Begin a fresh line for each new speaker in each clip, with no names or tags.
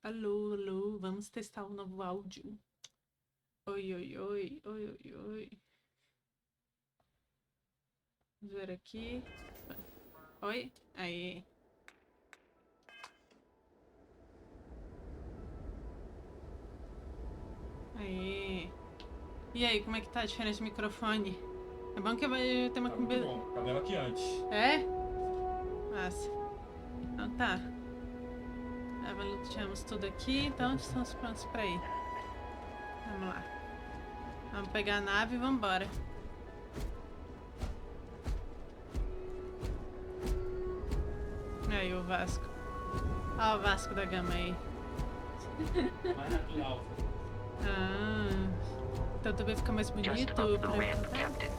Alô, alô, vamos testar o novo áudio. Oi, oi, oi, oi, oi, oi. Vamos ver aqui. Oi, aí. Aí. E aí, como é que tá a diferença de microfone? É bom que vai ter uma...
Tá muito bom, tá melhor que antes.
É? Massa. Então tá. Tivemos tudo aqui, então estamos prontos pra ir. Vamos lá. Vamos pegar a nave e vamos embora. Aí o Vasco. Olha o Vasco da Gama aí.
Mais natural.
Ah, então também fica mais
Just
bonito
up the
pra
ramp,
cantar.
Captain.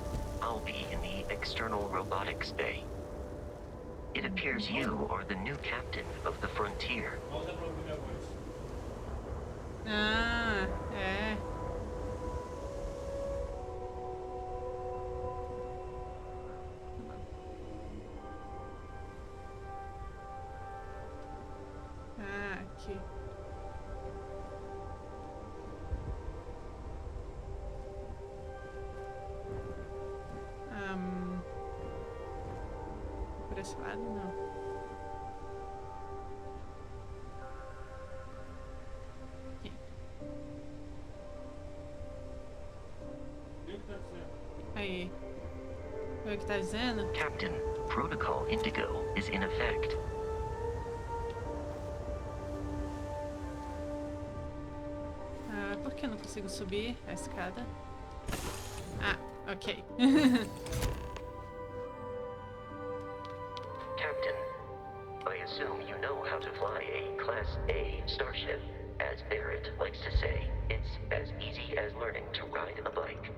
I'll be in the external robotics bay. It appears you are the new captain of the frontier.
Volta pra ouvir minha voz.
Ah, é. Ah, aqui. Por esse lado, não. Aqui.
E o que tá dizendo?
Aí. Foi o que tá dizendo?
Captain, Protocol Indigo is in effect.
Ah, por que eu não consigo subir a escada? Ah, ok.
Captain, I assume you know how to fly a Class A starship. As Barrett likes to say, it's as easy as learning to ride a bike.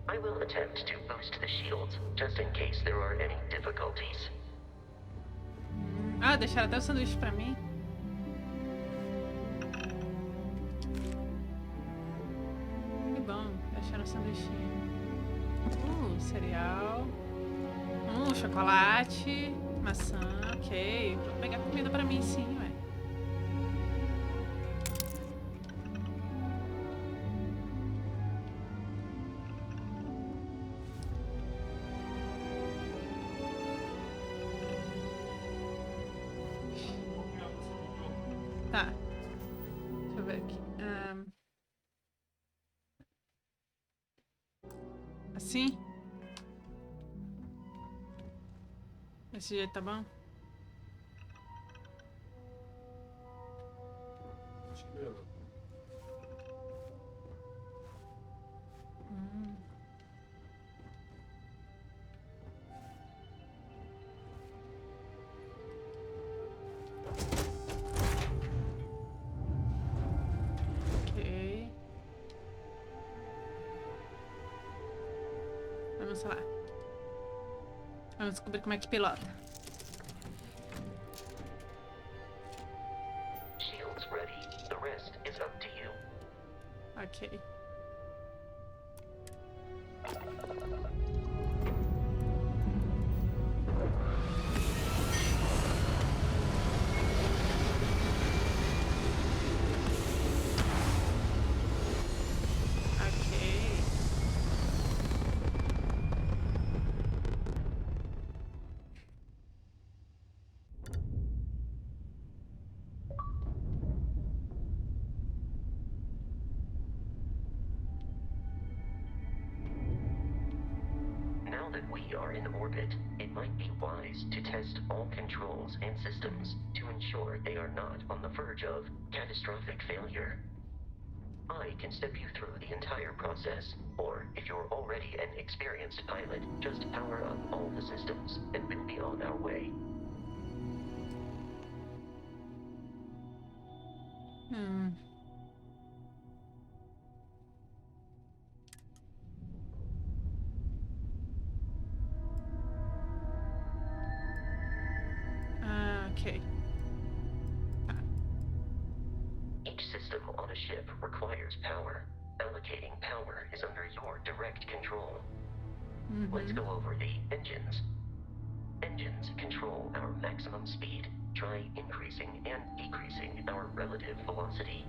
I will attempt to boost the shields, just in case there are any difficulties.
Ah, deixaram até o sanduíche pra mim. Que bom, deixaram o sanduichinho. Cereal. Chocolate. Maçã, ok. Vou pegar comida pra mim sim, ué. Tá. Deixa eu ver aqui. Assim? Desse jeito tá bom?
Estrela.
Ok. Vamos lá. Vamos descobrir como é que pilota.
Shields ready. The rest is up to you.
Ok. Ok.
Now that we are in orbit, it might be wise to test all controls and systems to ensure they are not on the verge of catastrophic failure. I can step you through the entire process, or if you're already an experienced pilot, just power up all the systems, and we'll be on our way.
Ok.
Each system on a ship requires power. Allocating power is under your direct control. Let's go over the engines. Engines control our maximum speed. Try increasing and decreasing our relative velocity.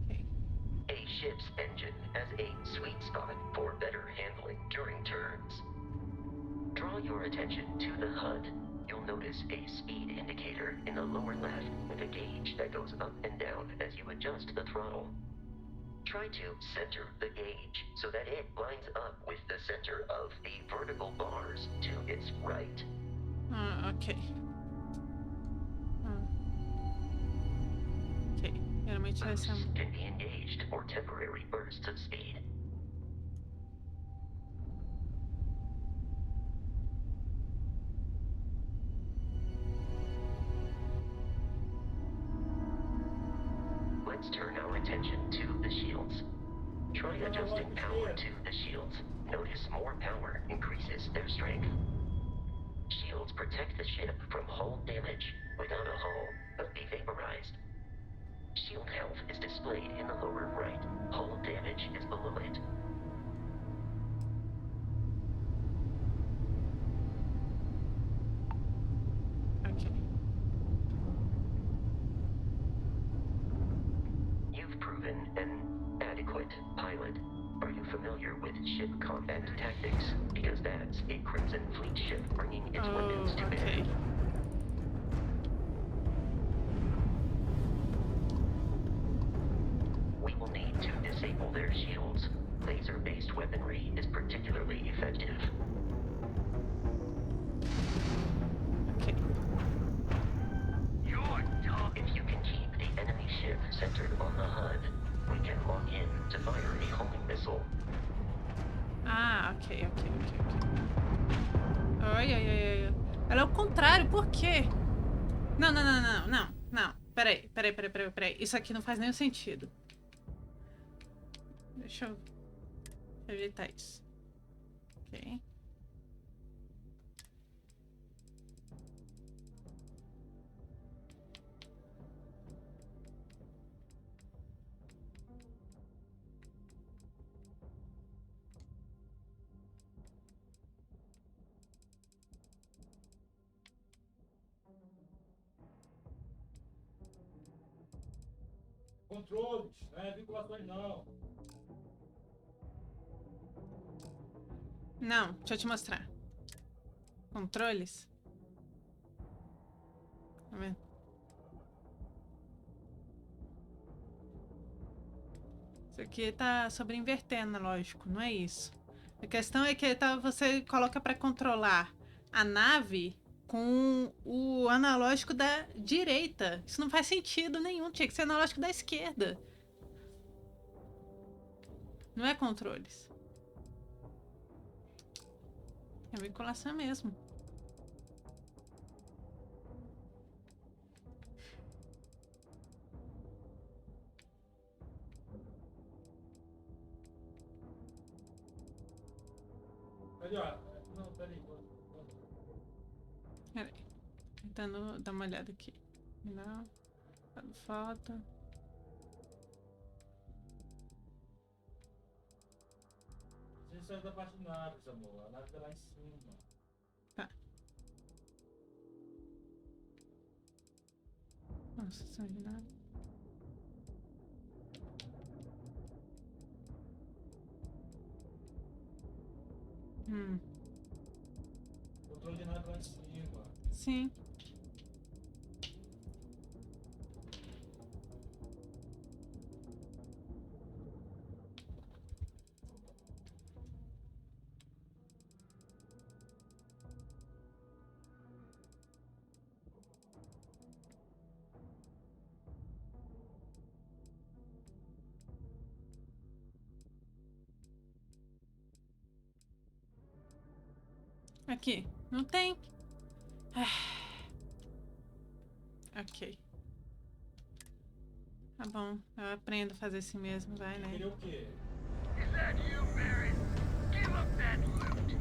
Ok.
A ship's engine has a sweet spot for better handling during turns. Draw your attention to the HUD. You'll notice a speed indicator in the lower left with a gauge that goes up and down as you adjust the throttle. Try to center the gauge so that it lines up with the center of the vertical bars to its right.
Ok. Ok. Geralmente essa é
Boosts can be engaged for temporary bursts of speed. Let's turn our attention to the shields. Try adjusting power to the shields. Notice more power increases their strength. Shields protect the ship from hull damage. Without a hull, but be vaporized. Shield health is displayed in the lower right. Hull damage is below it.
Ok.
You've proven an adequate pilot. Are you familiar with ship combat tactics? Because that's a Crimson Fleet ship bringing its weapons to bear.
Ok.
We will need to disable their shields. Laser-based weaponry is particularly effective.
Ok.
If you can keep the enemy ship centered on the HUD, we can lock in to fire a homing missile.
Ah, ok. Oi, oi, oi, oi. Ela é o contrário, por quê? Não. Peraí. Isso aqui não faz nenhum sentido. Deixa eu evitar isso. Ok.
Controles, não é vinculações não.
Não, deixa eu te mostrar. Controles. Tá vendo? Isso aqui tá sobreinvertendo, lógico, não é isso. A questão é que você coloca para controlar a nave com o analógico da direita. Isso não faz sentido nenhum, tinha que ser analógico da esquerda. Não é controles. É vinculação mesmo.
Ali, ó. Não, peraí.
Peraí. Tentando dar uma olhada aqui. Não. Falta.
A gente saiu da parte de naves, amor. A nave tá lá em cima.
Tá. Nossa, só de nada.
Controle de nave lá em cima.
Sim. Aqui. Não tem. Ok. Tá bom. Eu aprendo a fazer assim mesmo, vai, né?
Queria o quê?
Is that you, Barry? Give up that loot.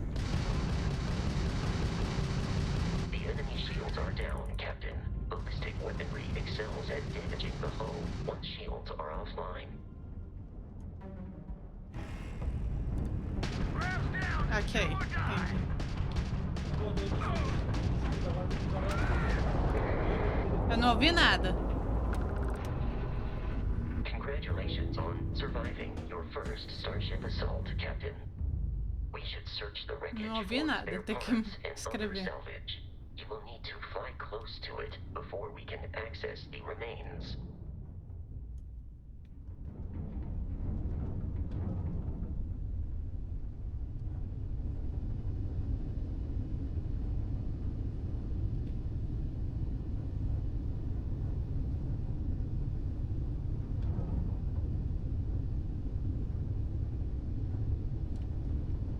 The enemy shields are down, Captain. Ballistic weaponry excels at damaging the hull once shields are offline.
Ok, entendi. Eu não ouvi nada.
Congratulations on surviving your first Starship assault, Captain. We should search the wreckage
Não ouvi
for
nada,
spare
tem que
parts and other
escrever.
salvage. You will need to fly close to it before we can access the remains.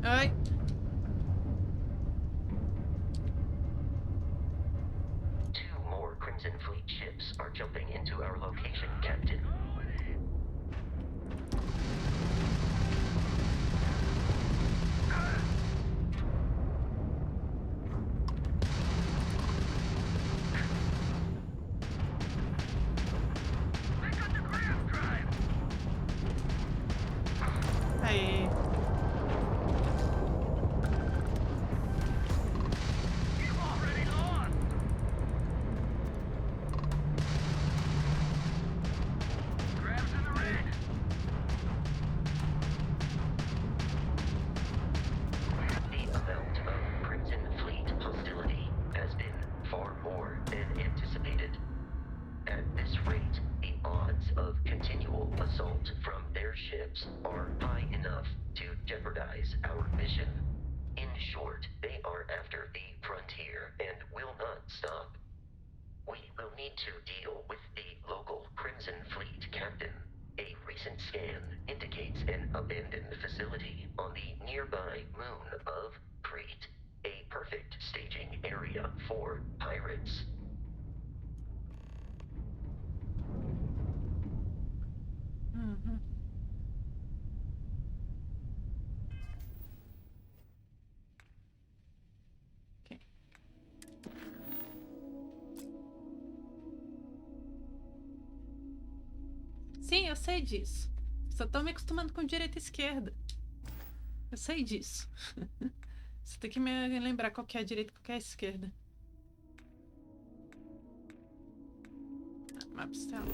Oi.
Two more Crimson Fleet ships are jumping into our location, Captain.
Aí.
The amount of Crimson Fleet hostility has been far more than anticipated. At this rate, the odds of continual assault from their ships are high enough to jeopardize our mission. In short, they are after the frontier and will not stop. We will need to deal with the local Crimson Fleet captain. A recent scan indicates an abandoned facility on the nearby moon of Crete, a perfect staging area for pirates.
Uhum. Ok. Sim, eu sei disso. Só tô me acostumando com direita e esquerda. Eu sei disso. Você tem que me lembrar qual que é a direita e qual que é a esquerda. Maps tela.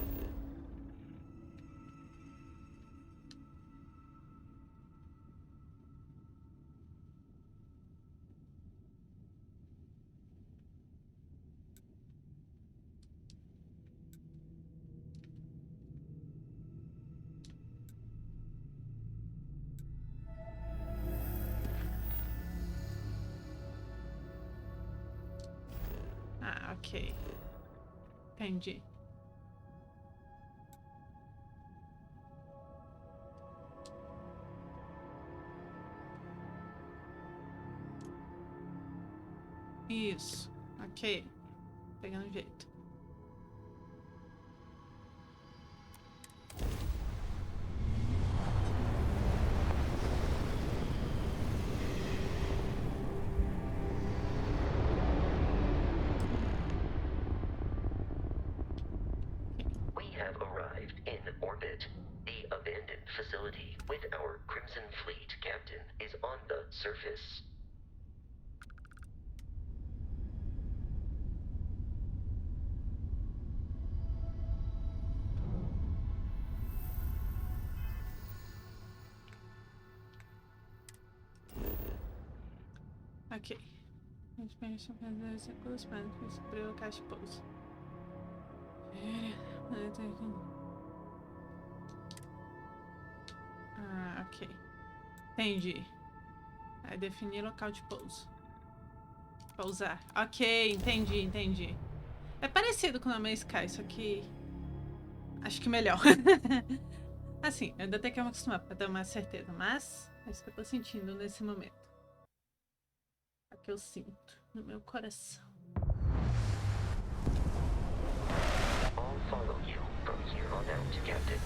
Ah, ok. Entendi. Isso. Ok. Pegando jeito.
We have arrived in orbit. The abandoned facility with our Crimson Fleet captain is on the surface.
Ok. Experiência fazer esse curso, mas descobrir o caixa de pouso. Ah, ok. Entendi. Aí definir local de pouso. Pousar. Ok, entendi. É parecido com o nome Sky, só que acho que melhor. Assim, eu ainda tenho que me acostumar pra ter mais certeza, mas é isso que eu tô sentindo nesse momento. É o que eu sinto no meu coração.
I'll follow you from here on out, Captain.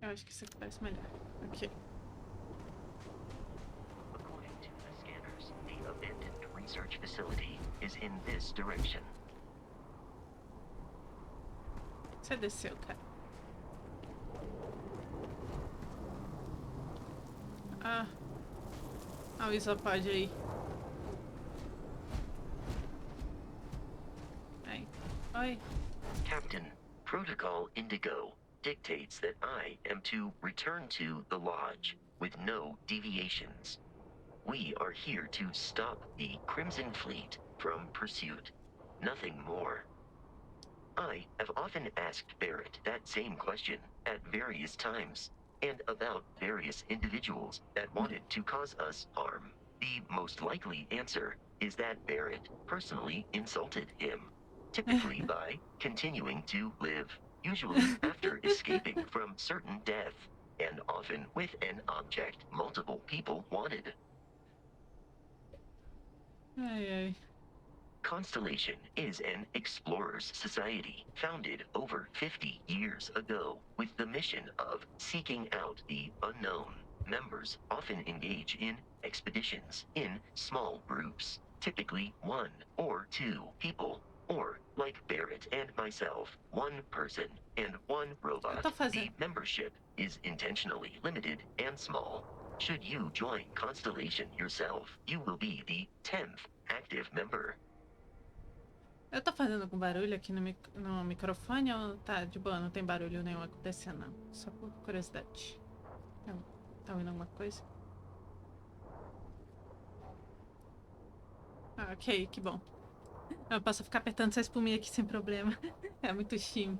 Eu acho que isso aqui parece melhor. Ok.
According to the scanners, the abandoned research facility is in this direction.
Você desceu, cara. Ah. Ah, o isopode aí. Aí. Oi.
Captain, Protocol Indigo dictates that I am to return to the lodge with no deviations. We are here to stop the Crimson Fleet from pursuit. Nothing more. I have often asked Barrett that same question at various times, and about various individuals that wanted to cause us harm. The most likely answer is that Barrett personally insulted him, typically by continuing to live, usually after escaping from certain death, and often with an object multiple people wanted.
Ai, ai.
Constellation is an explorers society founded over 50 years ago with the mission of seeking out the unknown. Members often engage in expeditions in small groups, typically 1 or 2 people, or like Barrett and myself, 1 person and 1 robot.
Eu tô fazendo.
The membership is intentionally limited and small. Should you join Constellation yourself, you will be the 10th active member.
Eu tô fazendo algum barulho aqui no microfone ou tá de boa? Não tem barulho nenhum acontecendo, não. Só por curiosidade. Tá ouvindo alguma coisa? Ah, ok, que bom. Eu posso ficar apertando essa espuminha aqui sem problema. É muito shime.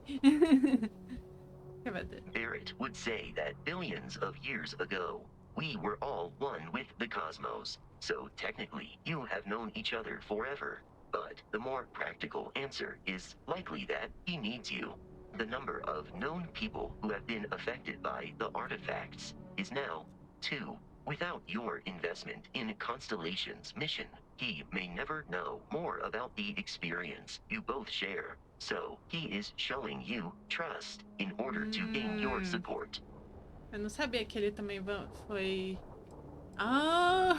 Barrett would say that billions of years ago, we were all one with the cosmos. So technically, you have known each other forever. But the more practical answer is likely that he needs you. The number of known people who have been affected by the artifacts is now 2. Without your investment in Constellation's mission, he may never know more about the experience you both share. So he is showing you trust in order to gain your support.
Eu não sabia que ele também foi... Oh!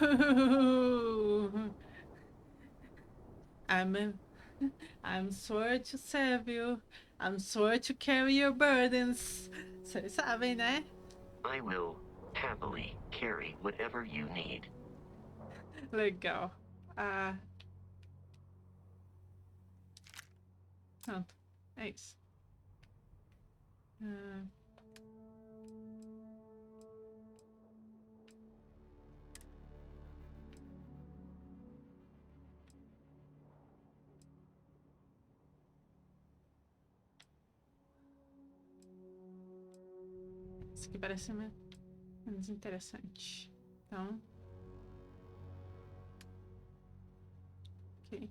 I'm sure to serve you. I'm sure to carry your burdens. Vocês sabem, né?
I will happily carry whatever you need.
Legal. Ah. Pronto. É isso. Ah. Isso aqui parece menos interessante. Então. Ok.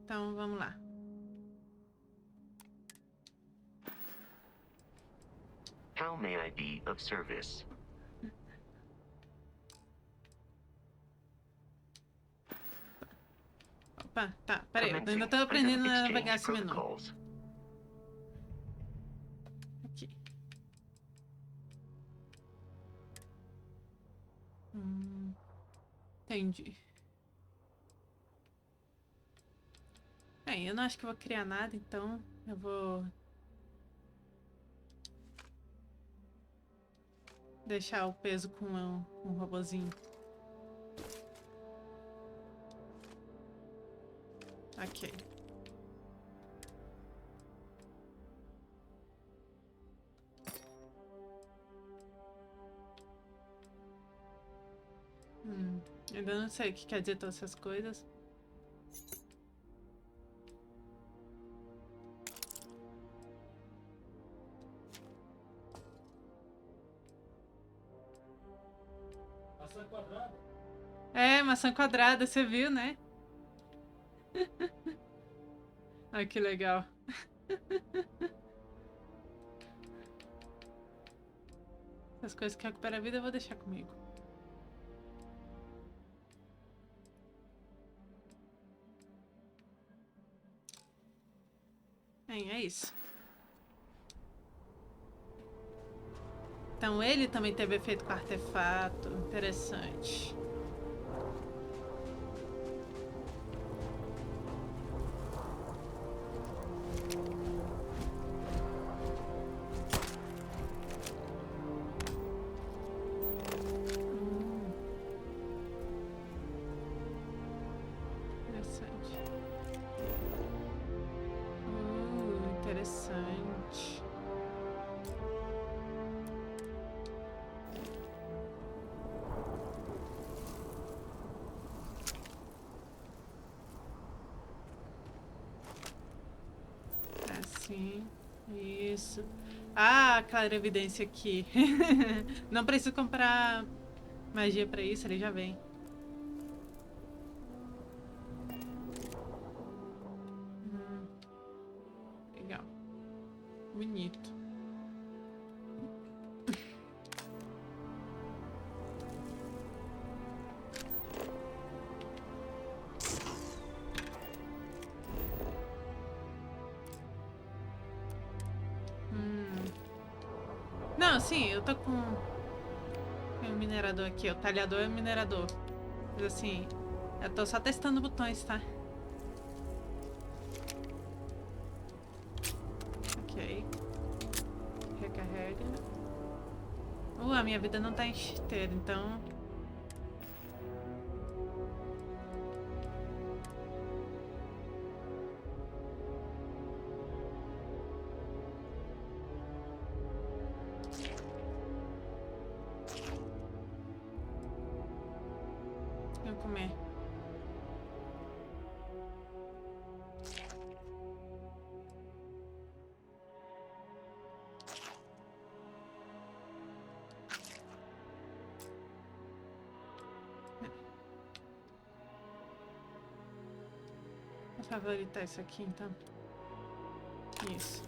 Então, vamos lá.
How may I be of service?
Opa, tá, peraí, eu
Commencing
ainda tô aprendendo
item
a
exchange
navegar esse menu.
protocols.
Aqui. Entendi. Bem, eu não acho que eu vou criar nada, então eu vou deixar o peso com um robozinho. Ok. Ainda não sei o que quer dizer todas essas coisas.
Maçã quadrada?
É, maçã quadrada, você viu, né? Ai, que legal. Essas coisas que recuperam a vida eu vou deixar comigo. É isso. Então ele também teve efeito com artefato. Interessante. Interessante. Interessante. Assim. Isso. Ah, claro, evidência aqui. Não preciso comprar magia pra isso, ele já vem. Legal. Bonito. Não, sim, eu tô com tem um minerador aqui. O talhador é o minerador. Mas assim, eu tô só testando botões, tá? Ok. Recarrega. A minha vida não tá inteira, então... Vou comer. Vou favoritar isso aqui, então. Isso.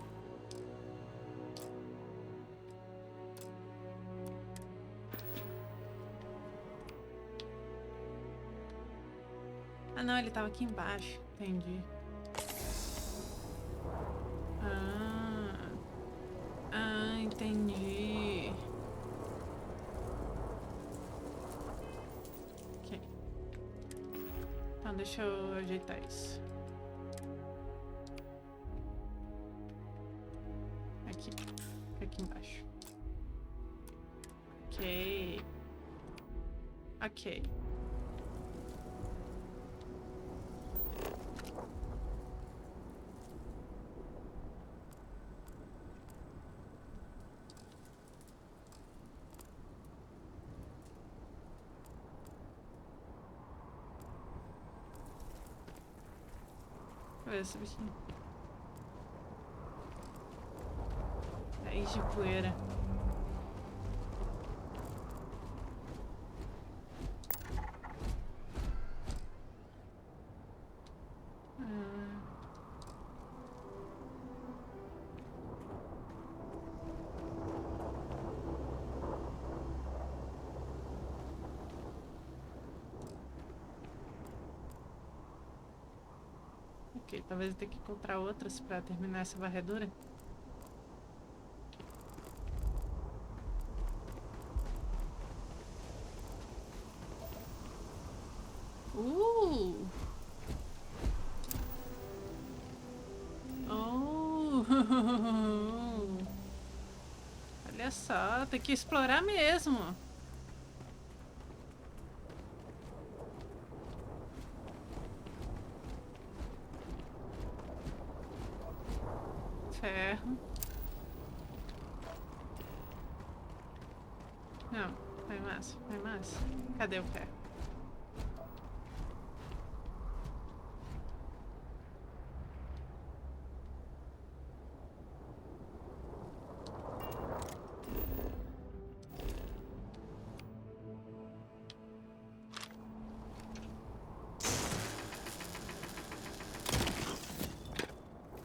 Ah, não, ele tava aqui embaixo. Entendi. Entendi. Ok. Então, deixa eu ajeitar isso. Aqui. Aqui embaixo. Ok. Ok. Olha esse bichinho. Raiz de poeira. Ok, talvez eu tenha que encontrar outras pra terminar essa varredura. Oh! Olha só, tem que explorar mesmo. Ferro. Não, vai massa, vai massa. Cadê o ferro?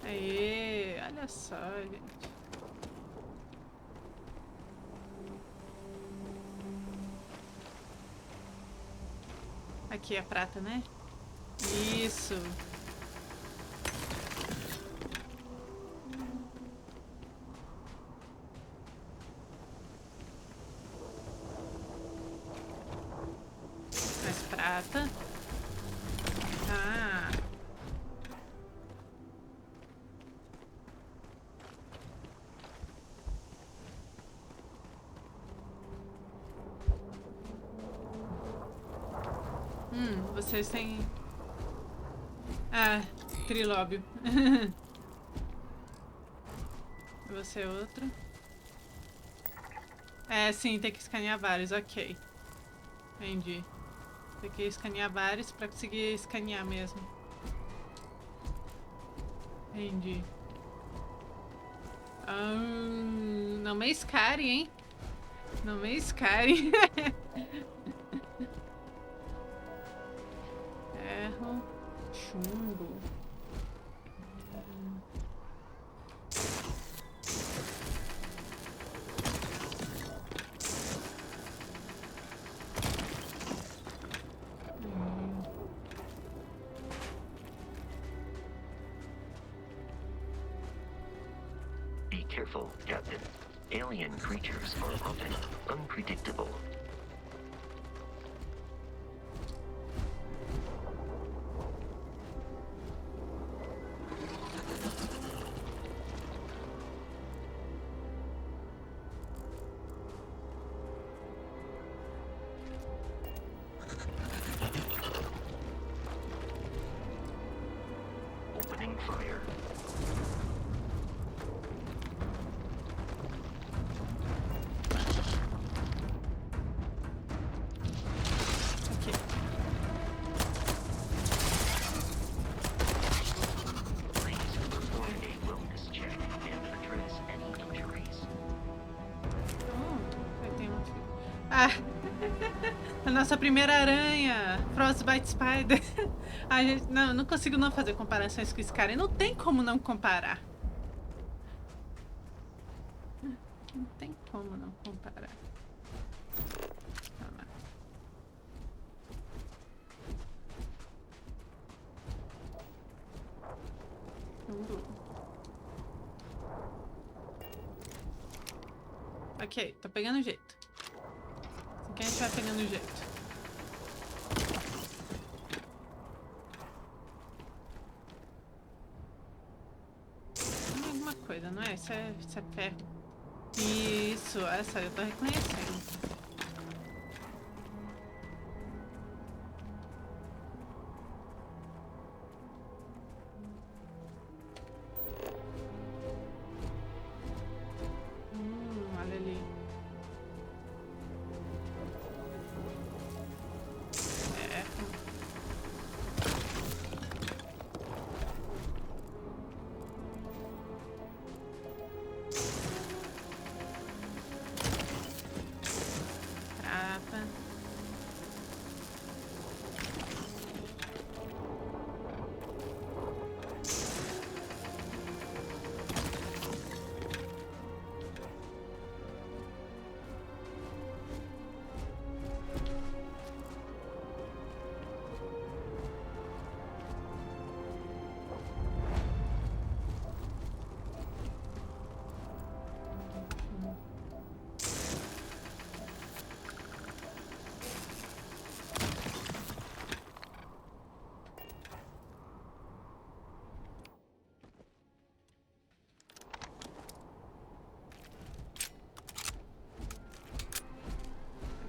Aê, olha só, gente. Aqui é a prata, né? Isso. Prata. Ah. Vocês têm... Ah, trilóbio. Você é outro. É, sim, tem que escanear vários, ok. Entendi. Tem que escanear vários pra conseguir escanear mesmo. Entendi. Não me escare, hein? Não me escare. Ferro. Chumbo.
Be careful, Captain. Alien creatures are often unpredictable. Opening fire.
Ok.
Please perform a wellness check and address any injuries.
Tem um... Ah! A nossa primeira aranha! Frostbite Spider! A gente... Não consigo não fazer comparações com esse cara. E não tem como não comparar. Não tem como não comparar. Tá lá. Ok, tô pegando jeito. Assim que a gente vai pegando jeito. Tem alguma coisa, não é? Isso é ferro. Isso, essa eu tô reconhecendo. Olha ali. Prata.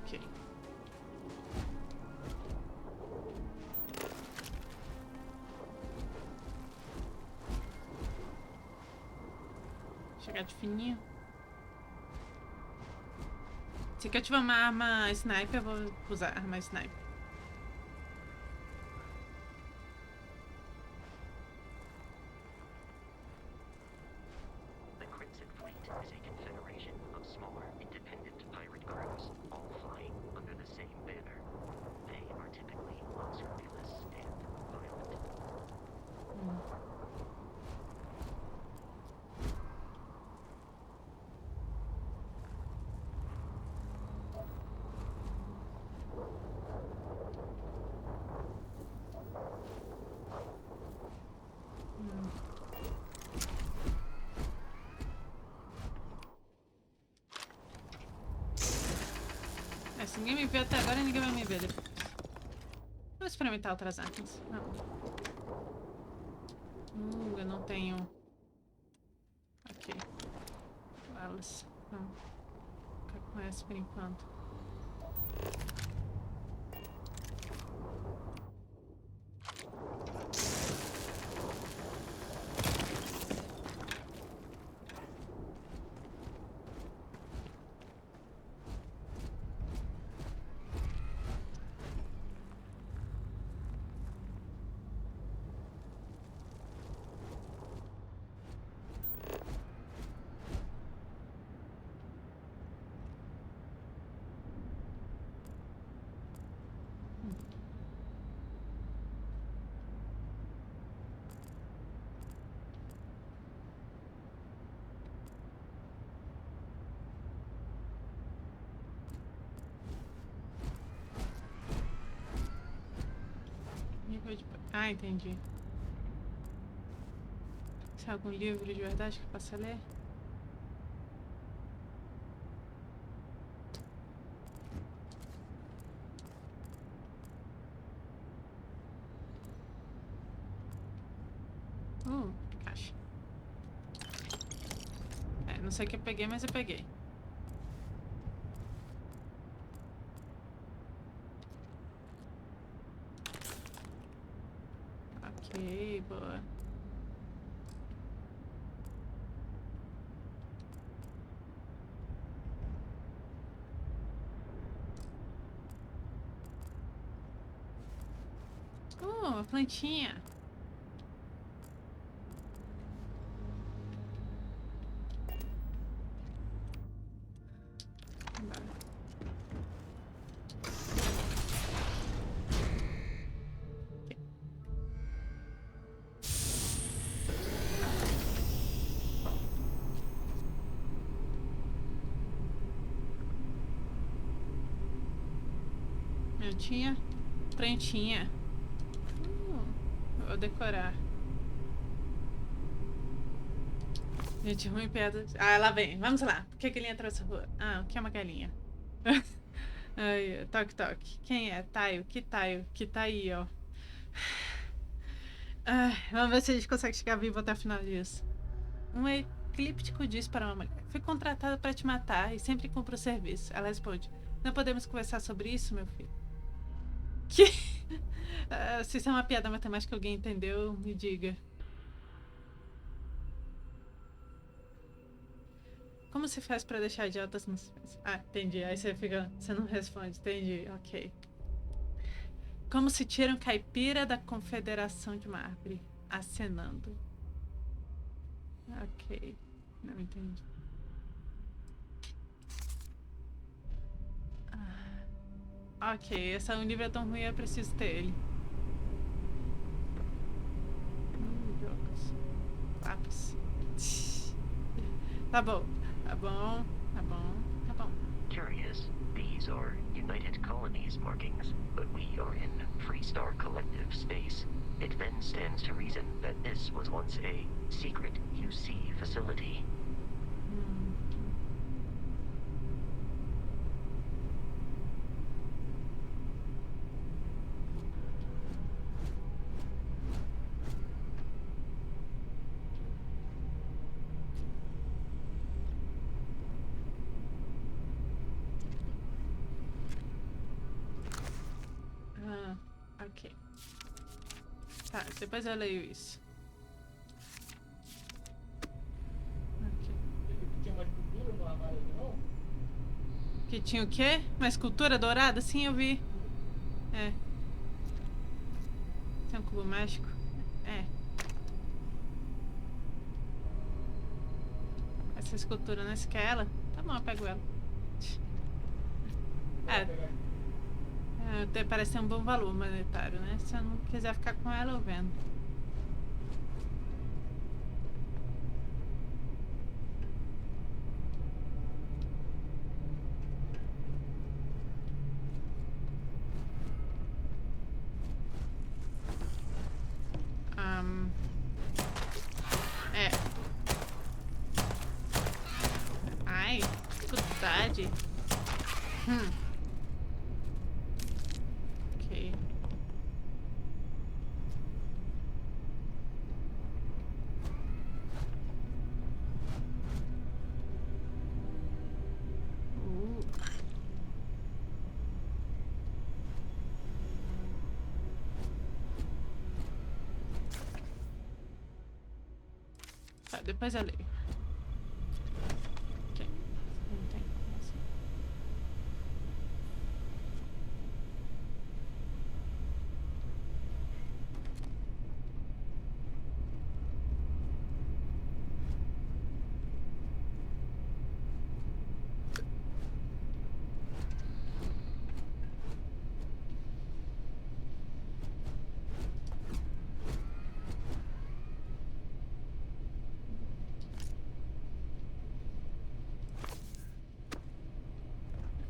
Ok. Chegar de fininho. Se eu tiver uma arma sniper, eu vou usar arma sniper.
The Crimson Fleet is a confederation of smaller, independent pirate crews, all flying under the same banner. They are typically unscrupulous and violent.
Se ninguém me vê até agora, ninguém vai me ver depois. Vamos experimentar outras armas. Não. Eu não tenho. Ok. Balas. Não. Vou ficar com essa por enquanto. Ah, entendi. Se é algum livro de verdade que eu possa ler? Caixa. Não sei o que eu peguei, mas eu peguei. Ok, boa. Uma plantinha. Plantinha. Plantinha. Vou decorar. Gente, ruim pedra. Ah, ela vem. Vamos lá. Por que a galinha atravessou a rua? Ah, o que é uma galinha? Ai, toque, toque. Quem é? Taio. Que Taio? Que tá aí, ó. Ai, vamos ver se a gente consegue chegar vivo até o final disso. Um eclíptico diz para uma mulher: fui contratada para te matar e sempre cumpro o serviço. Ela responde: não podemos conversar sobre isso, meu filho. Que? Se isso é uma piada matemática que alguém entendeu, me diga. Como se faz pra deixar idiotas no suspense? Ah, entendi. Aí você fica. Você não responde. Entendi. Ok. Como se tira um caipira da confederação de mármore? Acenando. Ok. Não entendi. Ok, esse é um livro tão ruim, eu preciso ter ele. Jogos. Lápis. Tá bom. Tá bom. Tá bom. Tá bom.
Curious. These are United Colonies markings, but we are in Freestar Collective space. It then stands to reason that this was once a secret UC facility.
Ok. Tá, depois eu leio isso. Ok.
Tinha uma escultura no armário ali, não?
Que tinha o quê? Uma escultura dourada? Sim, eu vi. É. Tem um cubo mágico? É. Essa escultura, né? Você quer ela? Tá bom, eu pego ela. Parece ter um bom valor monetário, né? Se eu não quiser ficar com ela, eu vendo. Ai, dificuldade. Ok. depois eu leio. Ok. Não tem começa.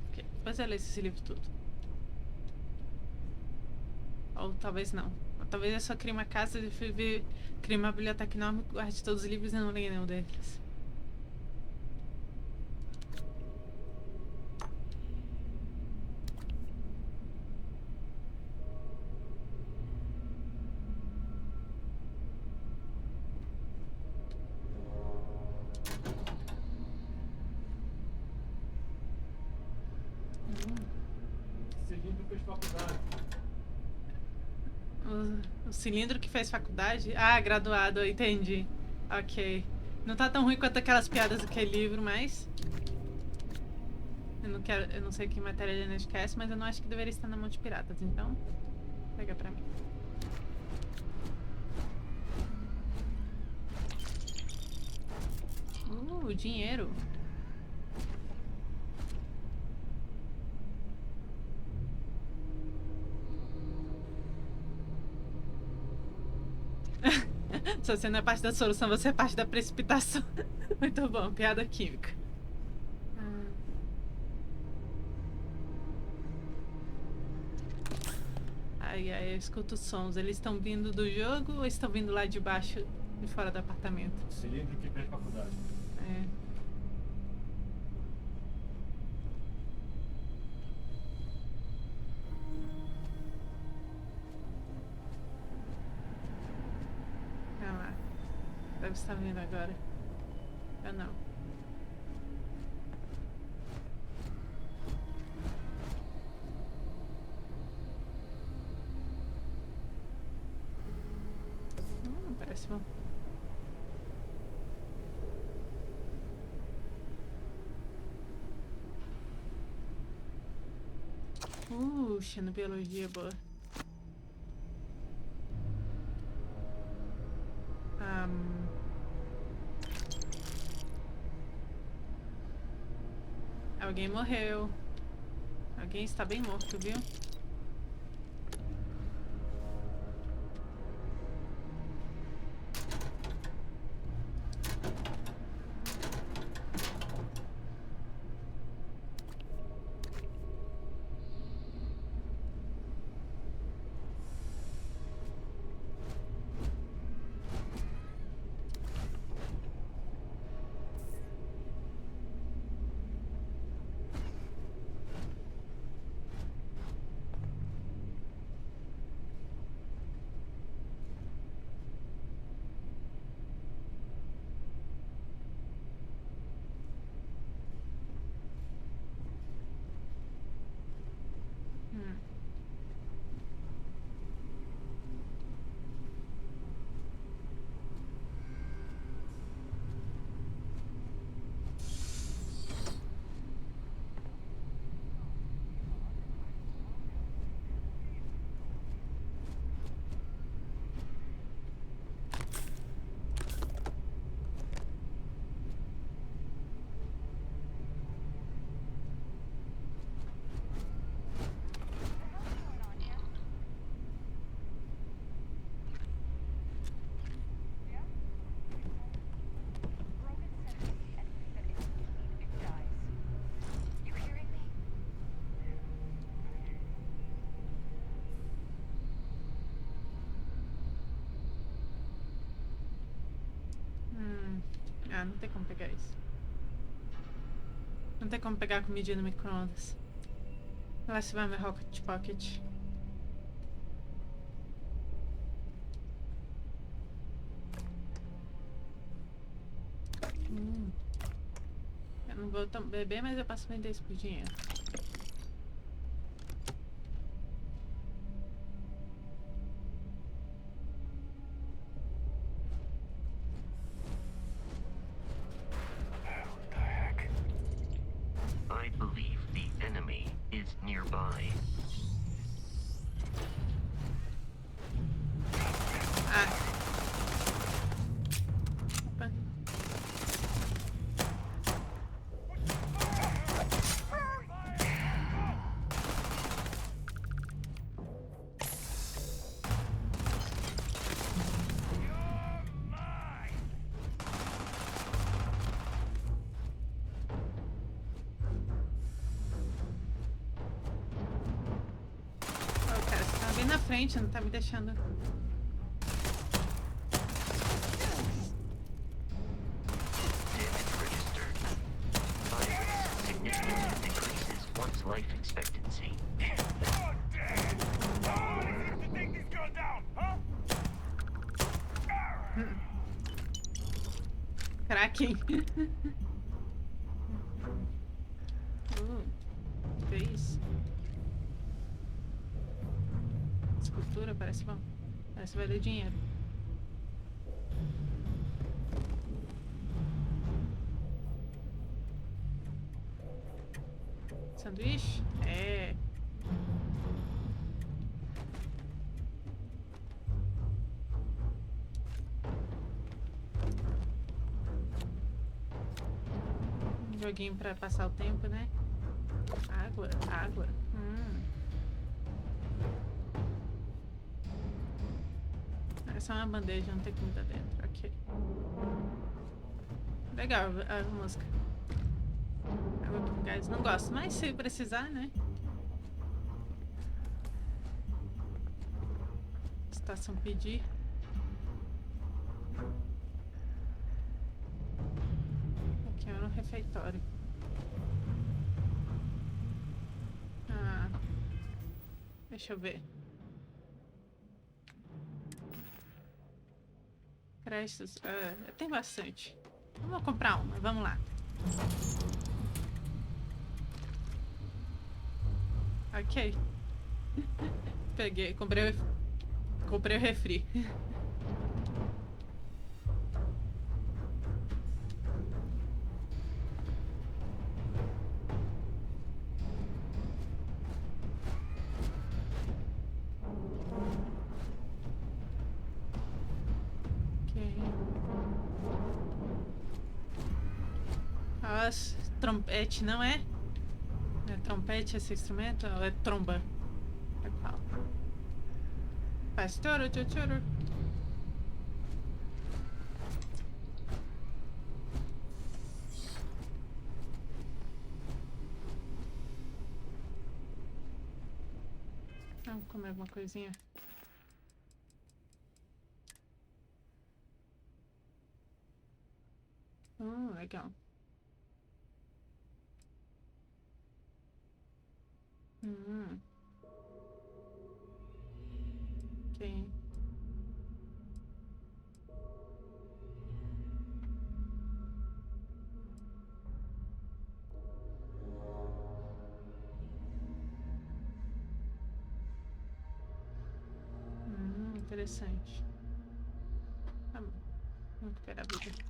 Ok, depois eu leio esse livro tudo. Ou talvez não. Ou talvez eu só crie uma casa e fui ver, crie uma biblioteca enorme, guarde todos os livros e não leia nenhum deles.
Esse livro fez faculdade.
O cilindro que fez faculdade? Ah, graduado, entendi. Ok. Não tá tão ruim quanto aquelas piadas daquele livro, mas. Eu não sei que matéria genética é essa, mas eu não acho que deveria estar na mão de piratas, então. Pega pra mim. Dinheiro. Se você não é parte da solução, você é parte da precipitação. Muito bom, piada química. Ai, ai, eu escuto sons. Eles estão vindo do jogo ou estão vindo lá de baixo, de fora do apartamento?
Esse livro que fez faculdade.
É. Olha lá. Deve estar vindo agora. Eu não. Parece bom. Xenobiologia boa. Alguém morreu. Alguém está bem morto, viu? Ah, não tem como pegar isso. Não tem como pegar comida no micro-ondas. Lá se vai meu Rocket Pocket. Eu não vou beber, mas eu posso vender isso por dinheiro. Ah. Opa. Oh, cara, você tá bem na frente, não tá me deixando.
Damage registered. Virus significantly decreases one's life expectancy.
God damn! How long is it to take this girl down, huh?
Kraken. Que é isso? Escultura, parece bom. Parece valer dinheiro. Sanduíche? É. Um joguinho pra passar o tempo, né? Água, água. Essa é uma bandeja, não tem comida dentro. Ok. Legal a música. Água com gás. Não gosto, mas se precisar, né? Estação pedir. Aqui é no refeitório. Ah. Deixa eu ver. Créditos. Tem bastante. Eu vou comprar uma, vamos lá. Ok. Peguei, comprei o refri. Ok. Nossa, trompete, não é? É trompete esse instrumento? Ou é tromba? É qual? Faz tchoro, tchoro, tchoro. Vamos comer alguma coisinha. Legal. Ok. Interessante. Tá bom. Vamos recuperar a vida.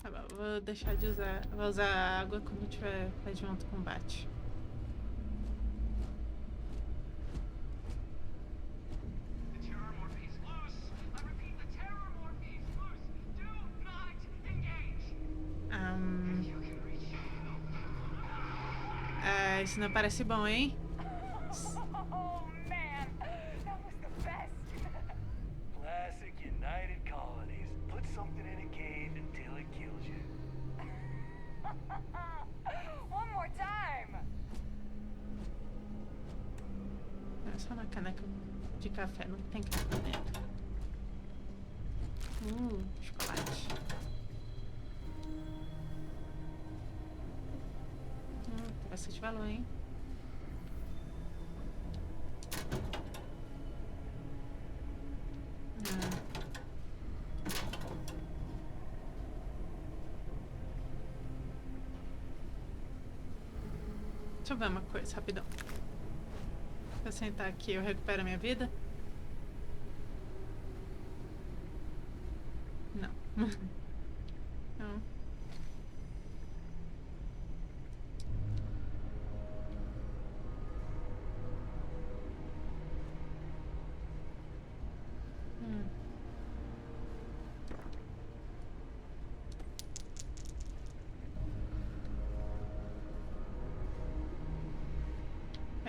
Tá bom, vou deixar de usar. Vou usar a água quando tiver de um outro combate.
The terror morphe is loose. I repeat, the terror morphe is loose. Do not engage. You can reach.
Isso não parece bom, hein?
Oh man, that was the best.
Classic United Colonies. Put something in a cave until it kills you.
One more time.
É só uma caneca de café, não tem café dentro. Chocolate. Tem bastante valor, hein? Deixa eu ver uma coisa, rapidão. Se eu sentar aqui, eu recupero a minha vida? Não. Não.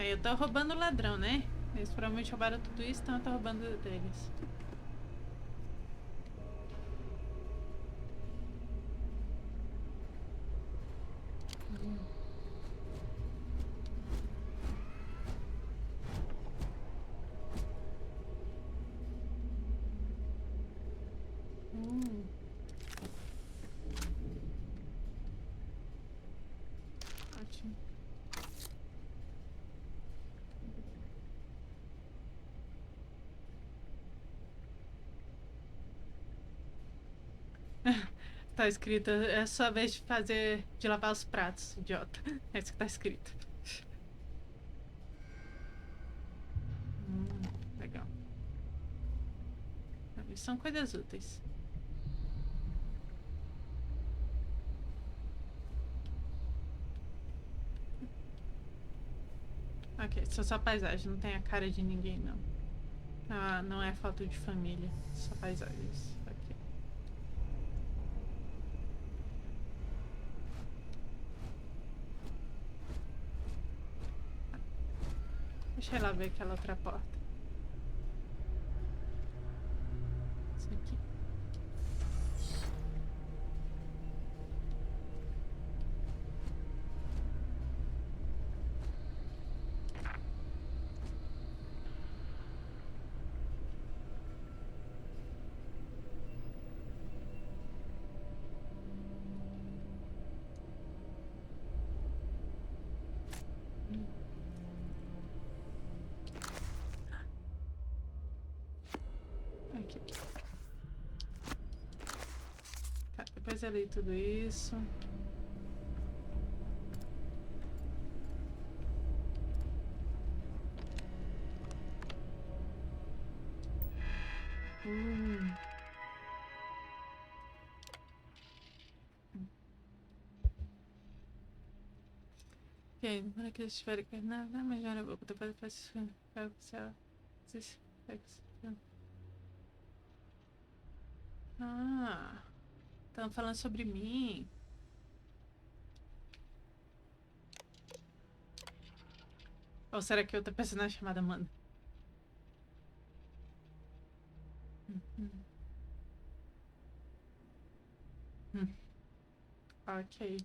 Aí eu tô roubando o ladrão, né? Eles provavelmente roubaram tudo isso, então eu tô roubando deles. Ótimo. Tá escrito, é sua vez de fazer, de lavar os pratos, idiota. É isso que tá escrito. Legal. São coisas úteis. Ok, só paisagem, não tem a cara de ninguém, não. Ah, não é foto de família, só paisagens. Ok. Deixa ela ver aquela outra porta. Isso aqui. Aqui. Tá, depois eu li tudo isso. Ok, para que estiver nada, melhor eu vou depois Ah, estão falando sobre mim. Ou será que outra personagem chamada Amanda? Ok.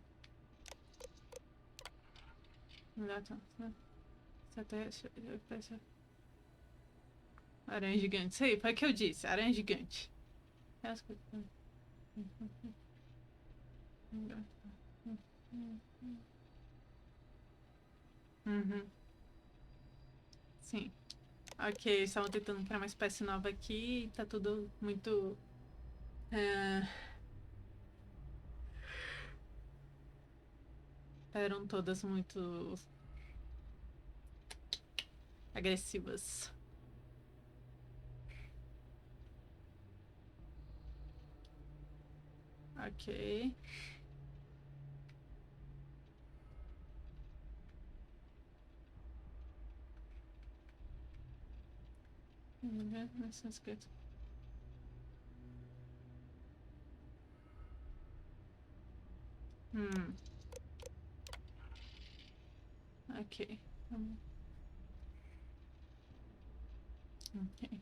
Aranha gigante. Isso aí, foi o que eu disse. Aranha gigante. Uhum. Sim. Ok, estavam tentando criar uma espécie nova aqui e tá tudo muito. Eram todas muito agressivas. Ok. Ok. Ok.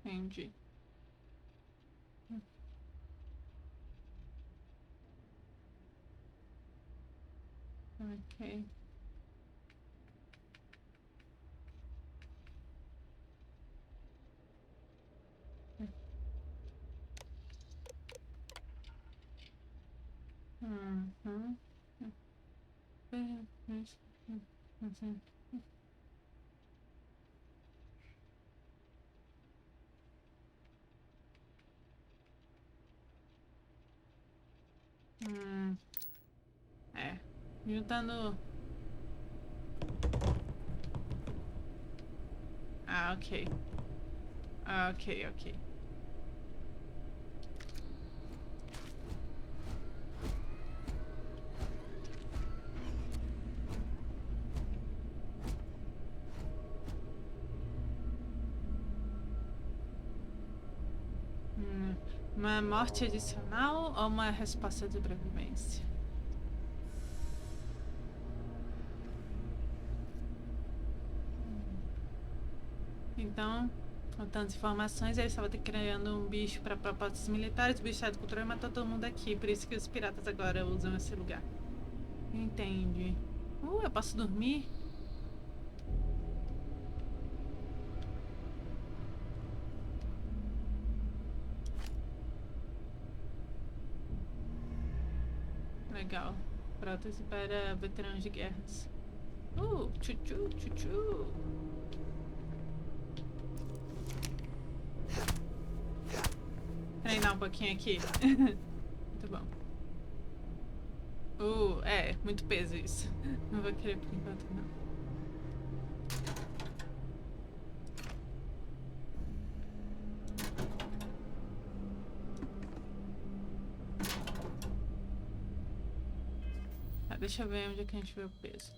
Entendi. Ok. É. Juntando. Ah, ok. Ah, ok, ok. Uma morte adicional ou uma resposta de sobrevivência? Então, com tantas informações, ele estava criando um bicho para propósitos militares. O bicho saiu do controle e matou todo mundo aqui. Por isso que os piratas agora usam esse lugar. Entendi. Eu posso dormir? Legal. Prótese para veteranos de guerras. Tchutchu, tchutchu. Treinar um pouquinho aqui. Muito bom. Muito peso isso. Não vou querer por enquanto, não. Deixa eu ver onde é que a gente vê o peso.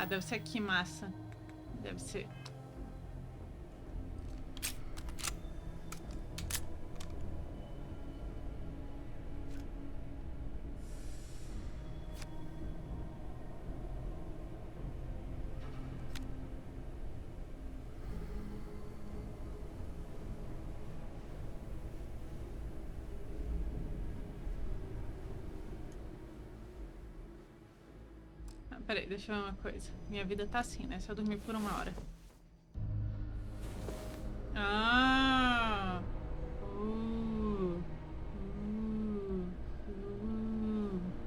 Deve ser aqui, massa. Deve ser. Peraí, deixa eu ver uma coisa. Minha vida tá assim, né? Se eu dormir por 1 hora.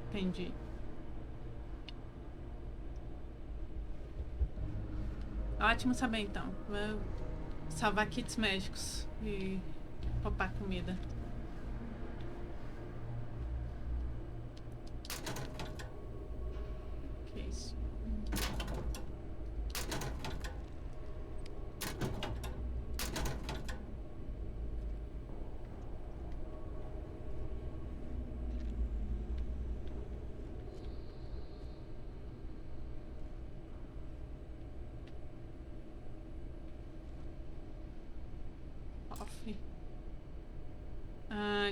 Entendi. Ótimo saber, então. Vou salvar kits médicos e poupar comida. Que isso?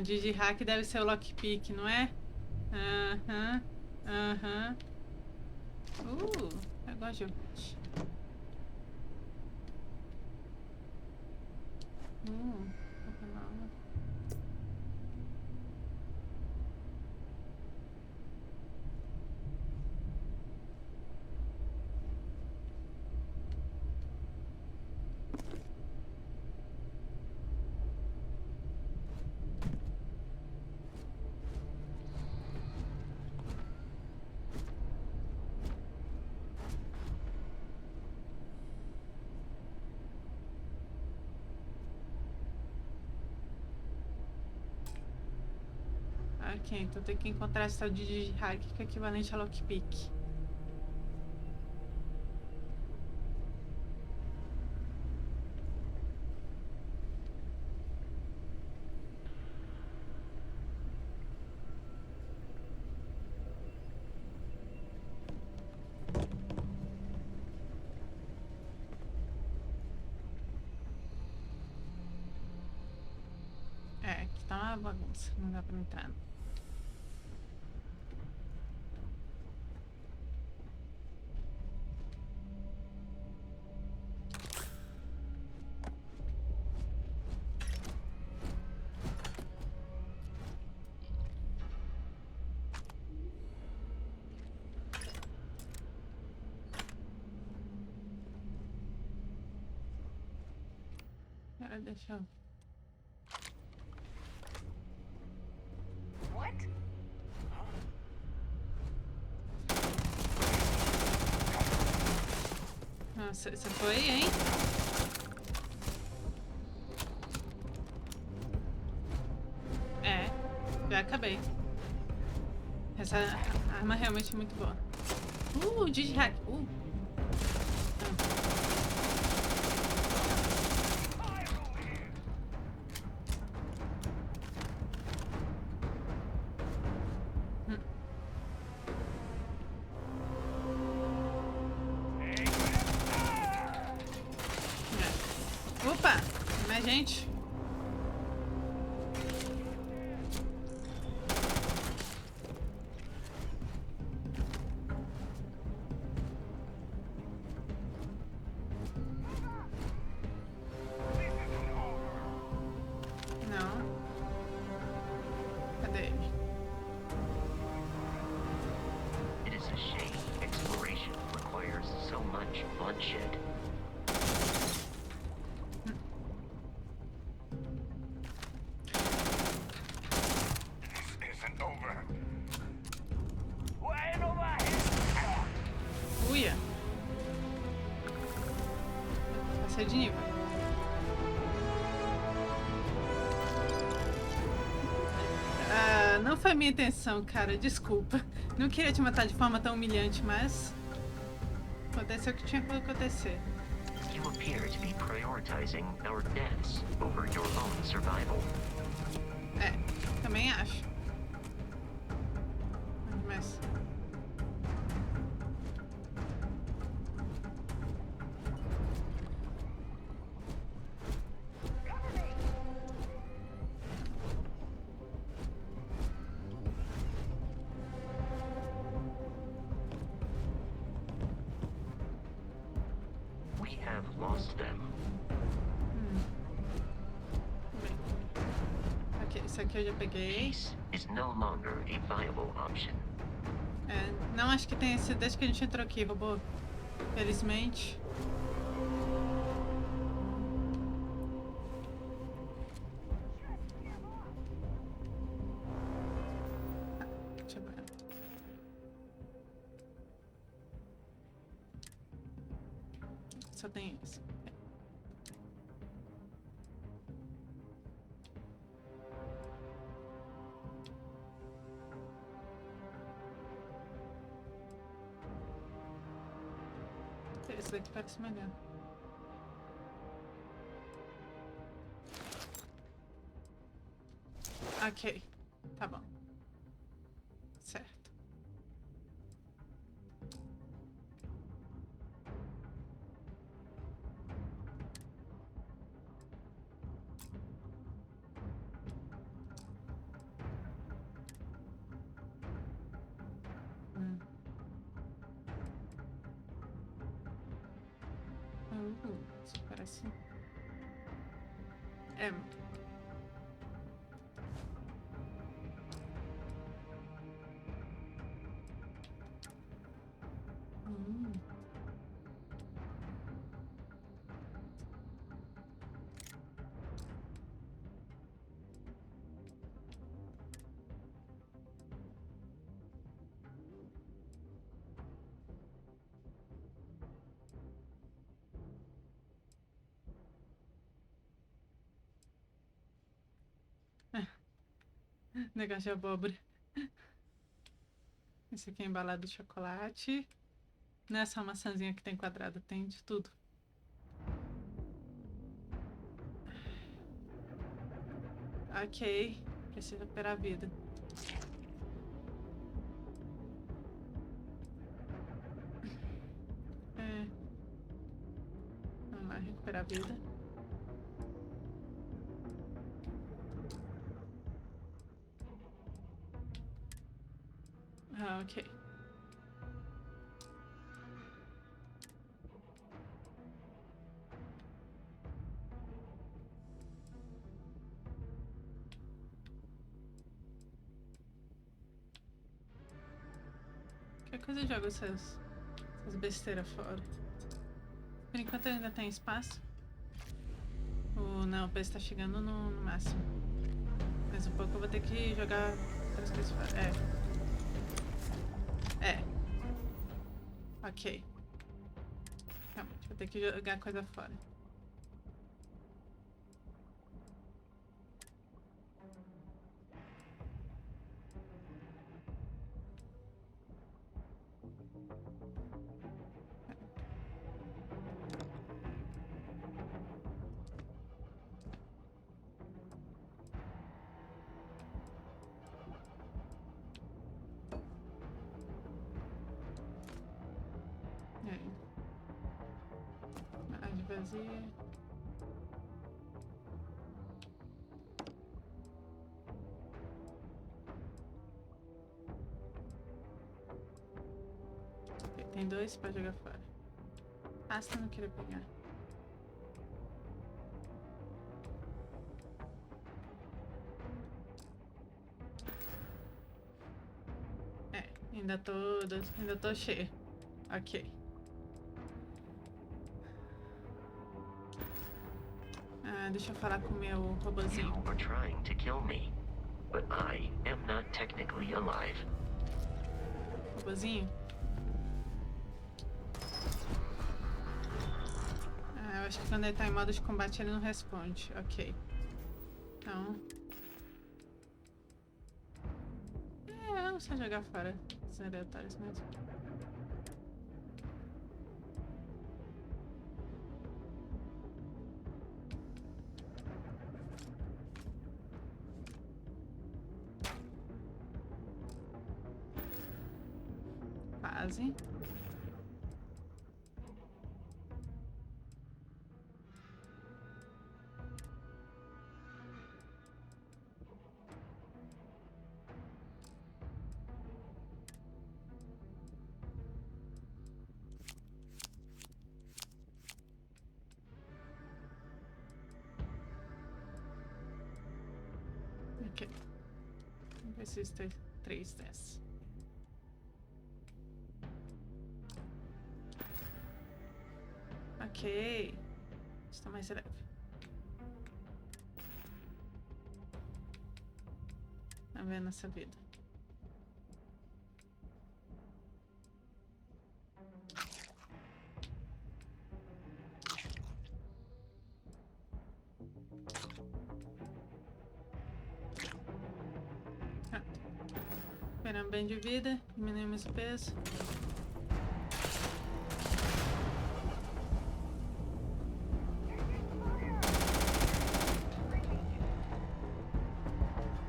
Digihack deve ser o lockpick, não é? Aham. Eu gosto de ouvinte. Ok, então tem que encontrar essa de Digihack que é equivalente a lockpick. Aqui tá uma bagunça, não dá pra entrar. Deixa eu...
What?
Nossa, você foi, hein? Já acabei. Essa arma realmente é muito boa. Digihack. Opa! Mais gente.
shed.
This isn't over.
Way over here.
Uia. Passei de nível. Ah, não foi minha intenção, cara. Desculpa. Não queria te matar de forma tão humilhante, mas... aconteceu o que tinha que acontecer.
You appear to be prioritizing our deaths over your own survival.
É, também acho. Mas...
We have lost them.
bem. Ok, isso aqui eu já peguei.
Peace is no longer a viable option.
É, não acho que tenha sido desde que a gente entrou aqui, robô. Felizmente. Deixa eu ver. Só tem esse. Esse daqui parece melhor. Ok, tá bom. Certo. Isso parece. É. Negócio de abóbora. Esse aqui é embalado de chocolate. Não é só maçãzinha que tem quadrado, tem de tudo. Ok, preciso recuperar a vida. É. Vamos lá, recuperar a vida. Ah, ok. Qualquer coisa joga essas besteiras fora. Por enquanto ainda tem espaço. Não, o peso tá chegando no máximo. Mais um pouco eu vou ter que jogar outras coisas fora. É. Ok. Realmente, vou ter que jogar coisa fora. Mais vazia. Ok, tem dois pra jogar fora. Asta não queria pegar. Ainda tô cheia. Ok. deixa eu falar com o meu robozinho.
You are trying to kill me, but I am not technically alive.
Robozinho? Ah, eu acho que quando ele tá em modo de combate ele não responde. Ok. Então... vamos só jogar fora os aleatórios mesmo. Quase. Ok. Não preciso ter 3 dessas. Ok. Estou mais leve. Tá vendo essa vida? Recuperamos bem de vida, diminuímos o peso.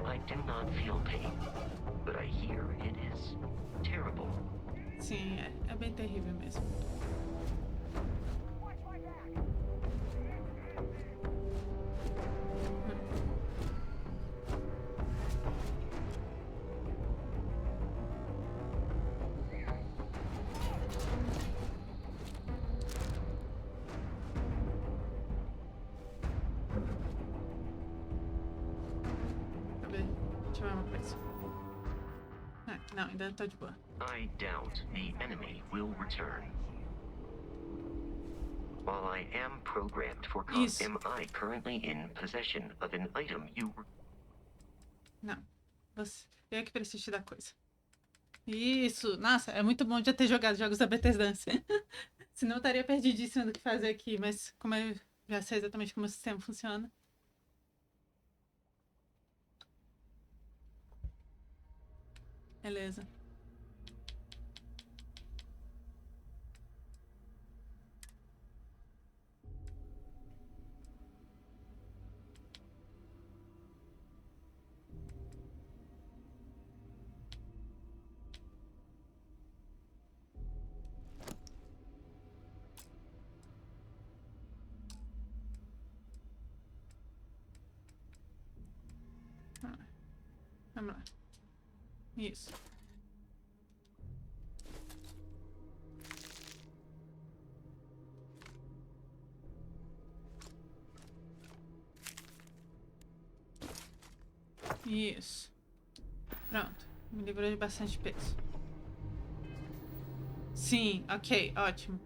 I do not feel pain, but I hear it is terrible.
Sim, é bem terrível mesmo.
Watch my back.
Deixa eu ver uma coisa. Ah, não, ainda tô de boa.
I doubt the enemy will return. While I am programmed for
Isso.
am I currently in possession of an item you were...
Não. Eu que preciso te dar coisa. Isso! Nossa, é muito bom já ter jogado jogos da Bethesda antes. Senão eu estaria perdidíssima do que fazer aqui, mas como eu já sei exatamente como o sistema funciona. Beleza. Vamos lá. Isso. Isso. Pronto. Me livrou de bastante peso. Sim, ok, ótimo.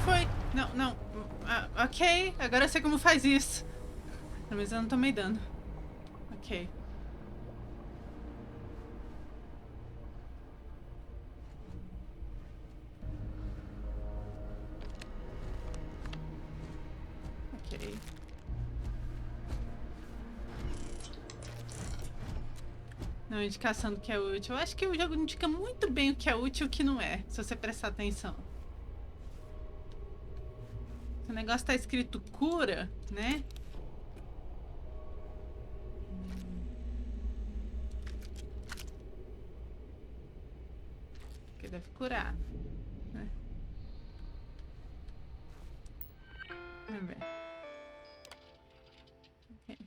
Foi. Não, não. Ok, agora eu sei como faz isso. Pelo menos eu não tomei dano. Ok. Ok. Não, indicação do que é útil. Eu acho que o jogo indica muito bem o que é útil e o que não é, se você prestar atenção. Se o negócio tá escrito cura, né? Porque deve curar, né? Vamos ver. Ok.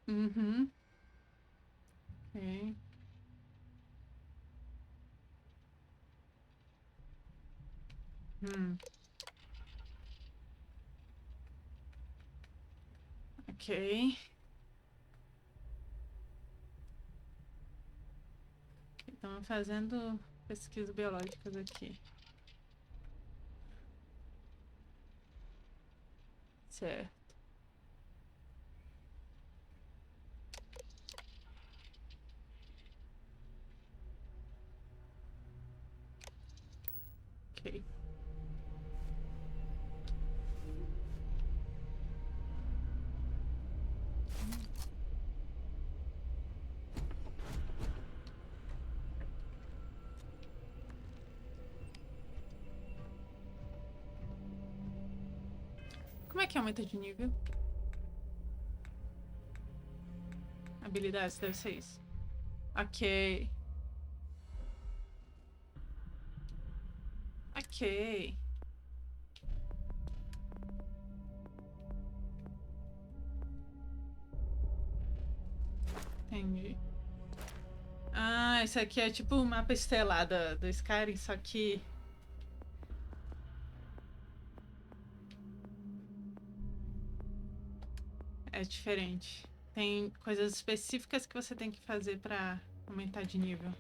Uhum. Ok. Ok. Estamos fazendo pesquisas biológicas aqui. Certo. Ok. Como é que aumenta de nível? Habilidades, deve ser isso. Ok. Ok. Entendi. Ah, isso aqui é tipo o mapa estelar do Skyrim, só que... é diferente. Tem coisas específicas que você tem que fazer pra aumentar de nível.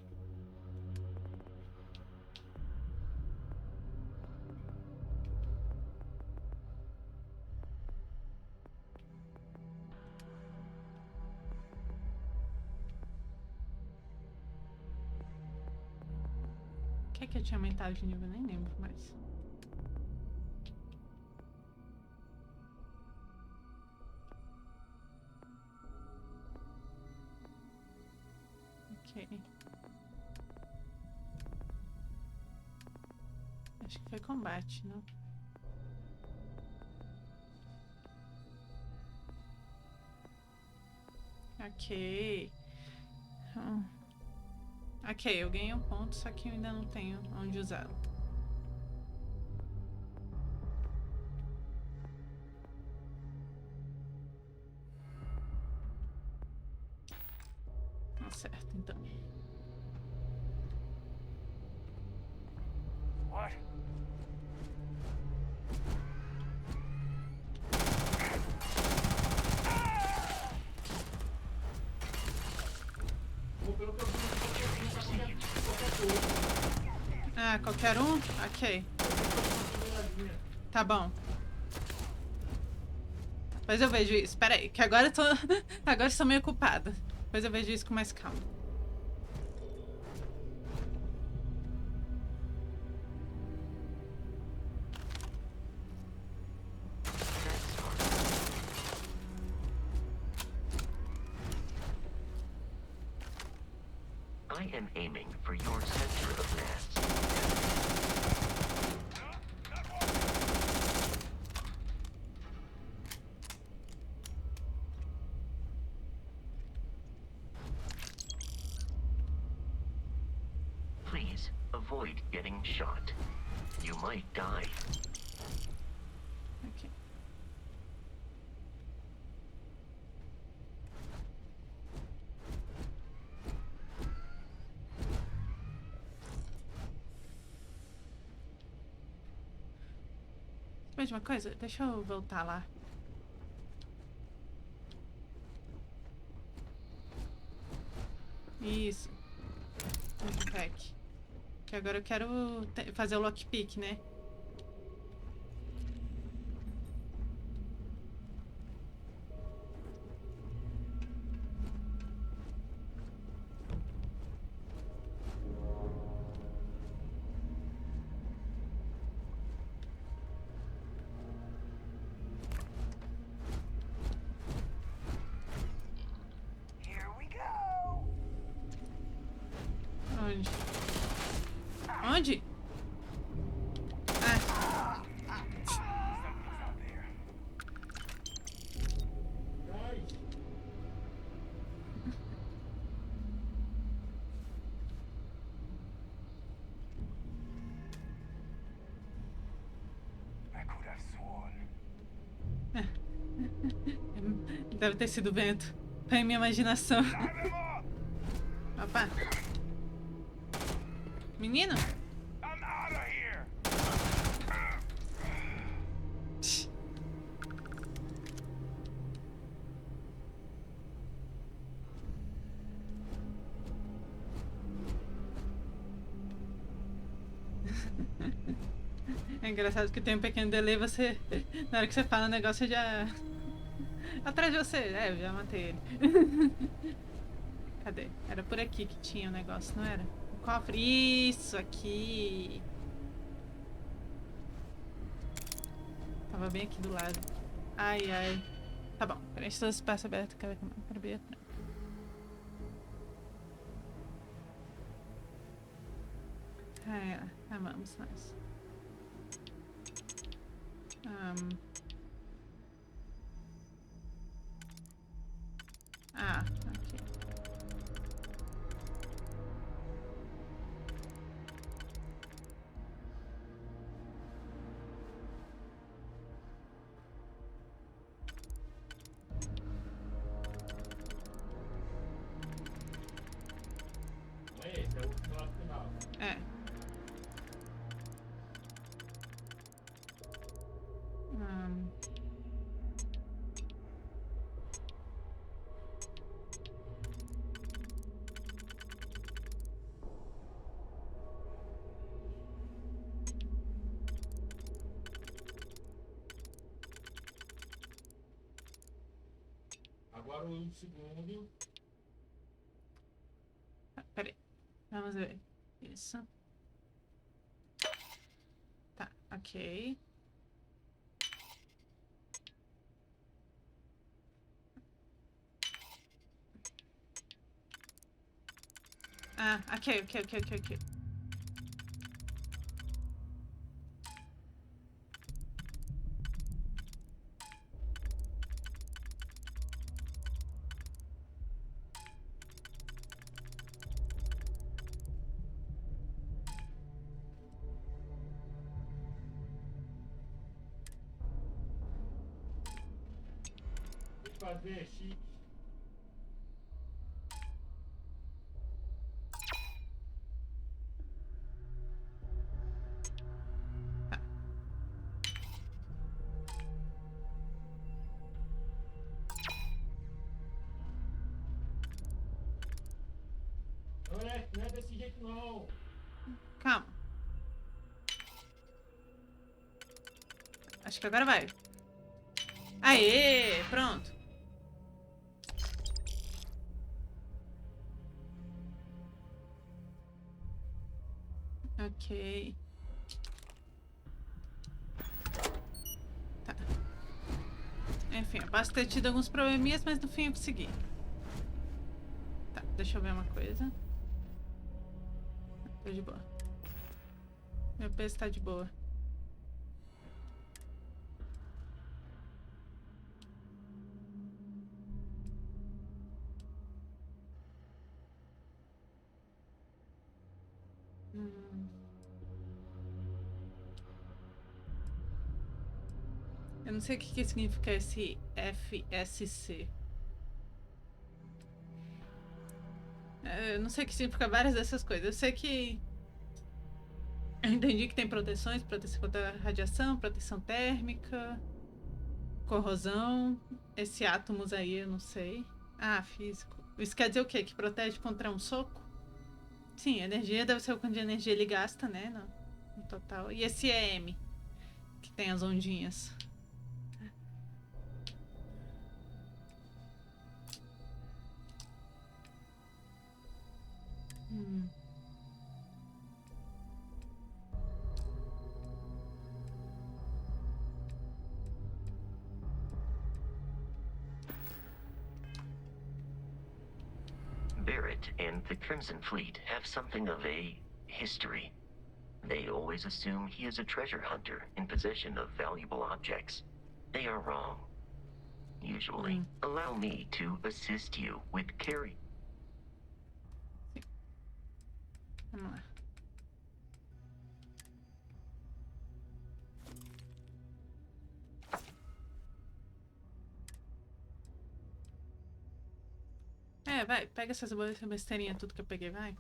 O que é que eu tinha aumentado de nível? Nem lembro mais. Ok. Acho que foi combate, não? Ok. Ok, eu ganhei um ponto, só que eu ainda não tenho onde usá-lo. Tá certo, então.
What?
Pelo que eu vi,
Ah, qualquer um? Ok. Tá bom. Depois eu vejo isso. Pera aí, que agora eu tô... agora eu estou meio ocupada. Depois eu vejo isso com mais calma.
I am aiming for your center of mass. Please avoid getting shot. You might die.
Ok. Mesma coisa? Deixa eu voltar lá. Isso. Pack. Que agora eu quero fazer o lockpick, né?
Here we go.
Onde? Onde? Ah. Deve ter sido o vento. Tá em minha imaginação.
Dive him up!
Opa. Menino?
I'm out of here!
É engraçado que tem um pequeno delay, você... Na hora que você fala o negócio, já... Atrás de você. É, eu já matei ele. Cadê? Era por aqui que tinha o negócio, não era? O cofre. Isso, aqui. Tava bem aqui do lado. Ai, ai. Tá bom. Preenche todo o espaço aberto. Quero ver. Amamos nós. Ok.
Não é esse, é o último lá final.
É.
Agora o segundo.
Peraí. Vamos ver. Isso. Tá, ok. Ok.
Tem que fazer chique. Não é desse jeito não.
Calma. Acho que agora vai. Aê! Pronto. Ok. Tá. Enfim, eu posso ter tido alguns probleminhas, mas no fim eu consegui. Tá, deixa eu ver uma coisa. Tô de boa. Meu peso tá de boa. Eu não sei o que significa esse FSC. Eu não sei o que significa várias dessas coisas. Eu sei que... Eu entendi que tem proteções, proteção contra radiação, proteção térmica, corrosão. Esse átomos aí, eu não sei. Ah, físico. Isso quer dizer o quê? Que protege contra um soco? Sim, energia deve ser o quanto de energia ele gasta, né? No total. E esse EM, que tem as ondinhas.
Barrett and the Crimson Fleet have something of a history. They always assume he is a treasure hunter in possession of valuable objects. They are wrong. Usually. Allow me to assist you with carry.
Vamos lá. Vai. Pega essas besteirinhas tudo que eu peguei, vai.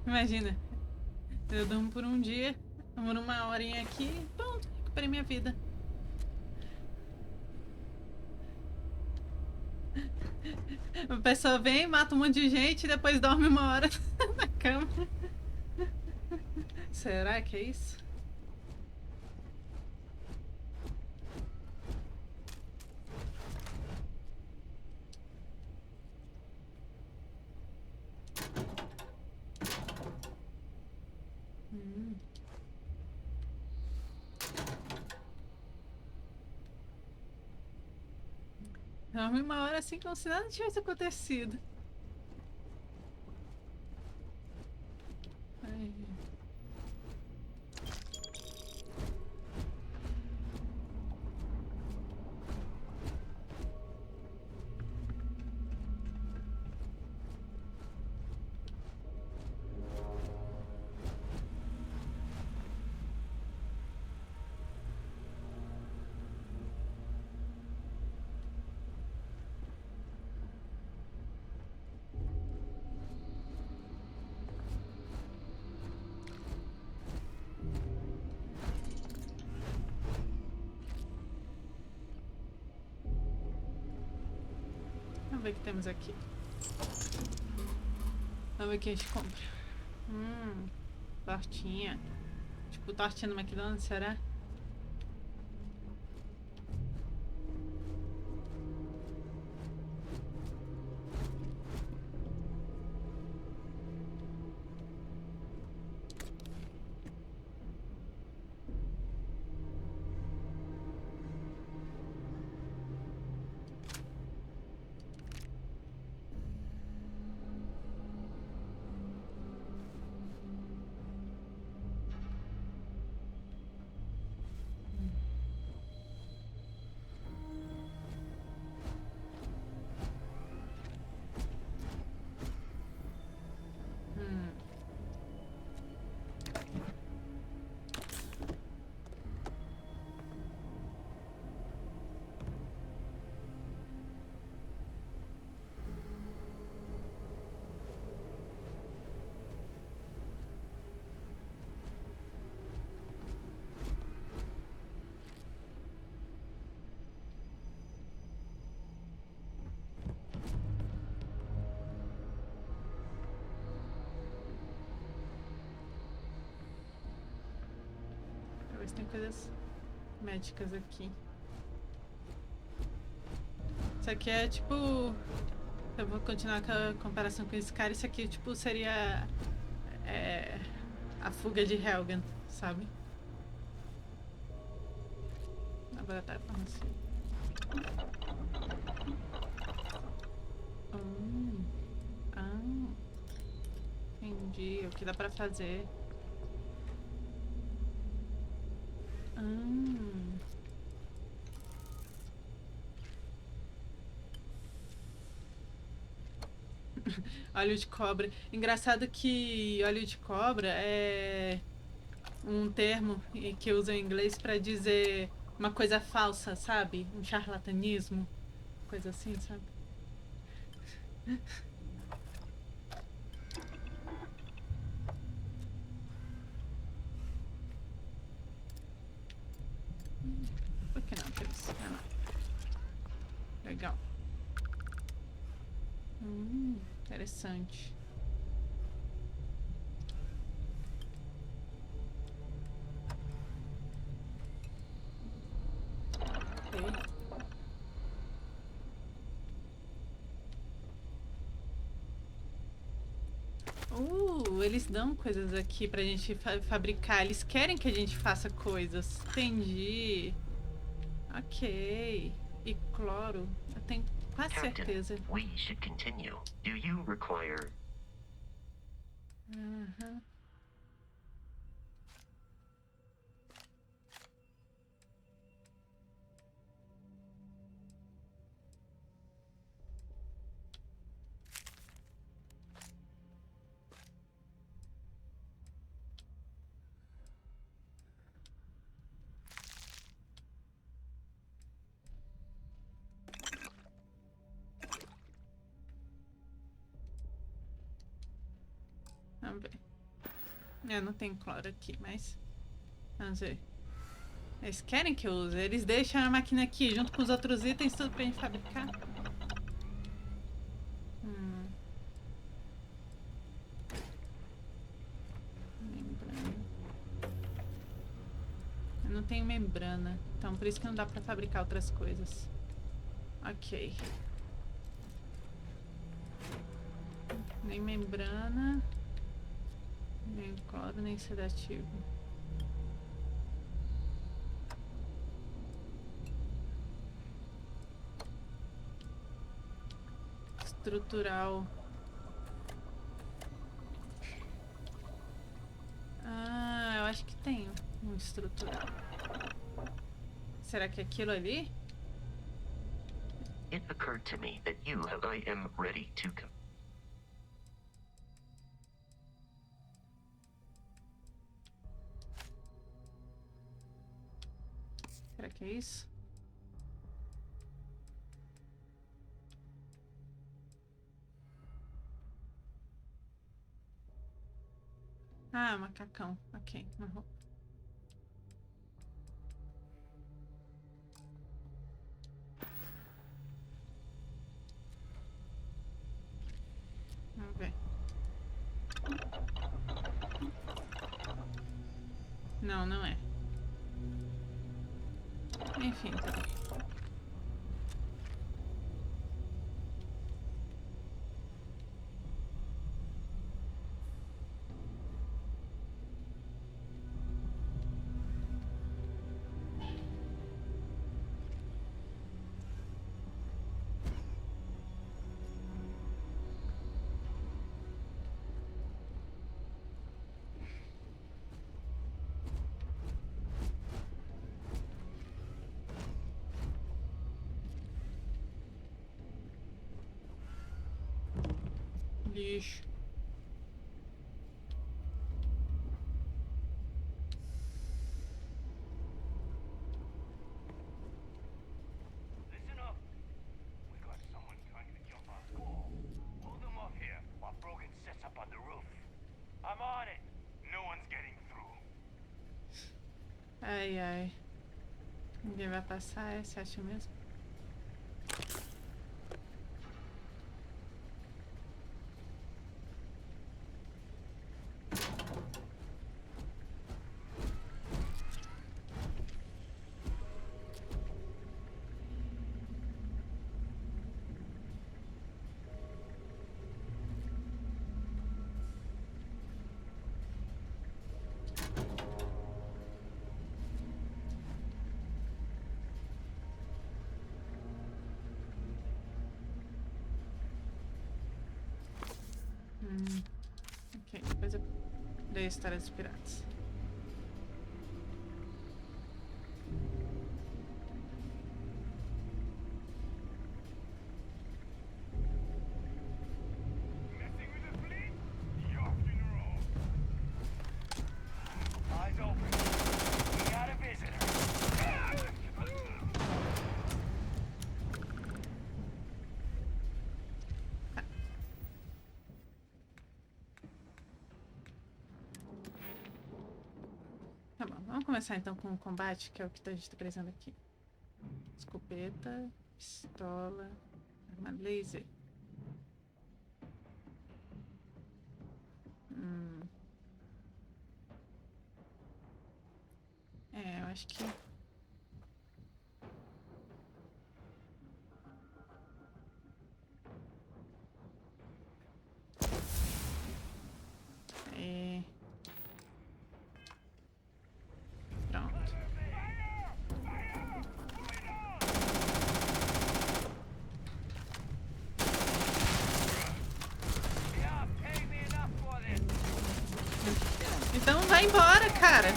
Imagina. Eu durmo por um dia, durmo uma horinha aqui, pronto, recuperei minha vida. A pessoa vem, mata um monte de gente e depois dorme uma hora na cama. Será que é isso? Dorme uma hora assim como se nada tivesse acontecido. Ai. Vamos ver o que temos aqui. Vamos ver o que a gente compra. Tortinha. Tipo, tortinha no McDonald's, será? Talvez tem coisas médicas aqui. Isso aqui é tipo... Eu vou continuar com a comparação com esse cara. Isso aqui tipo seria... a fuga de Helgen, sabe? Laboratório farmacêutico. Entendi. O que dá pra fazer. Óleo de cobra. Engraçado que óleo de cobra é um termo que usa em inglês pra dizer uma coisa falsa, sabe? Um charlatanismo. Coisa assim, sabe? Por que não, Cris? Legal. Interessante. Eles dão coisas aqui pra gente fabricar. Eles querem que a gente faça coisas. Entendi. Ok. E cloro. Eu tenho quase certeza.
We should continue. Do you require...
Vamos ver. Eu não tenho cloro aqui, mas... Vamos ver. Eles querem que eu use. Eles deixam a máquina aqui, junto com os outros itens, tudo pra gente fabricar. Membrana. Eu não tenho membrana. Então, por isso que não dá pra fabricar outras coisas. Ok. Nem membrana. Nem cloro, nem sedativo. Estrutural. Ah, eu acho que tem um estrutural. Será que é aquilo ali?
It occurred to me that I am ready to
Será que é isso? Ah, macacão. Ok, uma roupa. Vamos ver. Não, não é. Enfim, então. Lixo.
Listen up. We got someone trying to jump our wall. Hold them off here while Brogan sets up on the roof. I'm on it. No one's getting through.
Ai, ai. Ninguém vai passar, você acha mesmo? Ok, depois eu leio a história dos piratas.
Messing with the fleet? You're in wrong. Eyes open. We got a visitor.
Tá bom, vamos começar então com o combate, que é o que a gente tá precisando aqui. Escopeta, pistola, arma laser. É, eu acho que... É... Pronto.
Yeah, pay me enough for this.
Então vai embora, cara.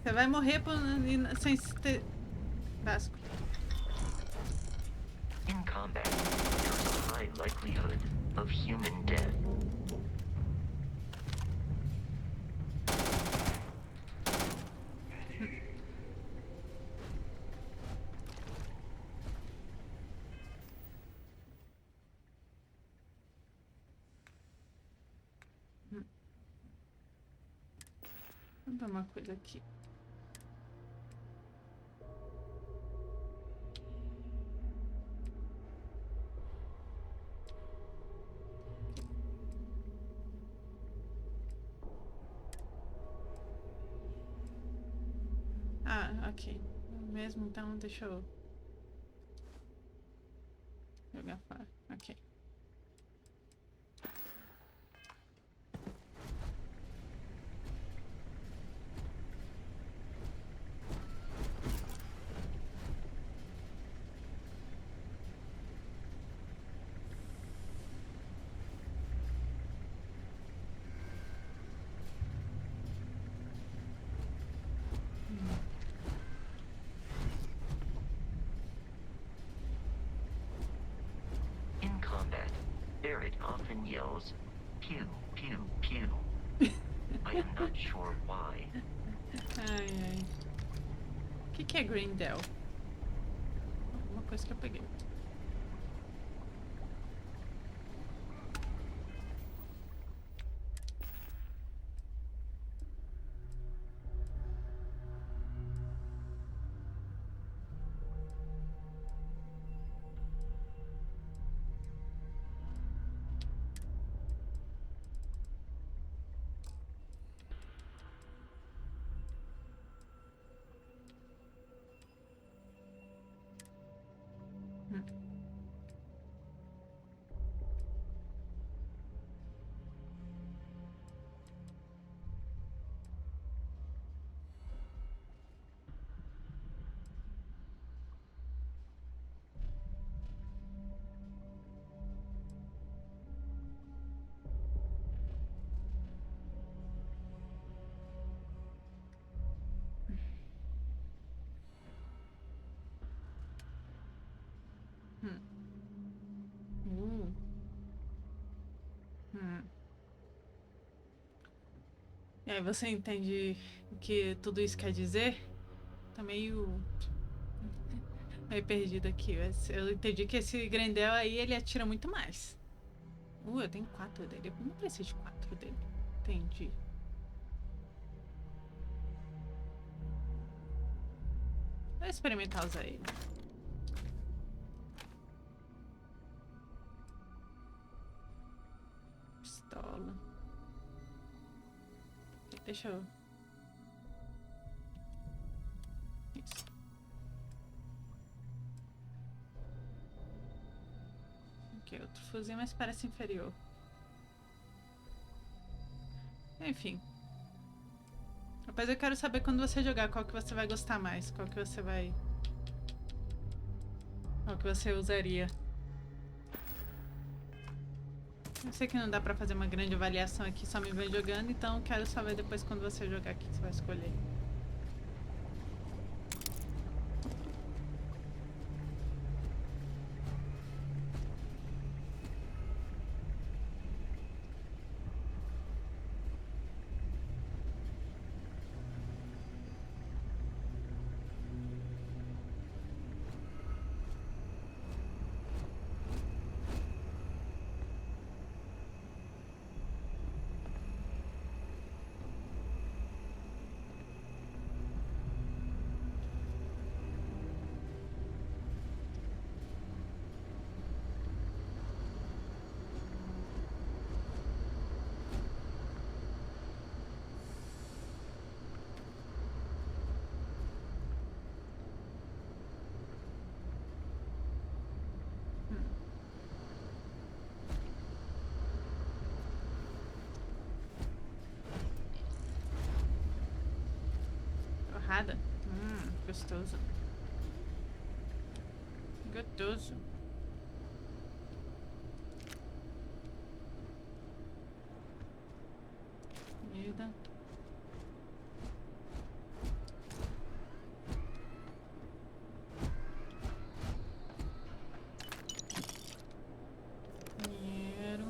Você vai morrer sem ter... Vasco.
In combat, there's a high likelihood of human death.
Vamos ver uma coisa aqui. Ah, ok. Mesmo, então deixa eu jogar fora. Ok.
In combat, Barrett often yells, pew, pew, pew. I am not sure why.
Ai, ai. O que é Greendale? Uma coisa que eu peguei. Hum. Hum. E aí você entende o que tudo isso quer dizer? Tá meio perdido aqui. Eu entendi que esse Grendel aí, ele atira muito mais. Eu tenho 4 dele. Eu não preciso de 4 dele. Entendi. Vou experimentar usar ele. Pistola. Deixa eu... Isso. Ok, outro fuzil, mas parece inferior. Enfim. Rapaz, eu quero saber quando você jogar qual que você vai gostar mais. Qual que você vai... Qual que você usaria. Eu sei que não dá pra fazer uma grande avaliação aqui só me ver jogando, então quero saber depois quando você jogar o que você vai escolher. Torrada? Gostoso. Gostoso. Comida. Dinheiro.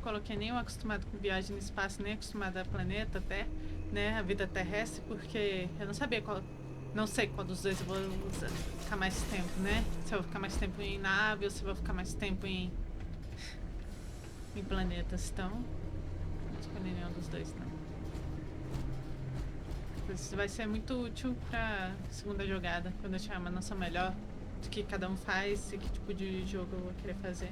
coloquei nem o acostumado com viagem no espaço, nem acostumado a planeta até, né? A vida terrestre, porque eu não sabia qual. Não sei qual dos dois eu vou ficar mais tempo, né? Se eu vou ficar mais tempo em nave ou se eu vou ficar mais tempo em planetas. Então, não escolhi nenhum dos dois, não. Isso vai ser muito útil pra segunda jogada, quando eu tiver uma noção melhor do que cada um faz e que tipo de jogo eu vou querer fazer.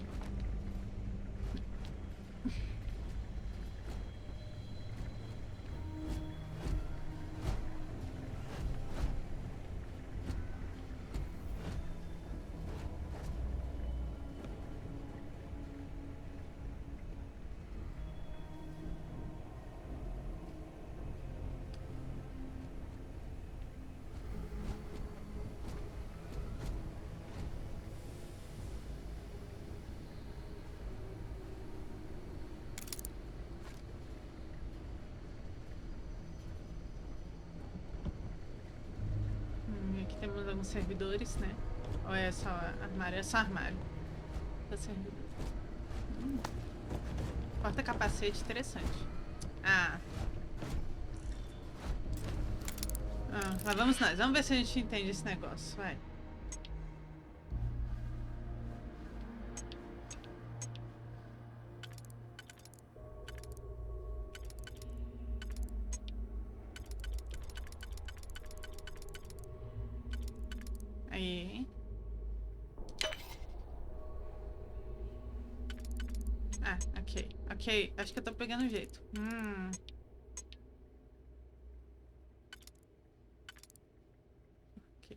Aqui temos alguns servidores, né? Ou é só armário? É só armário. Só servidor. Porta-capacete, interessante. Ah. Lá vamos nós. Vamos ver se a gente entende esse negócio. Vai. Aí. Ah, ok. Ok. Acho que eu tô pegando o jeito. Ok.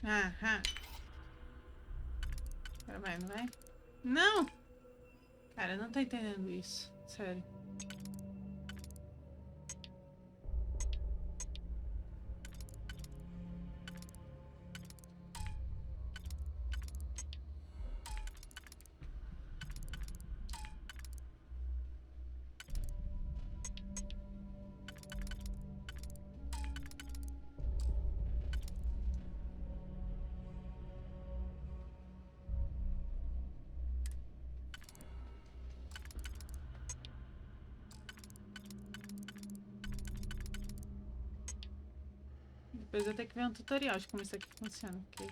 Aham. Agora vai, não vai? Não! Cara, eu não tô entendendo isso. Sério. Depois eu tenho que ver um tutorial de como isso aqui funciona, ok?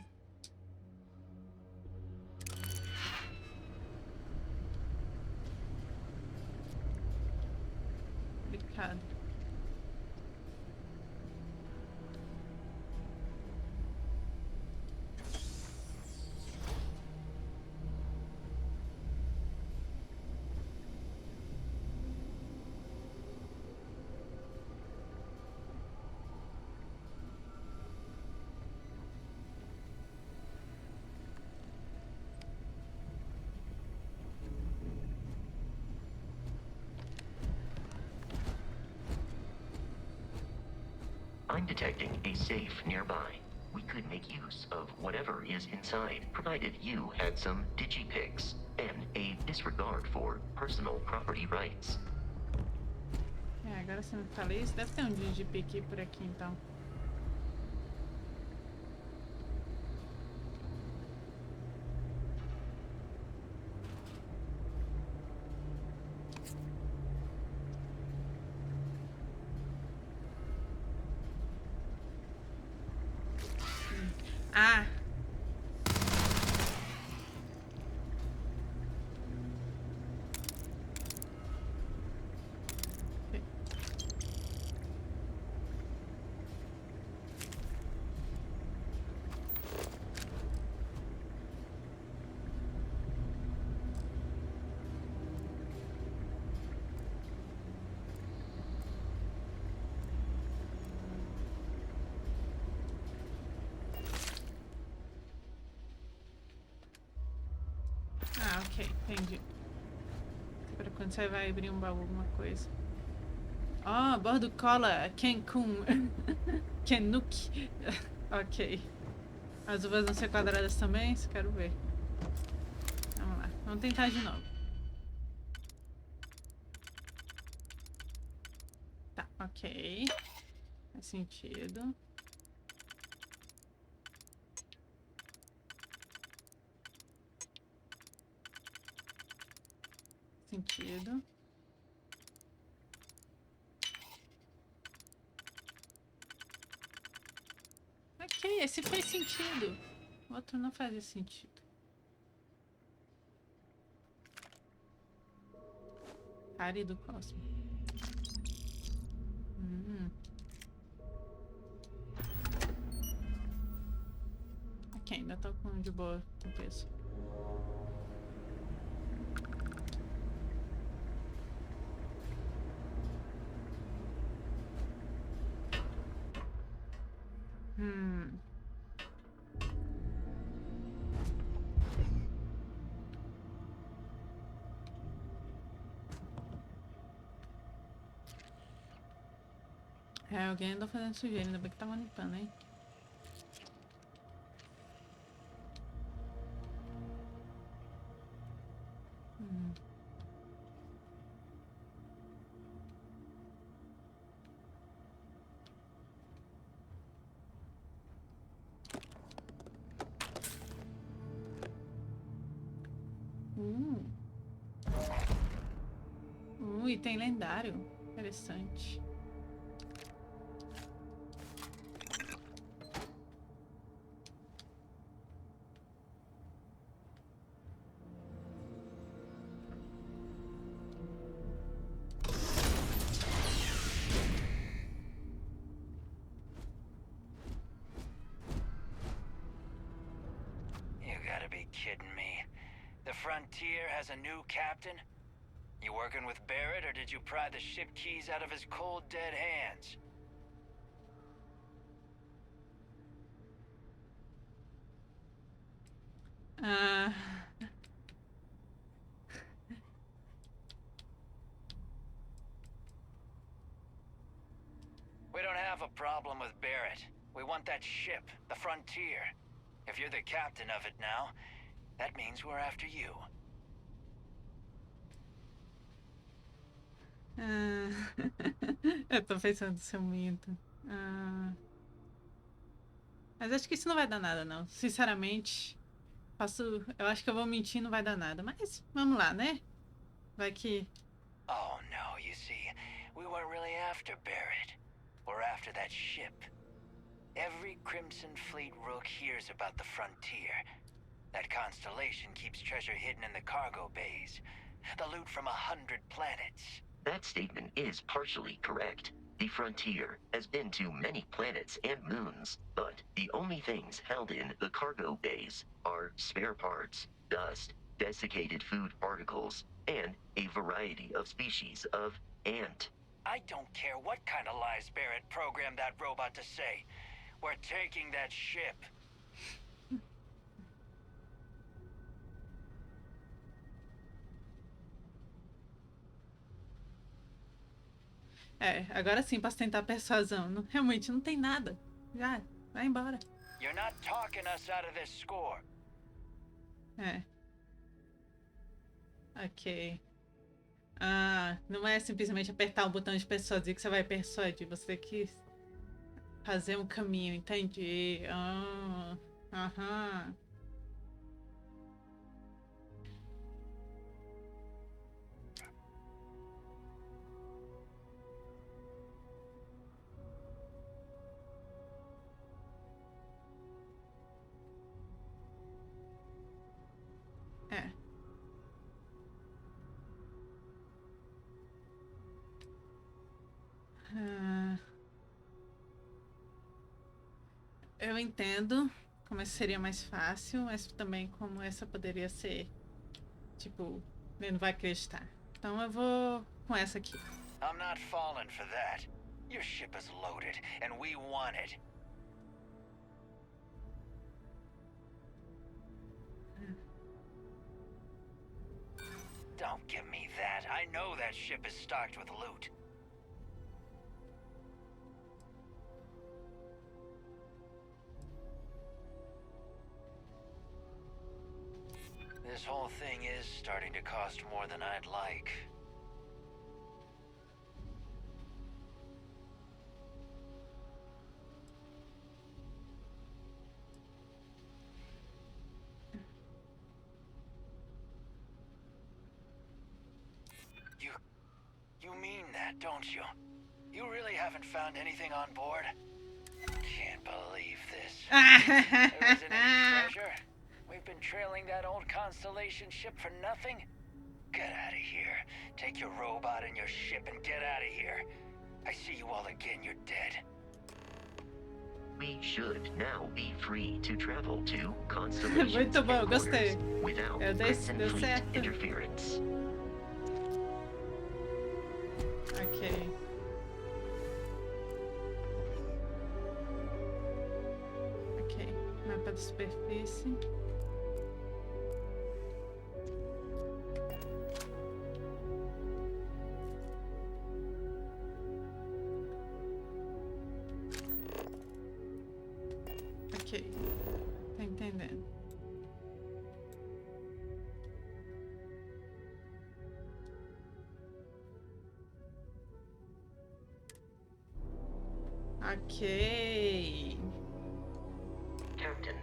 Complicado.
I'm detecting a safe nearby. We could make use of whatever is inside, provided you had some digipics and a disregard for personal property rights.
É, agora você me fala isso. Deve ter um digipic por aqui, então. Ah! Ok, entendi. Pra quando você vai abrir um baú, alguma coisa. Ó, bordo cola Cancun. Canuck. Ok. As uvas vão ser quadradas também? Isso quero ver. Vamos lá. Vamos tentar de novo. Tá, ok. Faz sentido. Sentido. Ok, esse fez sentido. O outro não fazia sentido. Pare do cosmo. Ok, ainda tô com de boa com peso. É, alguém andou fazendo sujeira, ainda bem que tava limpando, hein? Item lendário. Interessante.
You gotta be kidding me. The Frontier has a new captain? You working with Barrett, or did you pry the ship keys out of his cold, dead hands? We don't have a problem with Barrett. We want that ship, the Frontier. If you're the captain of it now, that means we're after you.
Eu tô pensando se eu minto. Mas acho que isso não vai dar nada, não. Sinceramente, eu acho que eu vou mentir e não vai dar nada. Mas vamos lá, né? Vai que...
Oh no, you see, we weren't really after Barrett. We're after that ship. Every Crimson Fleet rook hears about the Frontier. That constellation keeps treasure hidden in the cargo bays. The loot from 100 planets.
That statement is partially correct. The Frontier has been to many planets and moons, but the only things held in the cargo bays are spare parts, dust, desiccated food particles, and a variety of species of ant.
I don't care what kind of lies Barrett programmed that robot to say. We're taking that ship.
É, agora sim posso tentar persuasão. Realmente não tem nada. Já, vai embora.
You're not talking us out of this score.
É. Ok. Não é simplesmente apertar um botão de persuadir que você vai persuadir. Você tem que fazer um caminho, entendi. Aham. É. Eu entendo como essa seria mais fácil, mas também como essa poderia ser, tipo, ele não vai acreditar. Então eu vou com essa aqui.
I'm not falling for that. Your ship is loaded, and we want it. that ship is stocked with loot. This whole thing is starting to cost more than I'd like. You mean that, don't you? You really haven't found anything on board? Can't believe this. There isn't any treasure? We've been trailing that old Constellation ship for nothing? Get out of here. Take your robot and your ship and get out of here. I see you all again, you're dead.
We should now be free to travel to constellations
Muito bom,
and
gostei.
borders without
Deu
Crimson Fleet
certo.
interference.
Ok. Ok. Mapa de superfície. Ok. Tá entendendo. Ok.
Captain,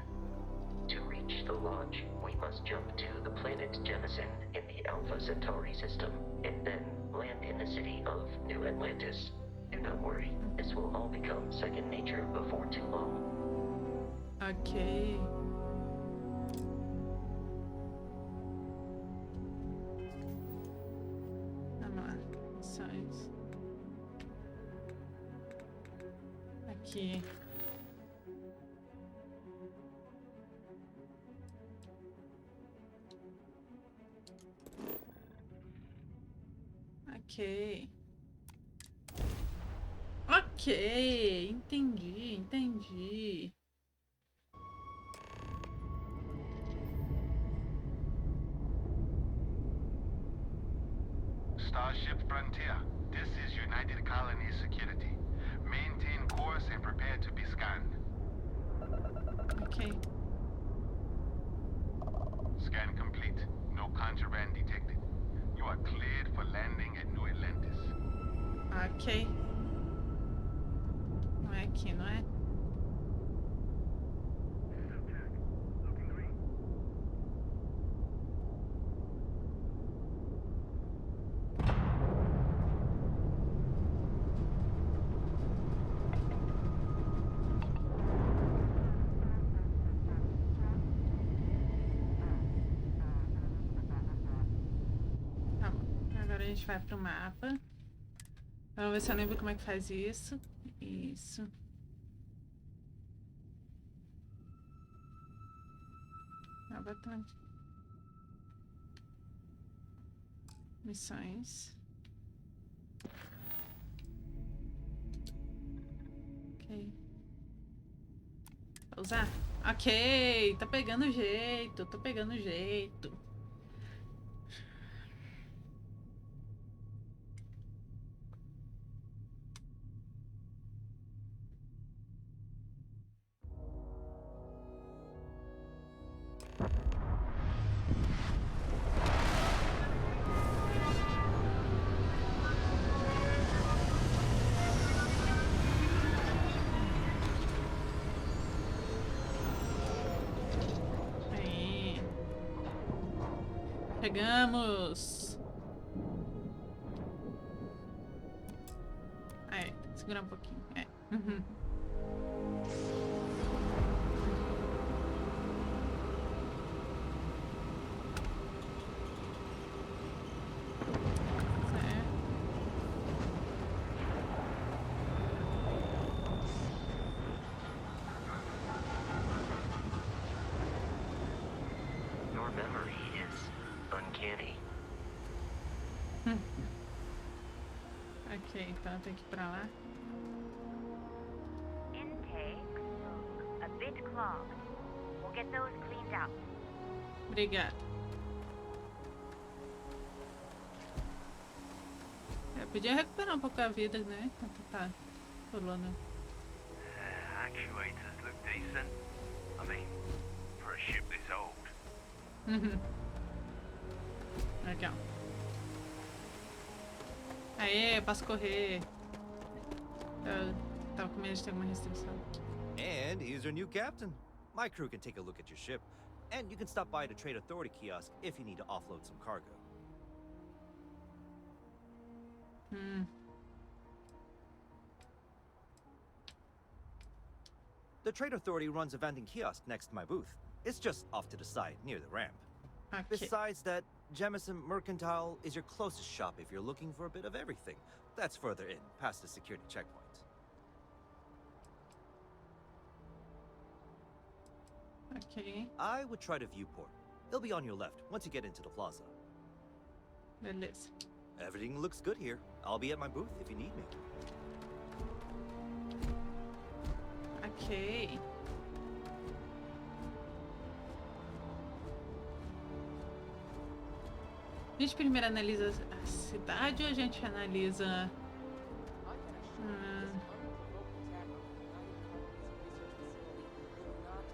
to reach the lodge, we must jump to the planet Jemison in the Alpha Centauri system, and then land in the city of New Atlantis. Do not worry, this will all become second nature before too long.
Ok. Vamos lá. Missões. Aqui. Ok. Ok, entendi.
Starship Frontier, this is United Colony Security. Maintain course and prepare to be scanned.
Ok.
Scan complete. No contraband detected. You are cleared for landing at New Atlantis.
Ok. Não é aqui, não é? Tá bom. Agora a gente vai pro mapa. Vamos ver se eu lembro como é que faz isso. Isso. Botão. Missões. Ok. Vou usar? Ok, tá pegando jeito, tô pegando jeito. Aí. Chegamos. Aí, segurar um pouquinho. É.
Your memory is uncanny.
Ok, então eu tenho que ir pra lá.
Intakes look a bit clogged. We'll get those cleaned out.
Obrigada. Podia recuperar um pouco a vida, né? Enquanto tá pulando.
Actuators look decent. I mean, for a ship this old.
Legal. Aê, eu posso correr. Eu tava com medo de ter alguma restrição.
And here's our new captain. My crew can take a look at your ship, and you can stop by the Trade Authority kiosk if you need to offload some cargo. The Trade Authority runs a vending kiosk next to my booth. It's just off to the side, near the ramp.
Okay.
Besides that, Jemison Mercantile is your closest shop if you're looking for a bit of everything. That's further in, past the security checkpoint.
Ok.
I would try the viewport. It'll be on your left, once you get into the plaza.
Beleza.
Everything looks good here. I'll be at my booth if you need me.
Ok. A gente primeiro analisa a cidade ou a gente analisa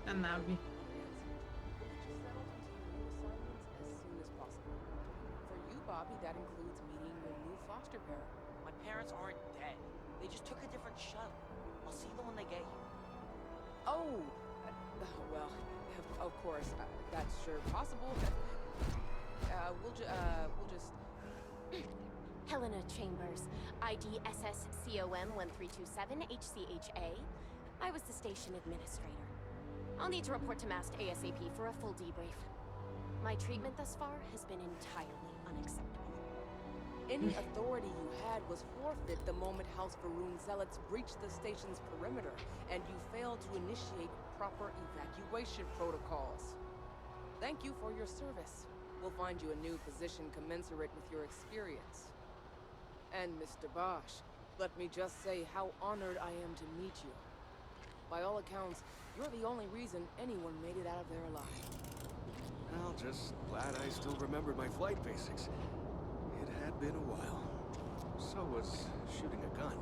a nave?
Bobby, that includes meeting your new foster parent.
My parents aren't dead. They just took a different shuttle. I'll see them when they get here.
Oh, well, of course, that's sure possible. We'll just...
Helena Chambers, ID SSCOM 1327 HCHA. I was the station administrator. I'll need to report to Mast ASAP for a full debrief. My treatment thus far has been entirely unacceptable.
Any authority you had was forfeit the moment House Varun zealots breached the station's perimeter, and you failed to initiate proper evacuation protocols. Thank you for your service. We'll find you a new position commensurate with your experience. And Mr. Bosch, let me just say how honored I am to meet you. By all accounts, you're the only reason anyone made it out of there alive.
Well, just glad I still remembered my flight basics. It had been a while. So was shooting a gun.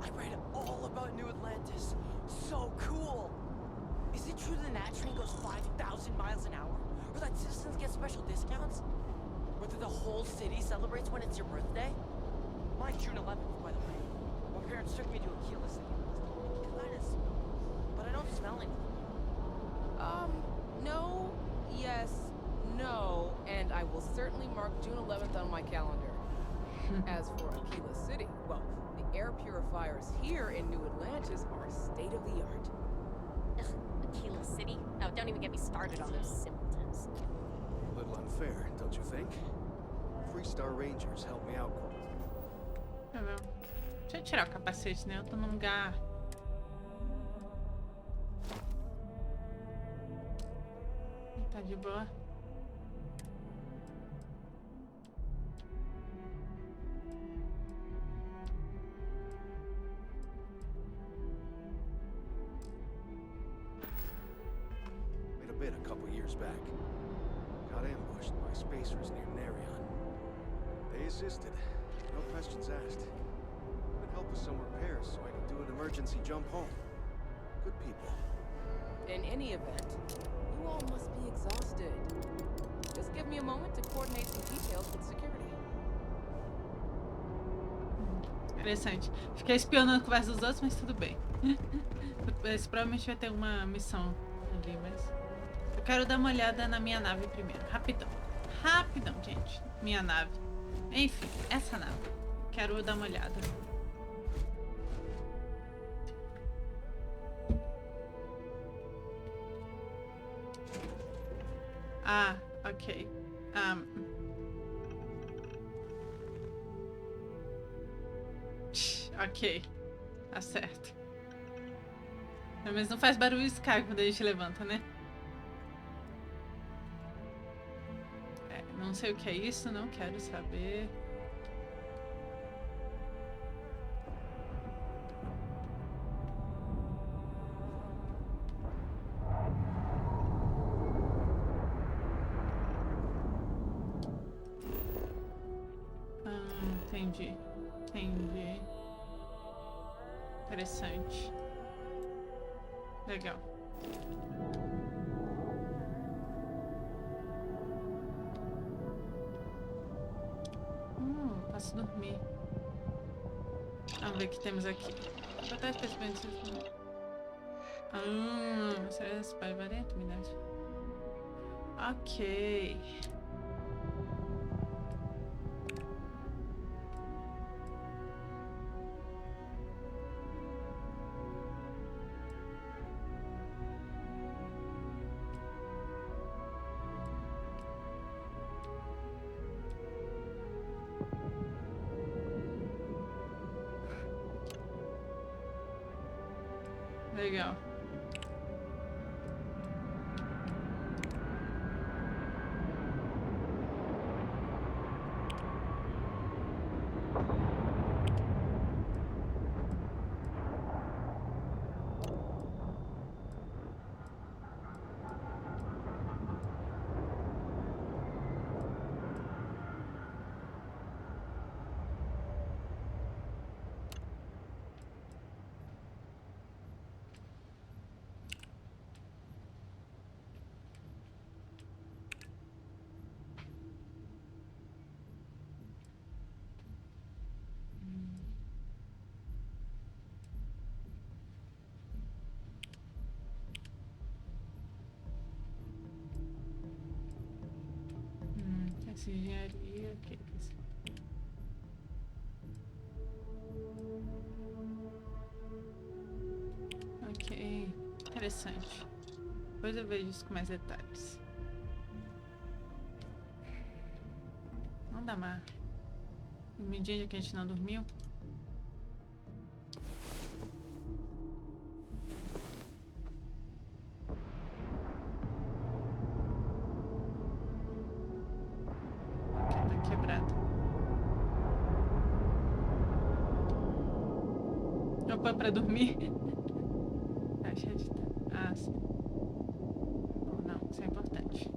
I read all about New Atlantis. So cool! Is it true the Nat train goes 5,000 miles an hour? Or that citizens get special discounts? Or that the whole city celebrates when it's your birthday? Mine's June 11th, by the way. My parents took me to a keyless thing. Kinda smell. But I don't smell anything.
No, yes, no, and I will certainly mark June 11th on my calendar. As for Aquila City, well, the air purifiers here in New Atlantis are state-of-the-art.
Aquila City? Oh, don't even get me started on those simpletons.
A little unfair, don't you think? Freestar Rangers help me out.
Tá bom. Deixa eu tirar o capacete, né? Eu tô num lugar... Tá de boa.
Made a bit a couple years back. Got ambushed by spacers near Narion. They assisted. No questions asked. Would help with some repairs so I could do an emergency jump home. Good people.
In any event, you all must be exhausted. Just give me a moment to coordinate some details with security.
Interessante. Fiquei espionando a conversa dos outros, mas tudo bem. Esse provavelmente vai ter uma missão ali, mas... Eu quero dar uma olhada na minha nave primeiro. Rapidão. Rapidão, gente. Minha nave. Enfim, essa nave. Quero dar uma olhada. Ah, ok. Ok. Tá certo. Mas não faz barulho esse carro quando a gente levanta, né? É, não sei o que é isso, não quero saber. entendi. Entendi. Interessante. Legal. Posso dormir. Vamos ver o que temos aqui. Botar as perspectivas. Será que vai valer a atividade? Ok. Legal. Essa engenharia aqui. Ok, interessante. Depois eu vejo isso com mais detalhes. Não dá mais. Um dia que a gente não dormiu. Pra dormir. Tá cheio de... Ah, sim. Ou não, isso é importante.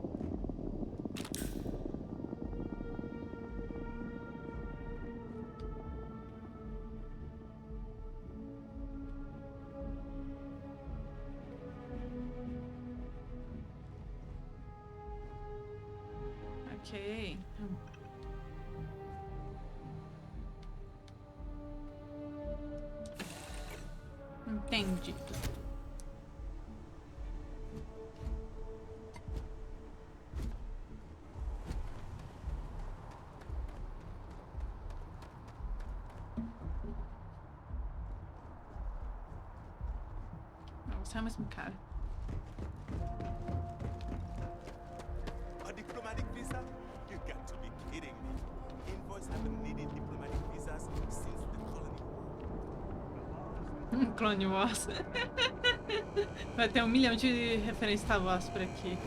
Ok. Entendido. Você é o mesmo cara.
A diplomatic visa? You got to be kidding me. Envoys haven't needed diplomatic visas since the colony war.
Clone Wars. Vai ter 1 milhão de referências Star Wars por aqui.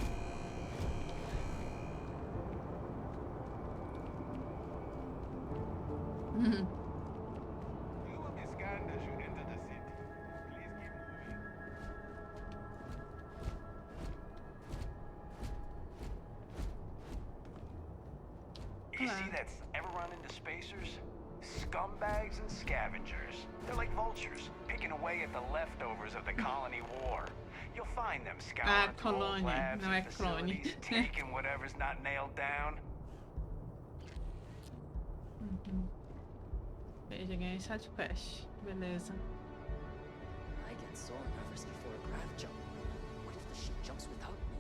You see that ever run into spacers? Scumbags and scavengers. They're like vultures, picking away at the leftovers of the colony war. You'll find them scouring through old labs and facilities, taking whatever's not nailed down.
Veja, ganhei side quest. Beleza.
I get so nervous before a grav jump. What if the ship jumps without me?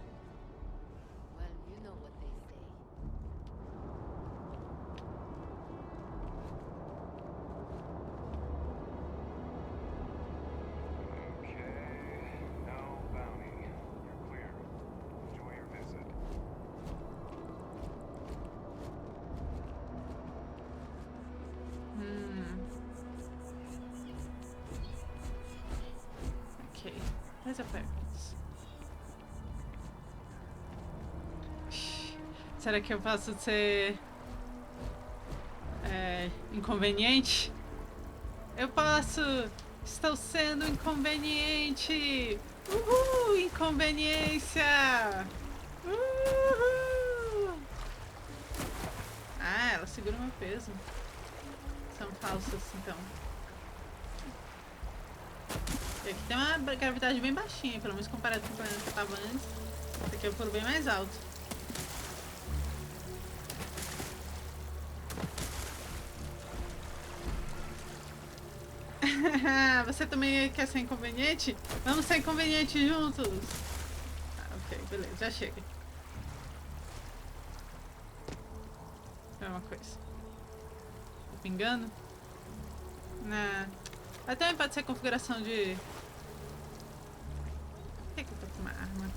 Well, you know what they say.
No bounty. You're clear. Enjoy your visit.
Ok. Mas eu pego isso. Será que eu posso ser inconveniente? Eu posso! Estou sendo inconveniente! Uhul! Inconveniência! Uhul! Ah, ela segura meu peso. São falsas, então. E aqui tem uma gravidade bem baixinha, pelo menos comparado com o planeta que eu tava antes. Esse aqui é o pulo bem mais alto. Você também quer ser inconveniente? Vamos ser inconvenientes juntos! Ah, ok, beleza, já chega. É uma coisa. Tô pingando? Não. Mas também pode ser configuração de... Por que eu tô com uma arma?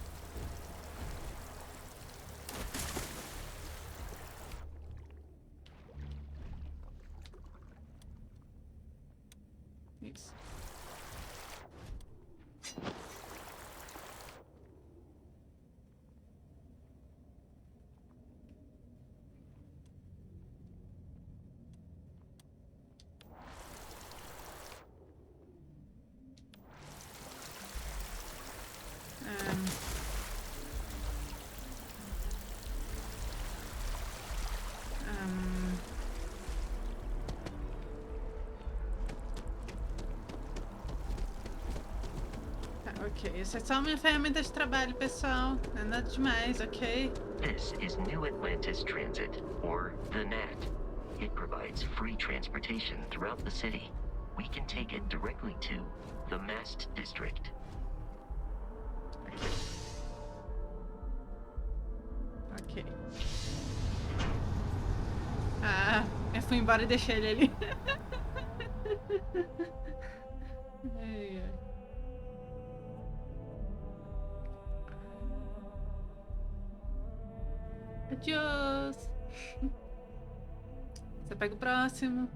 Isso. Ok, essa é só uma ferramenta de trabalho, pessoal. Não é nada demais, ok?
This is New Atlantis Transit, or the NAT. It provides free transportation throughout the city. We can take it directly to the Mast District.
Ok. Ah, eu fui embora e deixei ele ali. Ai, ai. Adiós. Você pega o próximo.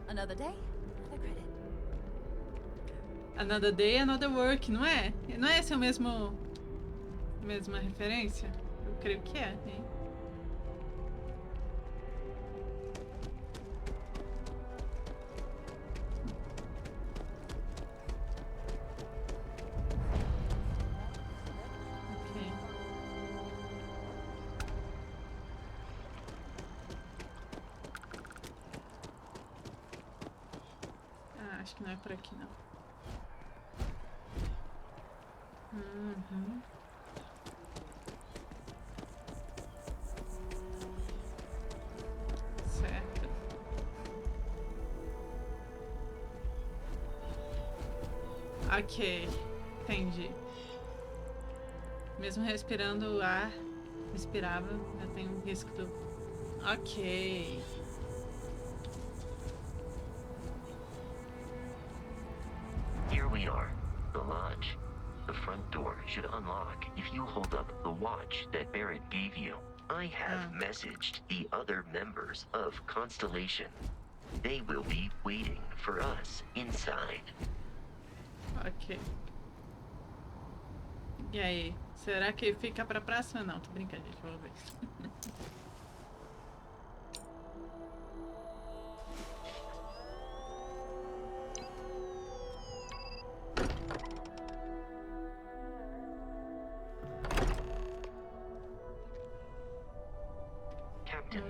Another day, another credit.
Another day, another work, não é? Não é esse o mesmo... mesma referência? Eu creio que é, hein? Acho que não é por aqui, não. Uhum. Certo. Ok. Entendi. Mesmo respirando o ar respirável, já tem um risco do... Ok.
Here we are, the lodge. The front door should unlock if you hold up the watch that Barrett gave you. I have messaged the other members of Constellation. They will be waiting for us inside.
Ok. E aí? Será que fica pra próxima? Não, tô brincando, gente. Vamos ver.
Captain,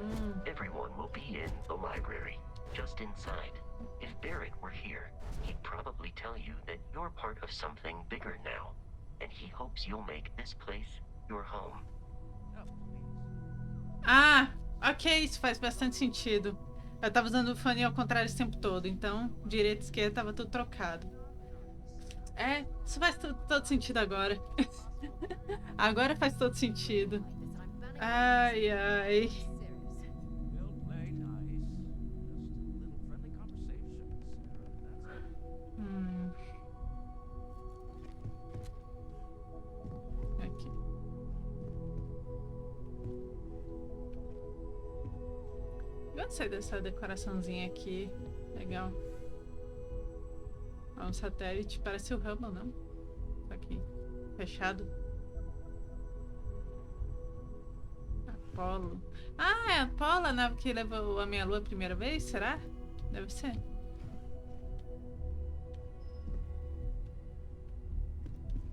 everyone will be in the library, just inside. If Barrett were here, he'd probably tell you that you're part of something bigger now, and he hopes you'll make this place your home.
Ah, ok, isso faz bastante sentido. Eu tava usando o fone ao contrário esse tempo todo, então direita e esquerda tava tudo trocado. É, isso faz todo sentido agora. Agora faz todo sentido. Ai, ai. Aqui. Gostei dessa decoraçãozinha aqui. Legal. É um satélite, parece o Hubble, não? Aqui, fechado. Apolo. Ah, é a Apolo, a nave que levou a minha lua a primeira vez, será? Deve ser.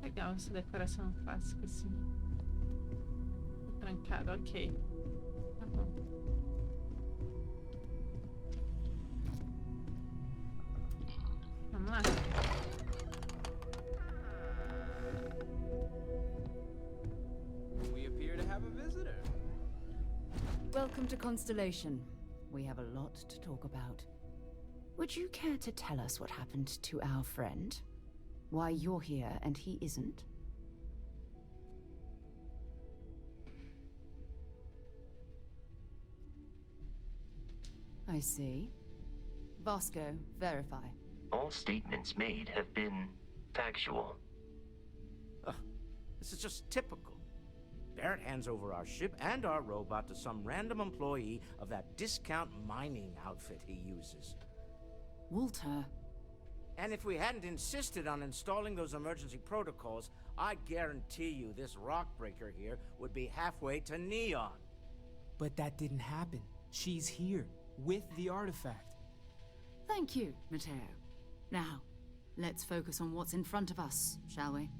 Legal essa decoração clássica, assim. Trancado, ok. Tá bom. Vamos lá.
We appear to have a visitor.
Welcome to Constellation. We have a lot to talk about. Would you care to tell us what happened to our friend? Why you're here and he isn't? I see. Vasco, verify.
All statements made have been factual.
This is just typical. Barrett hands over our ship and our robot to some random employee of that discount mining outfit he uses.
Walter.
And if we hadn't insisted on installing those emergency protocols, I guarantee you this rock breaker here would be halfway to Neon.
But that didn't happen. She's here, with the artifact.
Thank you, Matteo. Now, let's focus on what's in front of us, shall we?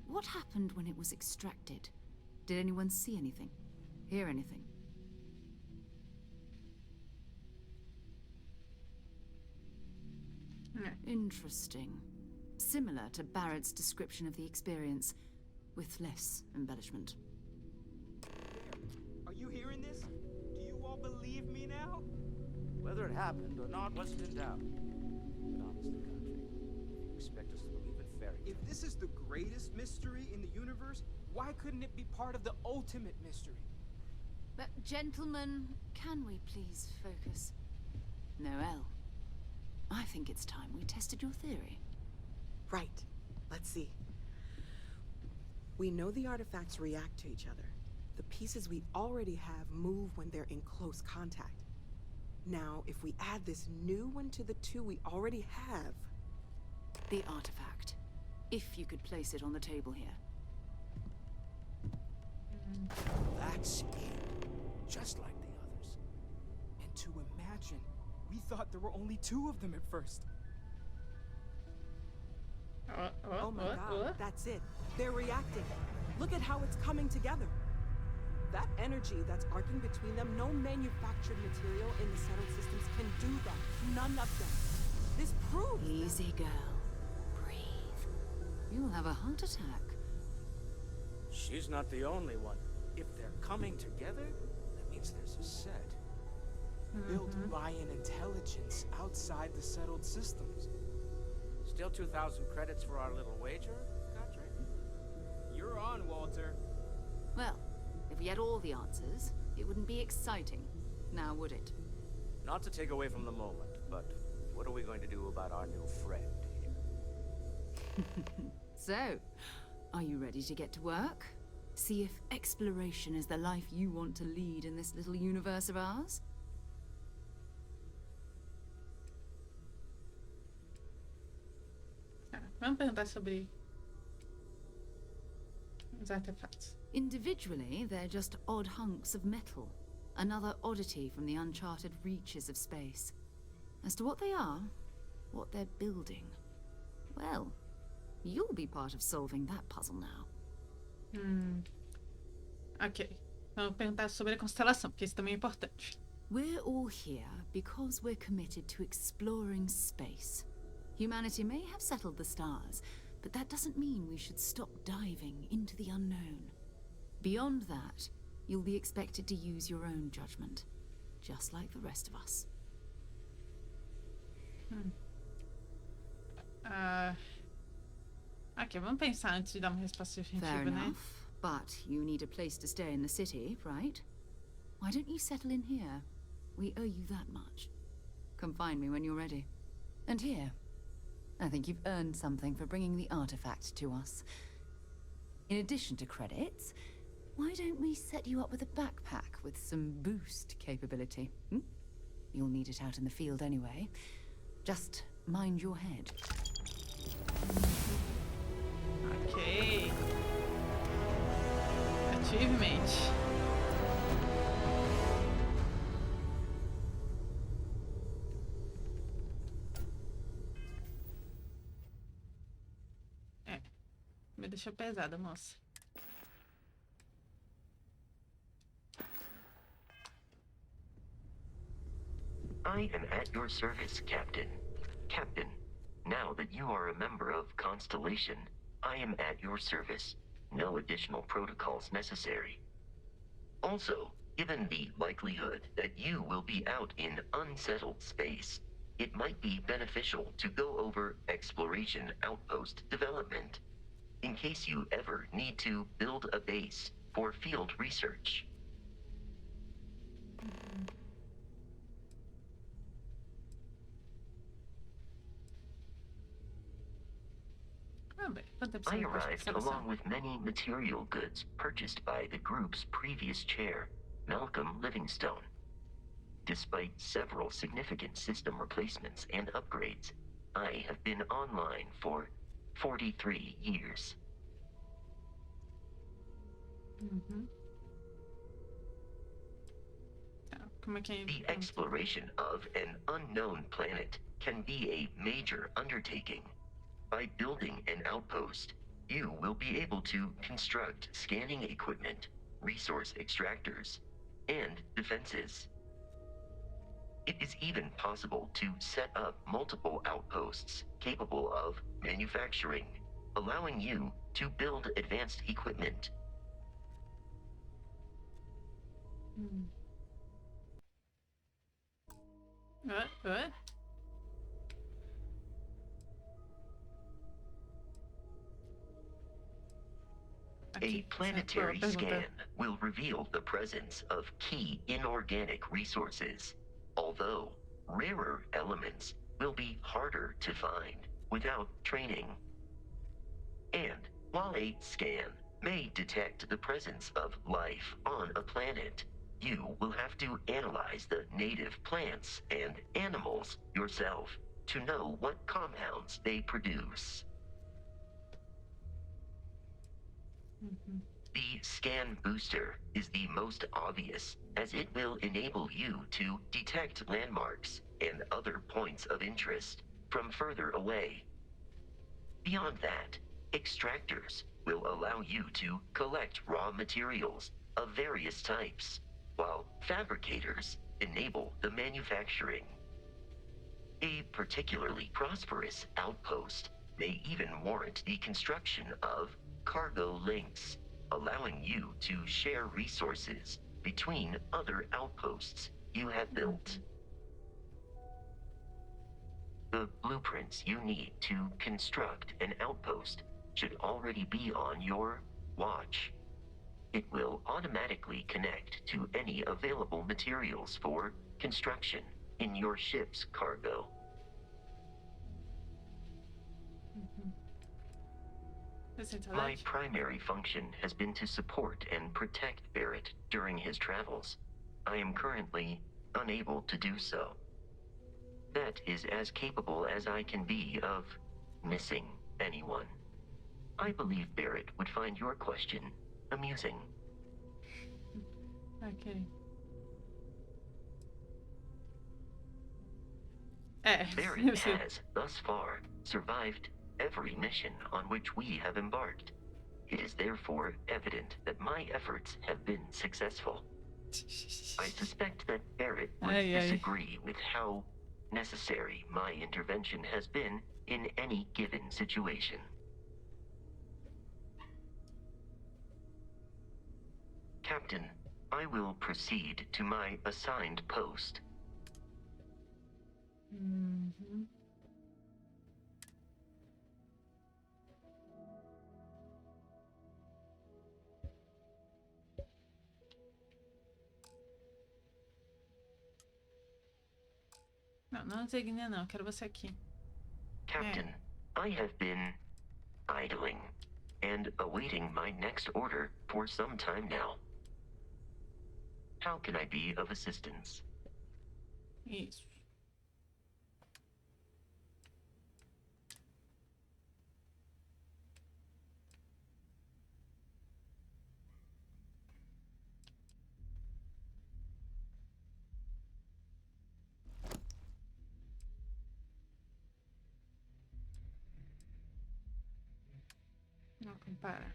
What happened when it was extracted? Did anyone see anything? Hear anything? Interesting. Similar to Barrett's description of the experience, with less embellishment.
Are you hearing this? Do you all believe me now?
Whether it happened or not wasn't in doubt. But honestly, Country, if you expect us to believe in fairy tales...
If this is the greatest mystery in the universe, why couldn't it be part of the ultimate mystery?
But gentlemen, can we please focus? Noelle, I think it's time we tested your theory.
Right. Let's see. We know the artifacts react to each other. The pieces we already have move when they're in close contact. Now, if we add this new one to the two we already have...
The artifact. If you could place it on the table here.
That's it. Just like the others. And to imagine, we thought there were only two of them at first.
Oh my god, that's it. They're reacting. Look at how it's coming together. That energy that's arcing between them, no manufactured material in the settled systems can do that. None of them. This proves...
Easy, girl. Breathe. You'll have a heart attack.
She's not the only one. If they're coming together, that means there's a set.
Built by an intelligence outside the settled systems.
Still 2,000 credits for our little wager, Country?
You're on, Walter.
Well, if we had all the answers, it wouldn't be exciting. Now, would it?
Not to take away from the moment, but what are we going to do about our new friend here?
So, are you ready to get to work? See if exploration is the life you want to lead in this little universe of ours?
Vamos perguntar sobre os artefatos.
Individually, they're just odd hunks of metal. Another oddity from the uncharted reaches of space. As to what they are, what they're building, well, you'll be part of solving that puzzle now.
Ok. Vamos perguntar sobre a constelação, porque isso também é importante.
We're all here because we're committed to exploring space. Humanity may have settled the stars, but that doesn't mean we should stop diving into the unknown. Beyond that, you'll be expected to use your own judgment, just like the rest of us.
Ok, vamos pensar antes de dar uma resposta definitiva,
Fair
né?
enough, but you need a place to stay in the city, right? Why don't you settle in here? We owe you that much. Come find me when you're ready. And here, I think you've earned something for bringing the artifact to us. In addition to credits, why don't we set you up with a backpack with some boost capability? You'll need it out in the field anyway. Just mind your head.
Ok. Achievement. Me deixou pesada, moça.
I am at your service, Captain. Captain, now that you are a member of Constellation, I am at your service. No additional protocols necessary. Also, given the likelihood that you will be out in unsettled space, it might be beneficial to go over exploration outpost development, in case you ever need to build a base for field research. I arrived along with many material goods purchased by the group's previous chair, Malcolm Livingstone. Despite several significant system replacements and upgrades, I have been online for 43 years. The exploration of an unknown planet can be a major undertaking. By building an outpost, you will be able to construct scanning equipment, resource extractors, and defenses. It is even possible to set up multiple outposts capable of manufacturing, allowing you to build advanced equipment.
What?
A planetary scan will reveal the presence of key inorganic resources, although rarer elements will be harder to find without training. And while a scan may detect the presence of life on a planet, you will have to analyze the native plants and animals yourself to know what compounds they produce. The scan booster is the most obvious, as it will enable you to detect landmarks and other points of interest from further away. Beyond that, extractors will allow you to collect raw materials of various types, while fabricators enable the manufacturing. A particularly prosperous outpost may even warrant the construction of cargo links, allowing you to share resources between other outposts you have built. The blueprints you need to construct an outpost should already be on your watch. It will automatically connect to any available materials for construction in your ship's cargo. My primary function has been to support and protect Barrett during his travels. I am currently unable to do so. That is as capable as I can be of missing anyone. I believe Barrett would find your question amusing.
Okay.
Barrett has, thus far, survived every mission on which we have embarked. It is therefore evident that my efforts have been successful. I suspect that Barrett would disagree with how necessary my intervention has been in any given situation. Captain, I will proceed to my assigned post.
Não designa não, quero você aqui.
Captain, I have been idling and awaiting my next order for some time now. How can I be of assistance?
Isso. Não compara.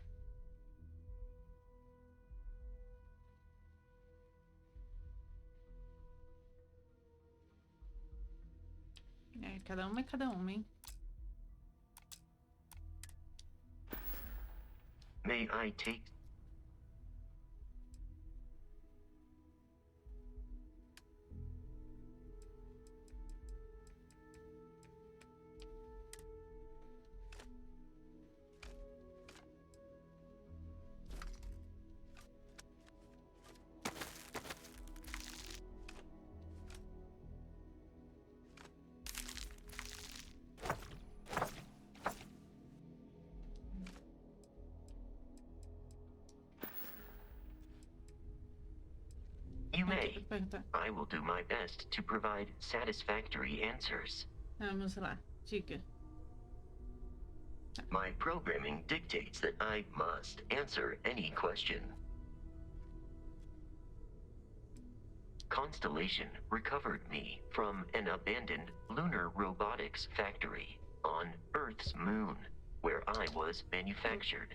cada uma, hein?
May I take... You may. I will do my best to provide satisfactory answers.
Vamos lá, diga.
My programming dictates that I must answer any question. Constellation recovered me from an abandoned lunar robotics factory on Earth's moon, where I was manufactured.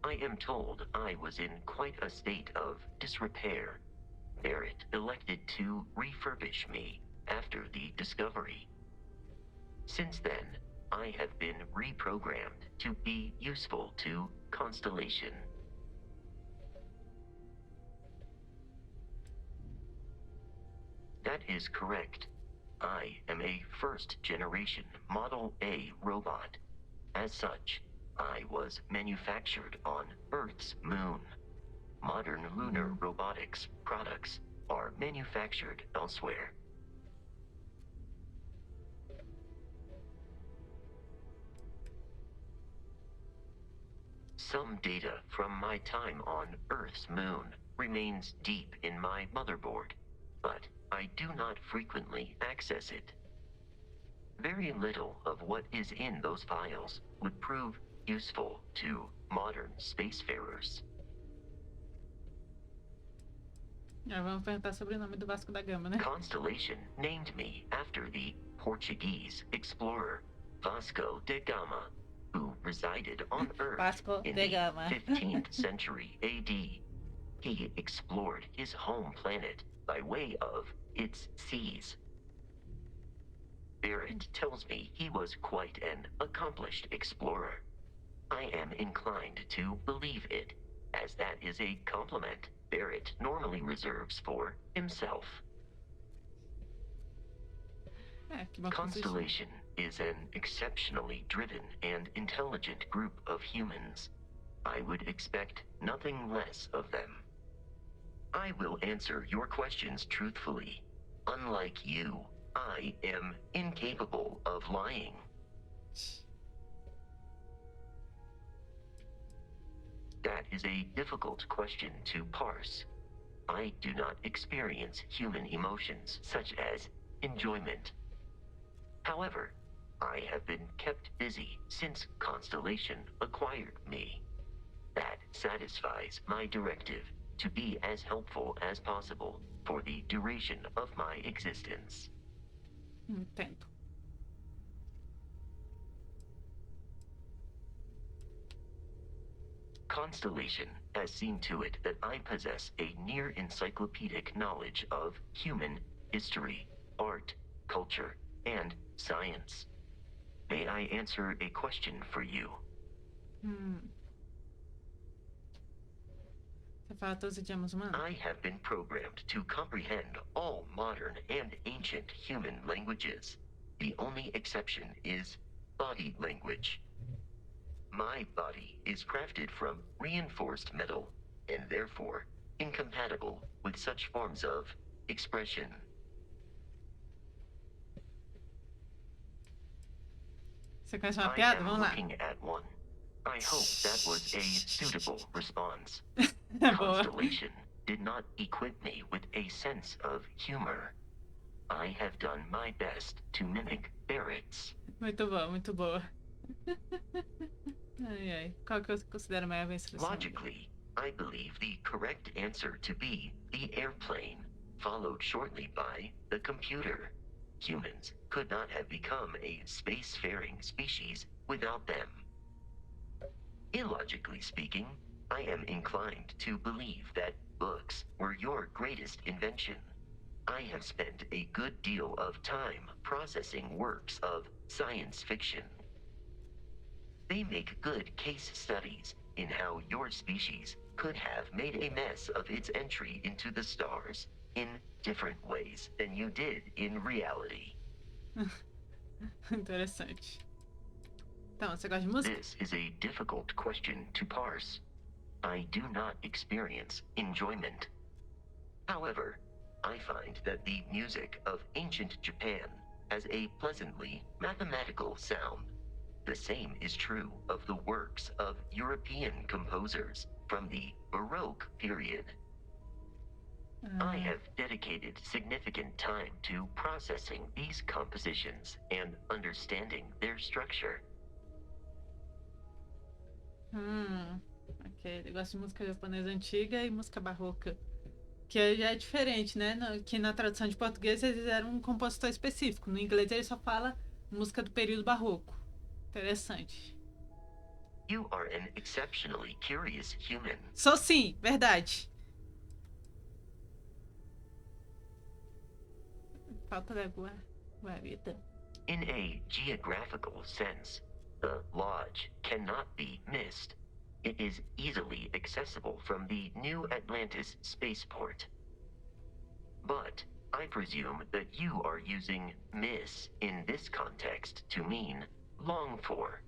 I am told I was in quite a state of disrepair. Barrett elected to refurbish me after the discovery. Since then, I have been reprogrammed to be useful to Constellation. That is correct. I am a first-generation Model A robot. As such, I was manufactured on Earth's moon. Modern lunar robotics products are manufactured elsewhere. Some data from my time on Earth's moon remains deep in my motherboard, but I do not frequently access it. Very little of what is in those files would prove useful to modern spacefarers.
Vamos perguntar sobre o nome do Vasco da Gama, né?
Constellation named me after the Portuguese explorer Vasco da Gama, who resided on Earth
Vasco
in
da
the
Gama.
15th century AD. He explored his home planet by way of its seas. Barrett tells me he was quite an accomplished explorer. I am inclined to believe it, as that is a compliment Barrett normally reserves for himself. Constellation is an exceptionally driven and intelligent group of humans. I would expect nothing less of them. I will answer your questions truthfully. Unlike you, I am incapable of lying. That is a difficult question to parse. I do not experience human emotions such as enjoyment. However, I have been kept busy since Constellation acquired me. That satisfies my directive to be as helpful as possible for the duration of my existence.
Entendo.
Constellation has seen to it that I possess a near encyclopedic knowledge of human history, art, culture, and science. May I answer a question for you?
Você fala todos os idiomas humanos?
I have been programmed to comprehend all modern and ancient human languages. The only exception is body language. My body is crafted from reinforced metal and therefore incompatible with such forms of expression.
Você conhece uma piada? Vamos lá.
Looking at one. I hope that was a suitable response.
Boa.
Constellation did not equip me with a sense of humor. I have done my best to mimic Barrett's.
Muito boa, muito boa. Ai, ai. Qual que você considera a maior seleção?
Logically, I believe the correct answer to be the airplane, followed shortly by the computer. Humans could not have become a spacefaring species without them. Illogically speaking, I am inclined to believe that books were your greatest invention. I have spent a good deal of time processing works of science fiction. They make good case studies in how your species could have made a mess of its entry into the stars in different ways than you did in reality.
Interessante. Então, você gosta de música?
This is a difficult question to parse. I do not experience enjoyment. However, I find that the music of ancient Japan has a pleasantly mathematical sound. The same is true of the works of European composers from the Baroque period. I have dedicated significant time to processing these compositions and understanding their structure.
Ok. Ele gosta de música japonesa antiga e música barroca. Que já é diferente, né? Que na tradução de português eles eram um compositor específico. No inglês ele só fala música do período barroco. Interessante.
You are an exceptionally curious human.
Sou sim, verdade. Falta da guarida.
In a geographical sense, the lodge cannot be missed. It is easily accessible from the New Atlantis spaceport. But I presume that you are using miss in this context to mean long for,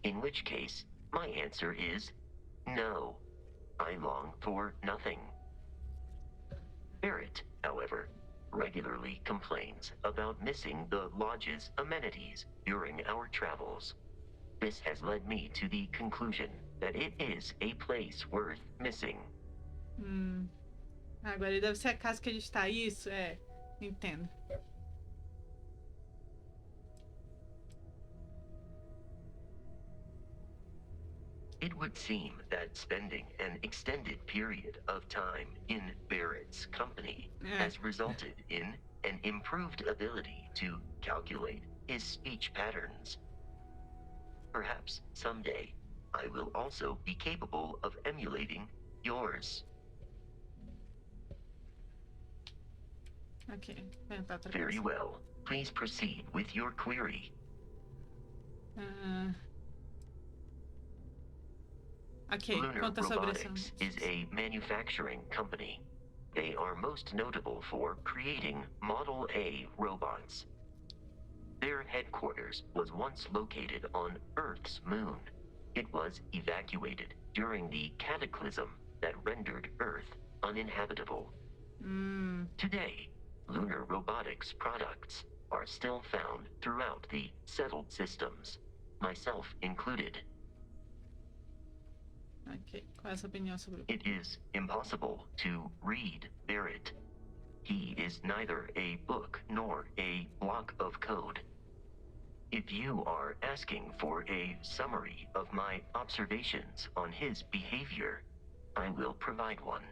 in which case my answer is no. I long for nothing. Barrett, however, regularly complains about missing the lodge's amenities during our travels. This has led me to the conclusion that it is a place worth missing.
Agora ele deve ser a casa que a gente tá. Isso, entendo.
It would seem that spending an extended period of time in Barrett's company has resulted in an improved ability to calculate his speech patterns. Perhaps someday I will also be capable of emulating yours.
Ok.
Very well. Please proceed with your query.
Ok,
Lunar
conta sobre isso.
Robotics is a manufacturing company. They are most notable for creating Model A robots. Their headquarters was once located on Earth's moon. It was evacuated during the cataclysm that rendered Earth uninhabitable. Today, Lunar Robotics products are still found throughout the settled systems, myself included.
Ok, qual é a sua opinião sobre
It is impossible to read Barrett. He is neither a book nor a block of code. If you are asking for a summary of my observations on his behavior, I will provide one.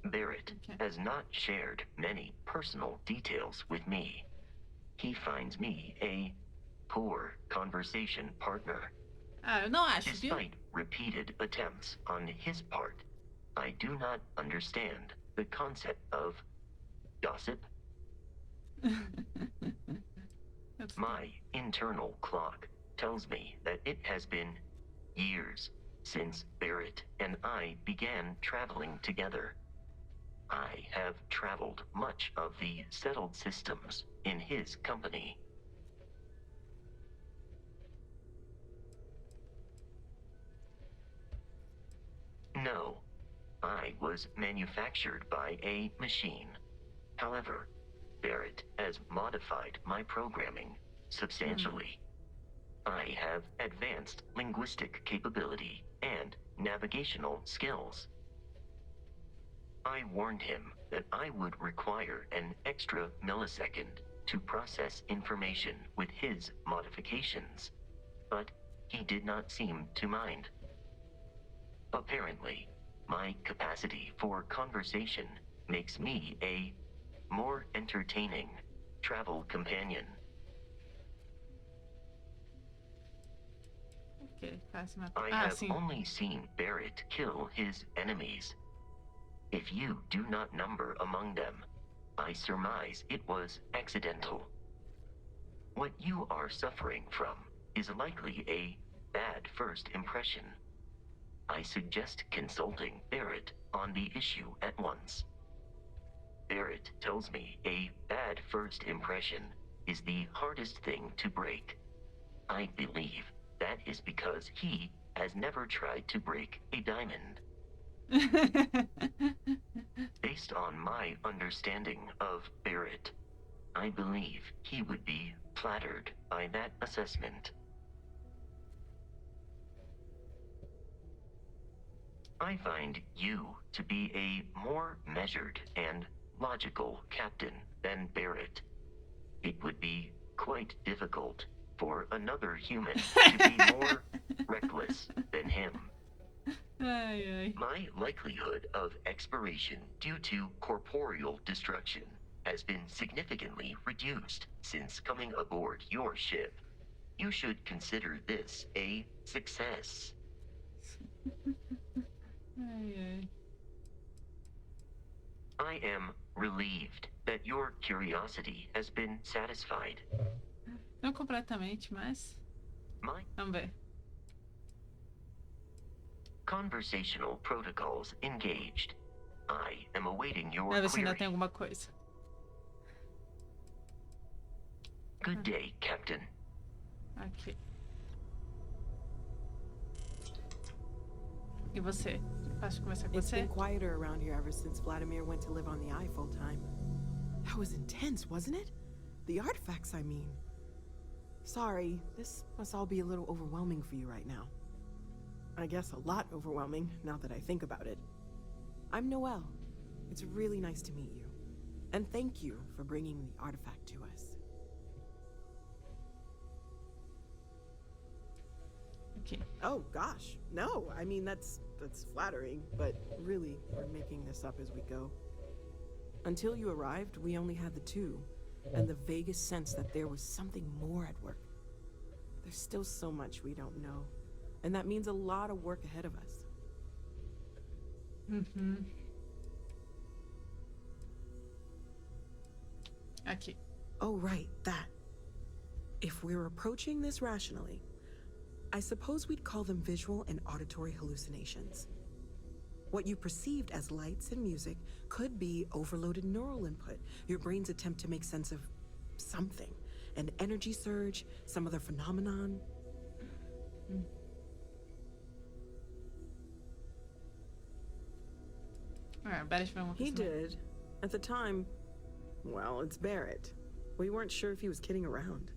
Barrett has not shared many personal details with me. He finds me a poor conversation partner.
Eu não acho, viu?
Despite repeated attempts on his part, I do not understand the concept of gossip. My internal clock tells me that it has been years since Barrett and I began traveling together. I have traveled much of the settled systems in his company. No, I was manufactured by a machine. However, Barrett has modified my programming substantially. I have advanced linguistic capability and navigational skills. I warned him that I would require an extra millisecond to process information with his modifications, but he did not seem to mind. Apparently, my capacity for conversation makes me a more entertaining travel companion.
que ele quase matou.
I
Ah,
have
sim.
only seen Barrett kill his enemies. If you do not number among them, I surmise it was accidental. What you are suffering from is likely a bad first impression. I suggest consulting Barrett on the issue at once. Barrett tells me a bad first impression is the hardest thing to break. I believe that is because he has never tried to break a diamond. Based on my understanding of Barrett, I believe he would be flattered by that assessment. I find you to be a more measured and logical captain than Barrett. It would be quite difficult for another human to be more reckless than him.
Ai, ai.
My likelihood of expiration due to corporeal destruction has been significantly reduced since coming aboard your ship. You should consider this a success.
Ai, ai.
I am relieved that your curiosity has been satisfied.
Não completamente, mas
My
vamos ver.
conversational protocols engaged. I am awaiting your
Vai ver se ainda
query.
tem alguma coisa.
Good day, Captain.
Aqui. E você? Posso conversar com
It's
você?
been quieter around here ever since Vladimir went to live on the Eye full time. That was intense, wasn't it? The artifacts, I mean. Sorry, this must all be a little overwhelming for you right now. I guess a lot overwhelming, now that I think about it. I'm Noelle. It's really nice to meet you. And thank you for bringing the artifact to us.
Okay.
Oh, gosh. No, I mean, that's flattering, but really, we're making this up as we go. Until you arrived, we only had the two, and the vaguest sense that there was something more at work. There's still so much we don't know, and that means a lot of work ahead of us.
Uhum. Aqui.
Oh, right, that. If we're approaching this rationally, I suppose we'd call them visual and auditory hallucinations. What you perceived as lights and music could be overloaded neural input, your brain's attempt to make sense of something. An energy surge, some other phenomenon.
Ah, Barrett foi uma
He
coisa.
did. At the time, well, it's Barrett. We weren't sure if he was kidding around.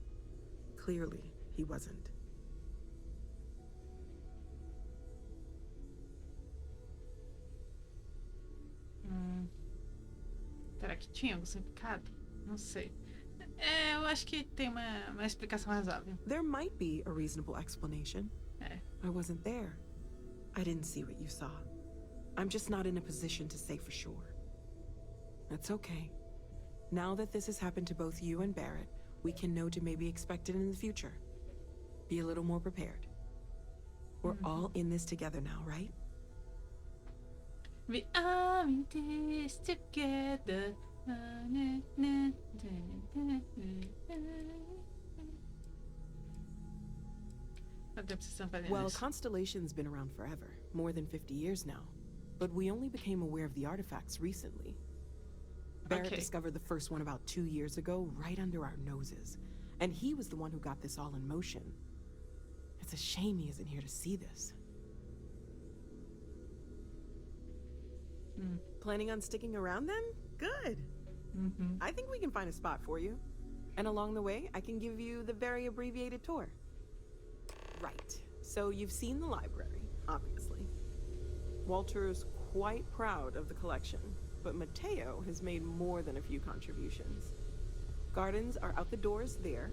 Clearly, he wasn't.
Será que tinha algum significado? Não sei. É, eu acho que tem uma explicação razoável.
There might be a reasonable explanation.
É.
I wasn't there. I didn't see what you saw. I'm just not in a position to say for sure. That's okay. Now that this has happened to both you and Barrett, we can know to maybe expect it in the future. Be a little more prepared. We're all in this together now, right?
We are in this together.
Well, Constellation's been around forever, more than 50 years now. But we only became aware of the artifacts recently. Barrett discovered the first one about 2 years ago, right under our noses. And he was the one who got this all in motion. It's a shame he isn't here to see this. Planning on sticking around then? Good. I think we can find a spot for you. And along the way, I can give you the very abbreviated tour. Right. So you've seen the library, obviously. Walter's quite proud of the collection, but Mateo has made more than a few contributions. Gardens are out the doors there,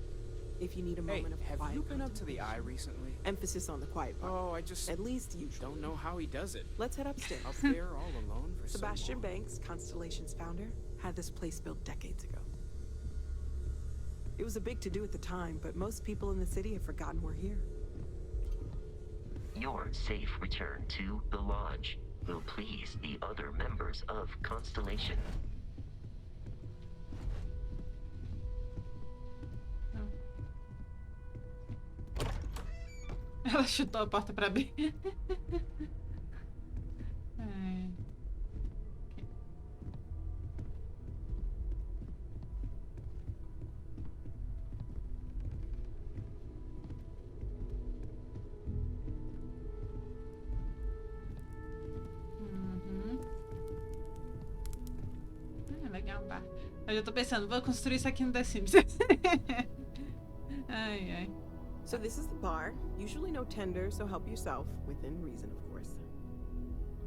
if you need a moment of quiet.
Have you been up to the Eye recently?
Emphasis on the quiet part.
Oh, I just...
At least you
don't know how he does it.
Let's head upstairs.
Up there all alone for
Sebastian
so long.
Banks, Constellation's founder, had this place built decades ago. It was a big to-do at the time, but most people in the city have forgotten we're here.
Your safe return to the lodge will please the other members of Constellation.
Ela chutou a porta pra abrir. É. Legal, bar. Eu já tô pensando, vou construir isso aqui no The Sims. Ai, ai.
So this is the bar. Usually no tender, so help yourself, within reason, of course.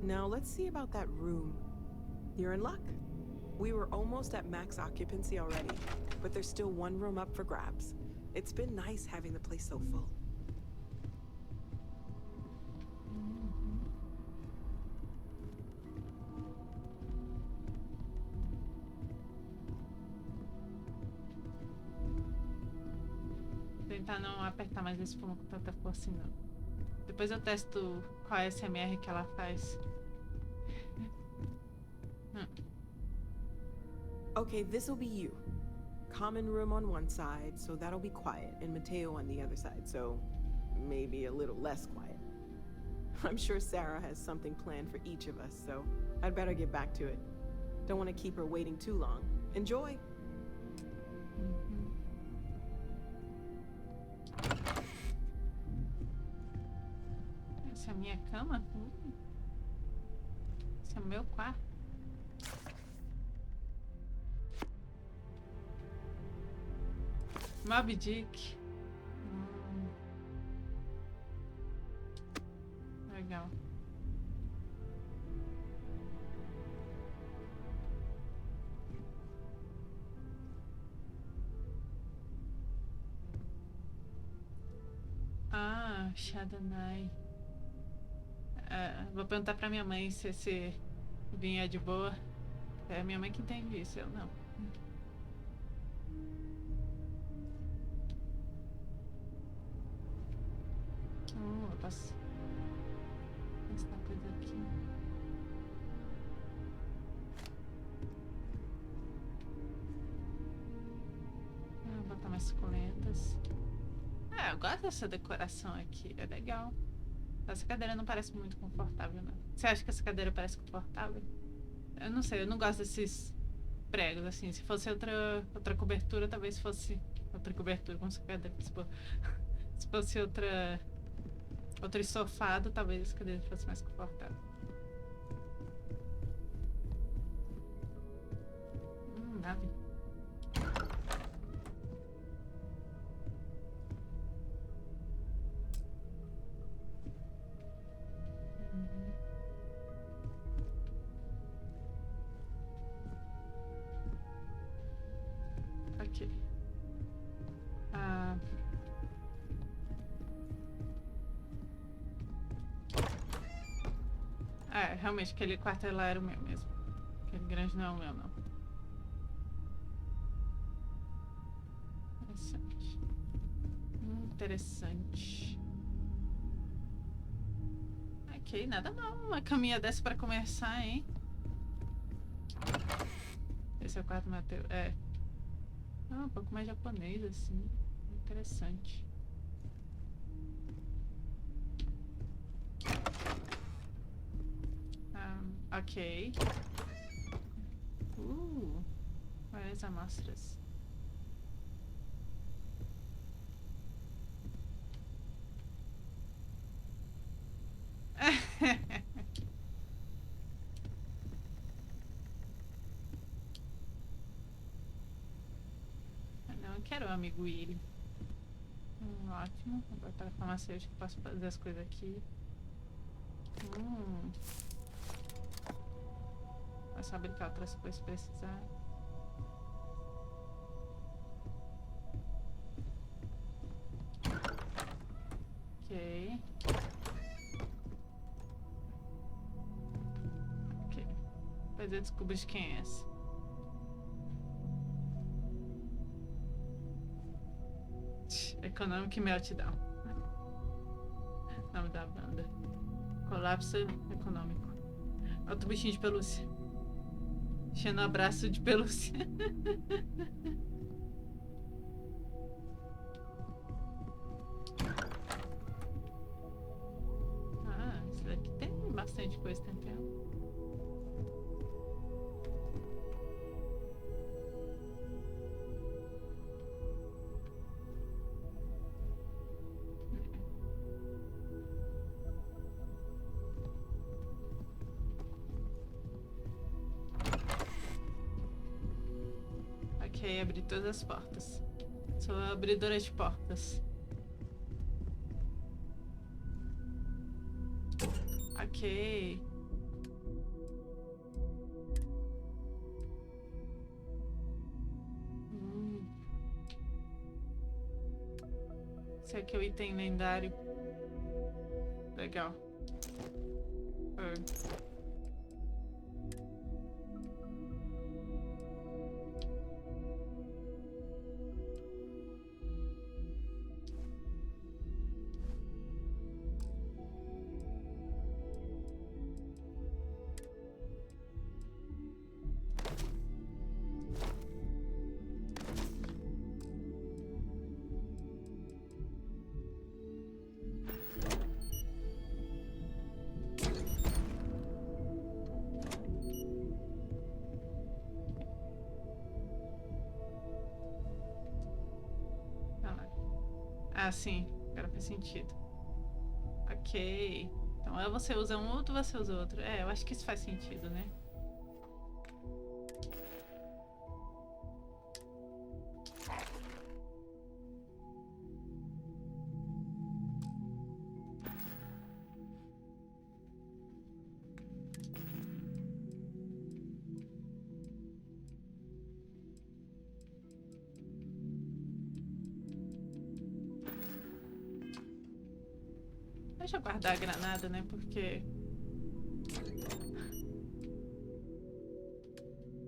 Now let's see about that room. You're in luck. We were almost at max occupancy already, but there's still one room up for grabs. It's been nice having the place so full.
Tentar não apertar mais esse fumo com tanta força, não. Depois eu testo qual é a SMR que ela faz.
Okay, this'll be you. Common room on one side, so that'll be quiet, and Mateo on the other side, so maybe a little less quiet. I'm sure Sarah has something planned for each of us, so I'd better get back to it. Don't want to keep her waiting too long. Enjoy!
Essa é a minha cama? Esse é o meu quarto. Moby Dick. Legal. Ah, Shadownight. Vou perguntar pra minha mãe se esse vinho é de boa. É a minha mãe que entende isso, eu não. Eu posso testar coisa aqui. Vou botar mais suculentas. Eu gosto dessa decoração aqui, é legal. Essa cadeira não parece muito confortável, não. Você acha que essa cadeira parece confortável? Eu não sei, eu não gosto desses pregos, assim. Se fosse outra cobertura, talvez fosse... Outra cobertura, como se cadeira... Se fosse outro estofado, talvez a cadeira fosse mais confortável. Nave. Ok. Realmente, aquele quarto lá era o meu mesmo. Aquele grande não é o meu, não. Interessante. Interessante. Ok, nada mal. Uma caminha dessa pra começar, hein? Esse é o quarto Mateu. Um pouco mais japonês, assim. Interessante. Ok. Várias amostras. Não, eu quero o amigo Willy. Ótimo. Agora para a farmacêutica posso fazer as coisas aqui. Posso fabricar outras coisas se precisar. Ok. Depois eu descubro de quem é essa. Economic Meltdown. Não, nome da banda. Colapso econômico. Outro bichinho de pelúcia. Enchendo abraço de pelúcia. Ah, esse daqui tem bastante coisa temperando. Ok, abri todas as portas. Sou abridora de portas. Ok. Esse aqui é o item lendário. Legal. Ah, sim. Agora faz sentido. Ok. Então, ou você usa um, ou você usa outro. É, eu acho que isso faz sentido, né? Deixa eu guardar a granada, né? Porque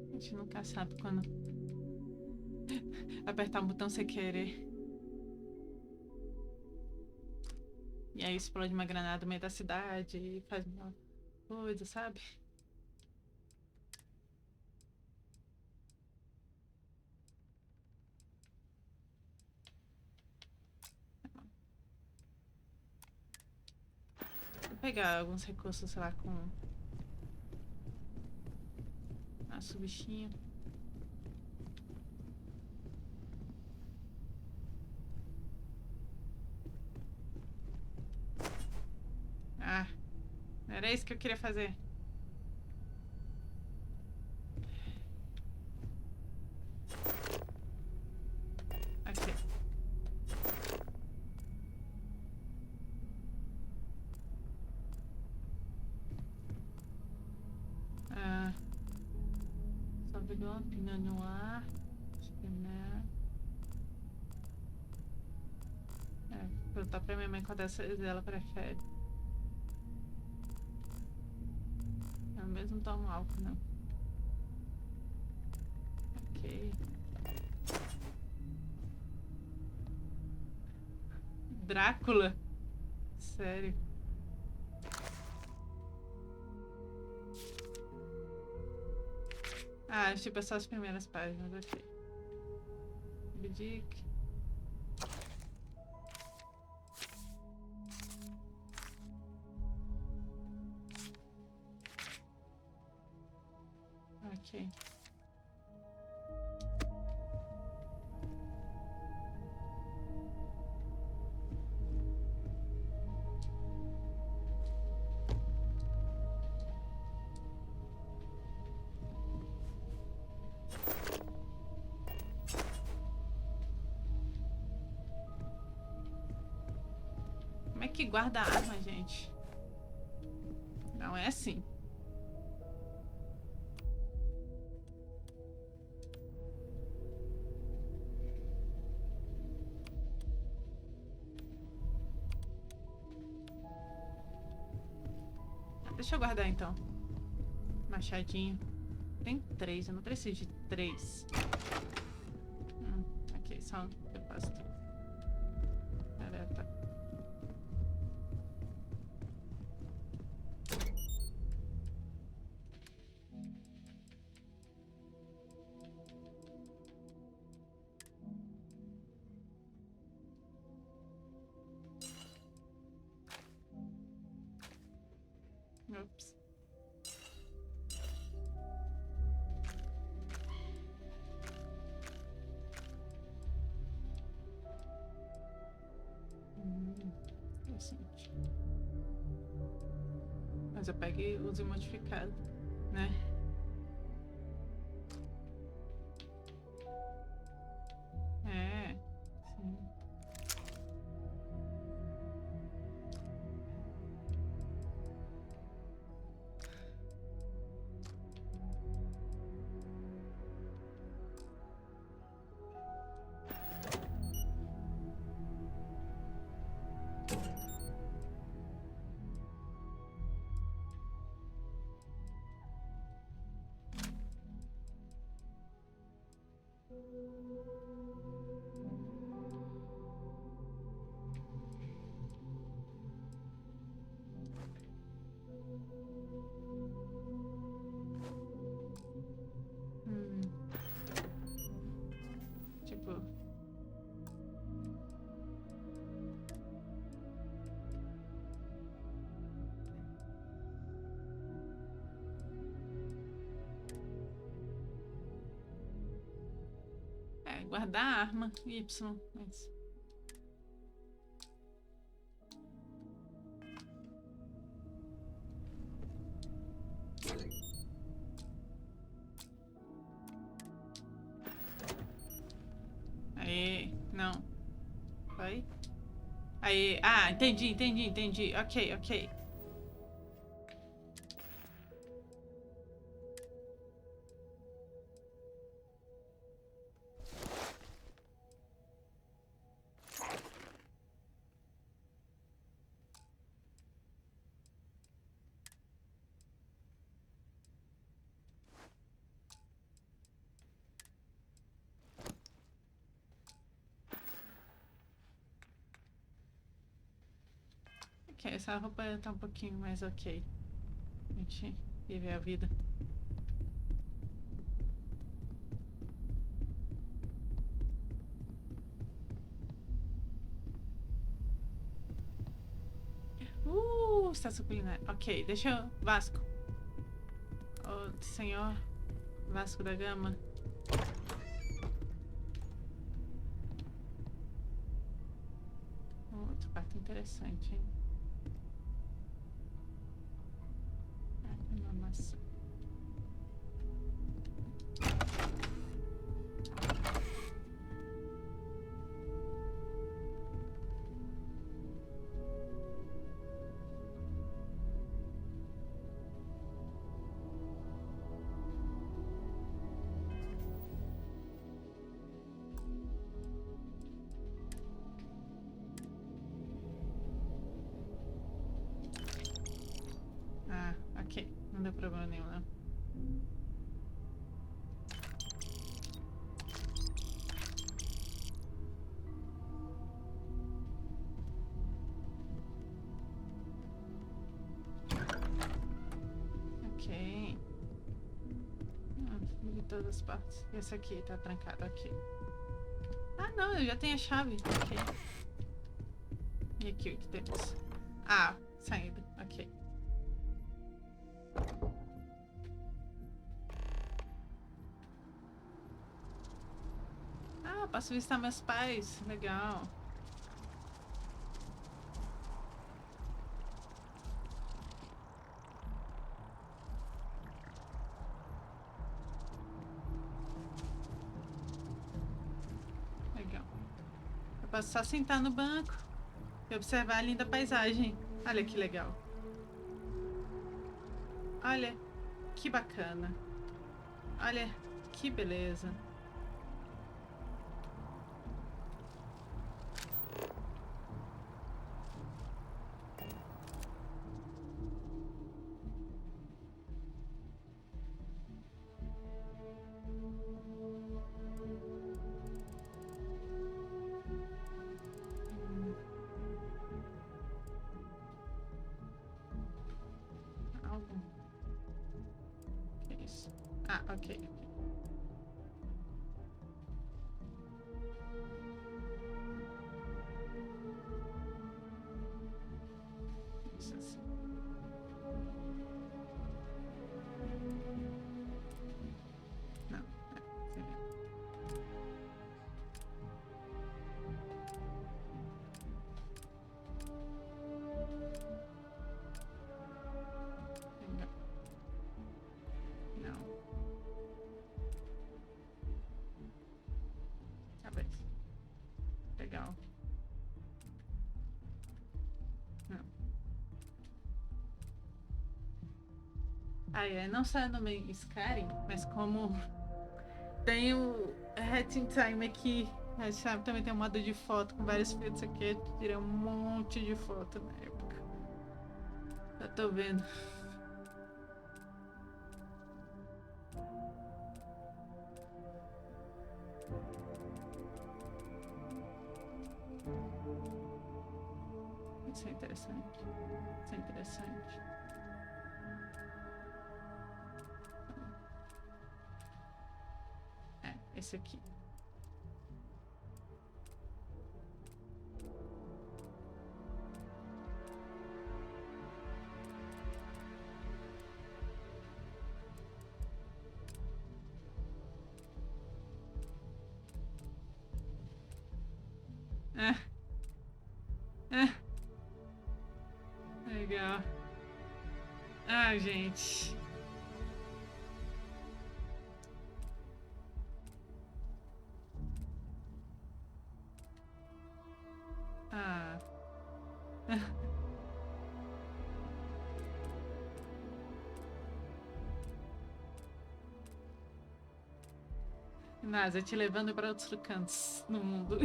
a gente nunca sabe quando apertar um botão sem querer. E aí explode uma granada no meio da cidade e faz uma coisa, sabe? Vou pegar alguns recursos, sei lá, com nosso bichinho. Ah, era isso que eu queria fazer. Aqui. Ah, só pegou uma pina no ar. Espinhar. Perguntar pra minha mãe qual dela prefere. Eu mesmo não tomo álcool, não. Ok. Drácula? Sério? Ah, tipo, é só as primeiras páginas, ok. Bidic. Ok. Como é que guarda a arma, gente? Não é assim. Deixa eu guardar então. Machadinho. Tem 3, eu não preciso de 3. Ok, só um depósito. Careta. Ops. Interessante. Mas eu pego e uso modificado, né? É, sim. Tipo... É, guardar a arma, Y, mas... Aí, não. Foi? Aí, ah, entendi. Ok. Ok, essa roupa tá um pouquinho mais ok. A gente vive a vida. Estação culinária. Ok, deixa eu... Vasco. Oh, senhor Vasco da Gama. Outro quarto interessante, hein? Nossa. Ah, ok. Não deu problema nenhum, não. Ok. De todas as partes. Esse aqui tá trancado aqui. Ah, não, eu já tenho a chave. Ok. E aqui o que temos? Ah, saída. Ok. Ah, posso visitar meus pais. Legal. Legal. Eu posso só sentar no banco e observar a linda paisagem. Olha que legal. Olha que bacana. Olha que beleza. Algo. Que é isso? Ah, ok. Isso assim. legal. Não. Não saiu no meio Skyrim, mas como tem o Hat in Time aqui, mas sabe, também tem um modo de foto com vários filtros aqui, eu tirei um monte de foto na época. Eu tô vendo. Isso é interessante. Isso é interessante. Esse aqui. Legal. Gente. NASA te levando para outros cantos no mundo.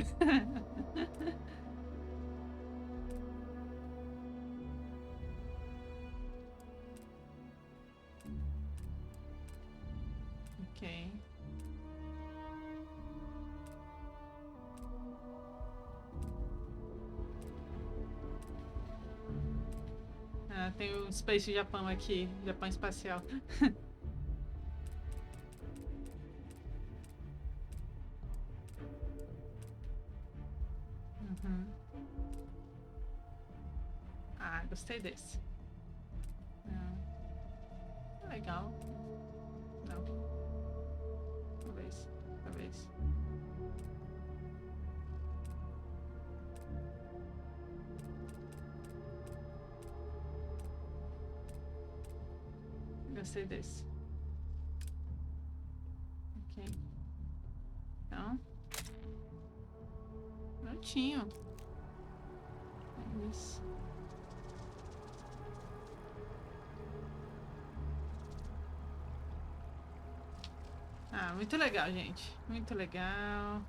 Ok. Tem o Space Japão aqui, Japão espacial. Gostei desse. Legal. Não. Talvez. Gostei desse. Ok. Então. Prontinho. É isso. Muito legal, gente. Muito legal.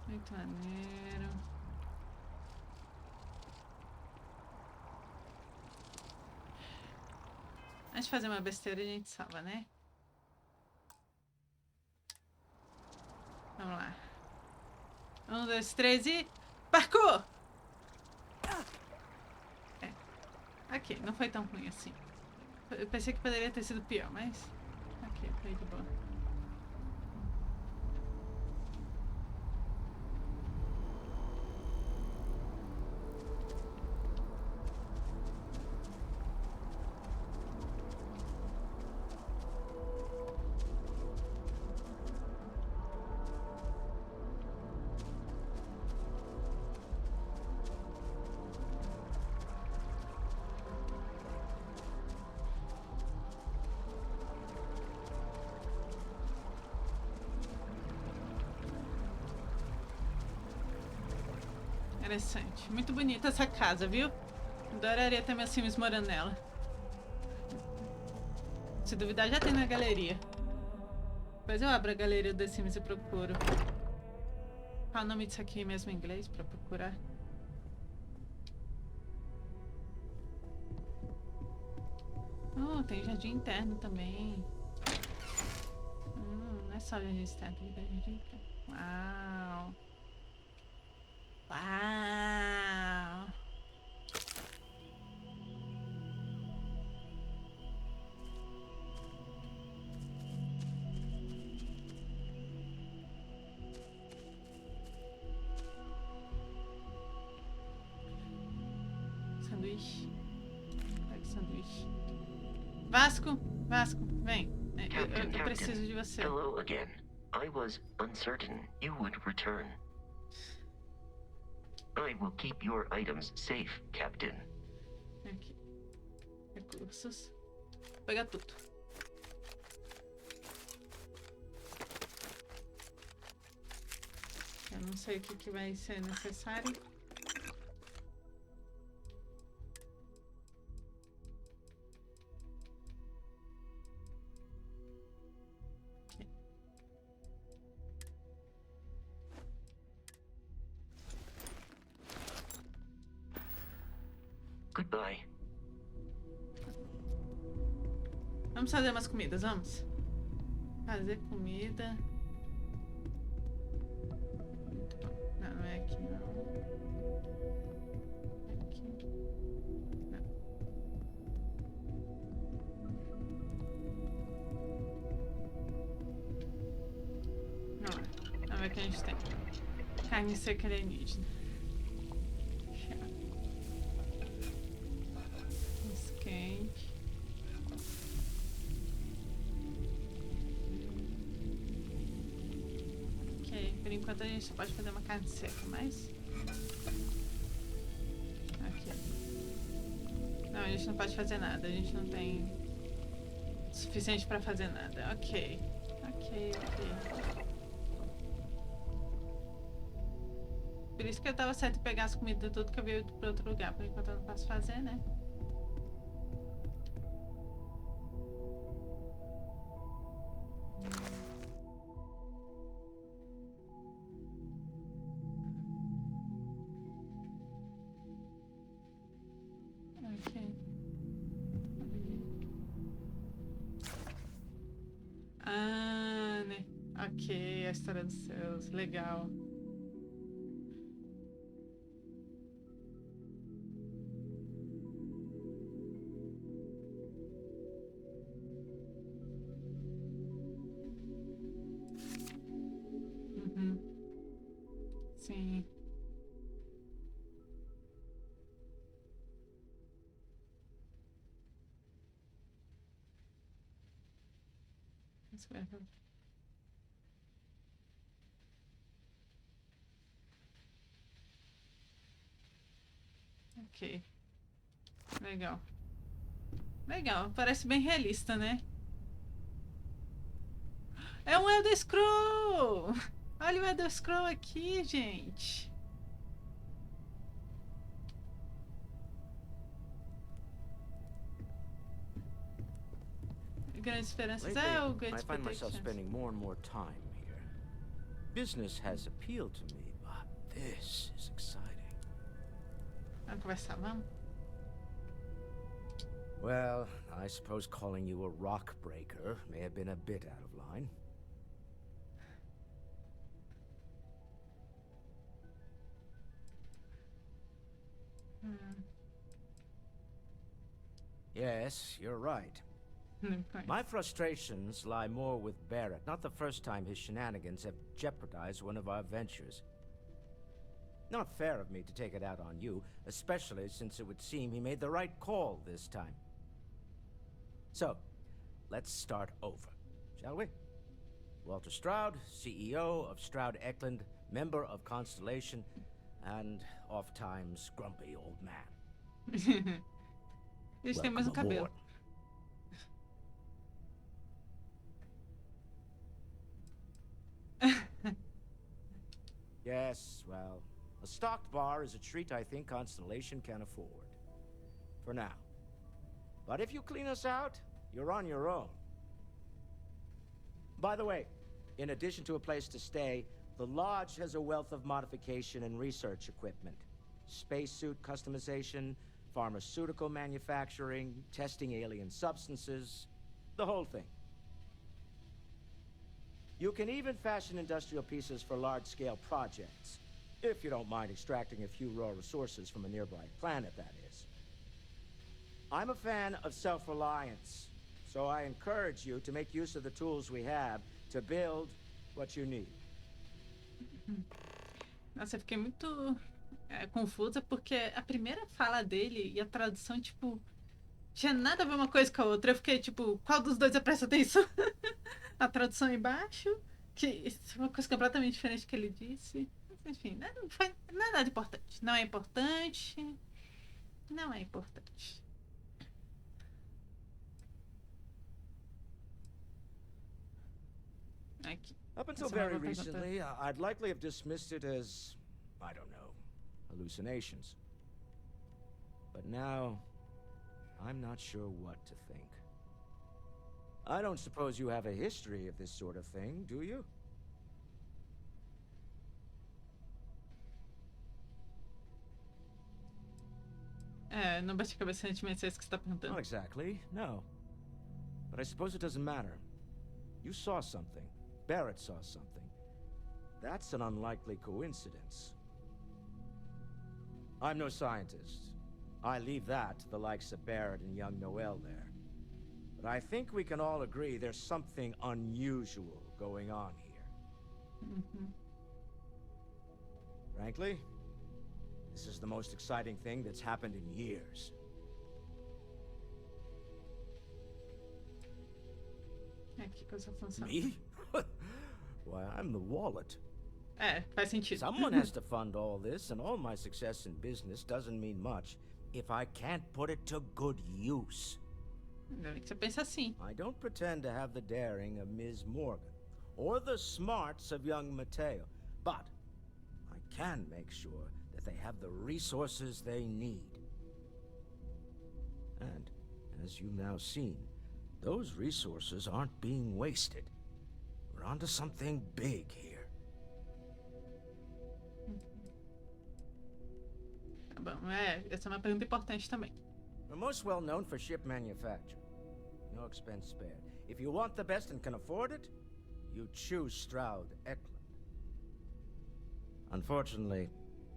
Muito maneiro. Antes de fazer uma besteira, a gente salva, né? Vamos lá. 1, 2, 3 e... Parkour! Ok, não foi tão ruim assim. Eu pensei que poderia ter sido pior, mas... Ok, foi de boa. Interessante. Muito bonita essa casa, viu? Adoraria ter meus filmes morando nela. Se duvidar, já tem na galeria. Depois eu abro a galeria do The Sims e procuro. Qual o nome disso aqui mesmo em inglês pra procurar? Tem jardim interno também. Não é só jardim externo, tem jardim interno. Uau! Uau! Sanduíche. Pega sanduíche. Vasco, vem. Eu preciso de você.
Hello again. I was uncertain you would return. I will keep your items safe, Captain.
Aqui. Recursos. Vou pegar tudo. Eu não sei o que vai ser necessário.
Goodbye.
Vamos fazer umas comidas, vamos. Fazer comida. Não, não é aqui, não. É aqui. Não. Vamos ver o que a gente tem. Carne seca alienígena. Quente. Ok, por enquanto a gente pode fazer uma carne seca, mas... Aqui. Não, a gente não pode fazer nada, a gente não tem suficiente pra fazer nada. Ok. Ok. Por isso que eu tava certo em pegar as comidas tudo que eu veio pra outro lugar, por enquanto eu não posso fazer, né? Ah, né? Ok, a história dos céus. Legal. Uhum. Sim. Ok. Legal. Legal. Parece bem realista, né? É um Elder Scroll! Olha o Elder Scroll aqui, gente. Grandes esperanças.
Lately,
É o Great
I find myself
Expectations.
spending more and more time here. Business has appealed to me, but this is exciting.
Vamos conversar, vamos?
Well, I suppose calling you a rock breaker may have been a bit out of line. Yes, you're right. My frustrations lie more with Barrett, not the first time his shenanigans have jeopardized one of our ventures. Not fair of me to take it out on you, especially since it would seem he made the right call this time. So, let's start over, shall we? Walter Stroud, CEO of Stroud Eklund, member of Constellation, and oft-times grumpy old man.
Eles têm o mesmo cabelo.
Yes, well, a stocked bar is a treat I think Constellation can afford. For now. But if you clean us out, you're on your own. By the way, in addition to a place to stay, the Lodge has a wealth of modification and research equipment. Spacesuit customization, pharmaceutical manufacturing, testing alien substances, the whole thing. You can even fashion industrial pieces for large-scale projects, if you don't mind extracting a few raw resources from a nearby planet, that is. I'm a fan of self-reliance, so I encourage you to make use of the tools we have to build what you need.
Nossa, eu fiquei muito confusa porque a primeira fala dele e a tradução, tipo, tinha nada a ver uma coisa com a outra. Eu fiquei, tipo, qual dos dois eu presto atenção? A tradução embaixo, que é uma coisa completamente diferente que ele disse. Enfim, não foi nada importante. Não é importante. Não é importante. Aqui.
Up until
Essa é uma
very
boa pergunta.
recently, I'd likely have dismissed it as, I don't know, hallucinations. But now, I'm not sure what to think. I don't suppose you have a history of this sort of thing, do you?
Não bate a cabeça sentimentos, é isso que você tá perguntando.
Not exactly, no. But I suppose it doesn't matter. You saw something. Barrett saw something. That's an unlikely coincidence. I'm no scientist. I leave that to the likes of Barrett and young Noel there. But I think we can all agree there's something unusual going on here. Frankly, this is the most exciting thing that's happened in years.
Que coisa funciona.
Me? Why, I'm the wallet.
Faz sentido.
Someone has to fund all this, and all my success in business doesn't mean much if I can't put it to good use.
Ainda bem que você pensa assim.
I don't pretend to have the daring of Ms. Morgan, or the smarts of young Mateo, but I can make sure that they have the resources they need. And, as you've now seen, those resources aren't being wasted. We're onto something big here.
Bom, essa é uma pergunta importante também.
We're most well known for ship manufacture. No expense spared. If you want the best and can afford it, you choose Stroud Eklund. Unfortunately,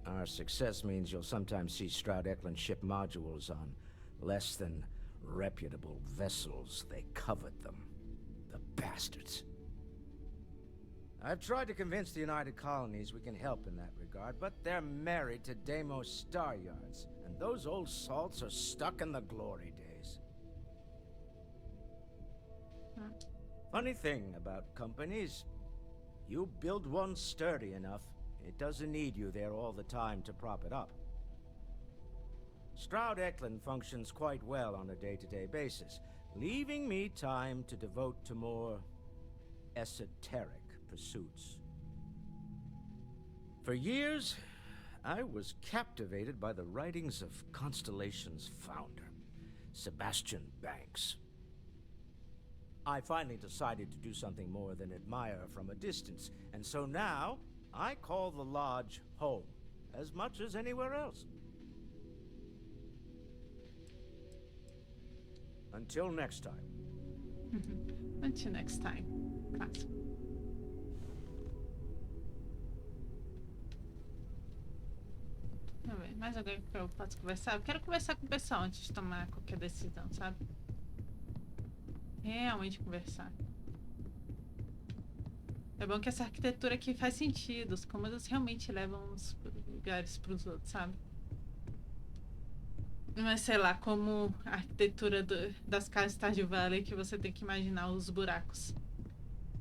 our success means you'll sometimes see Stroud Eklund ship modules on less than reputable vessels. They covet them. The bastards. I've tried to convince the United Colonies we can help in that regard, but they're married to Deimos Star Yards, and those old salts are stuck in the glory days. Funny thing about companies, you build one sturdy enough, it doesn't need you there all the time to prop it up. Stroud Eklund functions quite well on a day-to-day basis, leaving me time to devote to more esoteric pursuits. For years, I was captivated by the writings of Constellation's founder, Sebastian Banks. I finally decided to do something more than admire from a distance, and so now I call the lodge home as much as anywhere else. Until next time.
Until next time. Claro. Deixa eu ver, mais alguém que eu posso conversar? Eu quero conversar com o pessoal antes de tomar qualquer decisão, sabe? Realmente conversar. É bom que essa arquitetura aqui faz sentido. Os cômodos realmente levam uns lugares para os outros, sabe? Mas sei lá, como a arquitetura das casas Stardew Valley, que você tem que imaginar os buracos.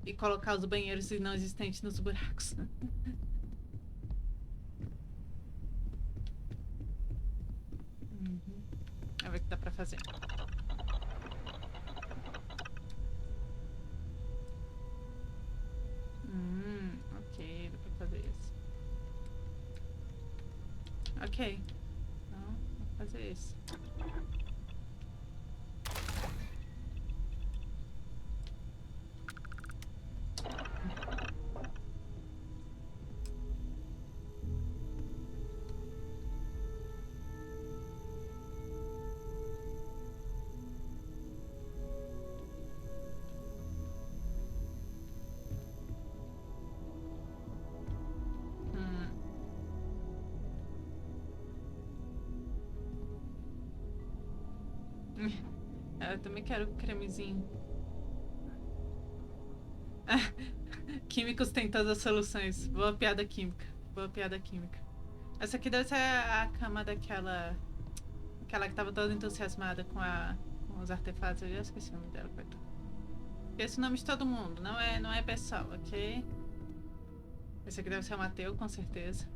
E colocar os banheiros não existentes nos buracos. Vamos ver o que dá pra fazer. Ok, dá pra fazer isso. Ok. Então, vou fazer isso. Eu também quero cremezinho. Químicos têm todas as soluções. Boa piada química. Boa piada química. Essa aqui deve ser a cama daquela... Aquela que tava toda entusiasmada com os artefatos. Eu já esqueci o nome dela, coitado. Esse nome de todo mundo. Não é pessoal, ok? Esse aqui deve ser o Mateu, com certeza.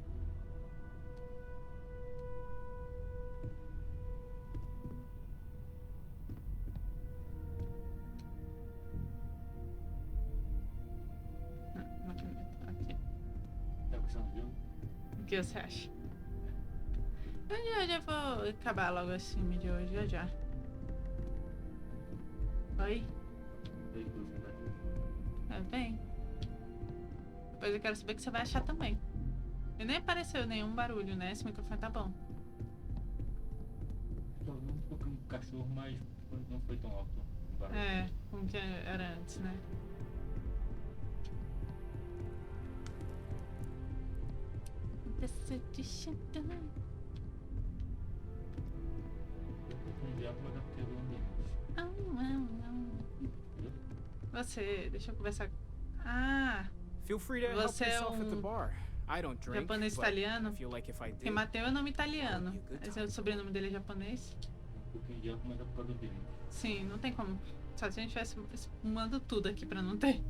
que você acha? Eu já vou acabar logo assim o vídeo hoje, já. Oi? Bem. Depois eu quero saber o que você vai achar também. E nem apareceu nenhum barulho, né? Esse microfone tá bom.
Só vi um pouquinho do cachorro, mas não foi tão alto.
Como que era antes, né? Você, deixa eu conversar.
Feel free to help
Você é
yourself at the bar. I don't drink,
japonês
but
italiano?
I feel like if I did,
Porque Mateu é nome italiano. Esse é o sobrenome dele é japonês.
Um pouquinho de álcool, mas é por causa do vinho.
Sim, não tem como. Só se a gente tivesse espumando tudo aqui pra não ter.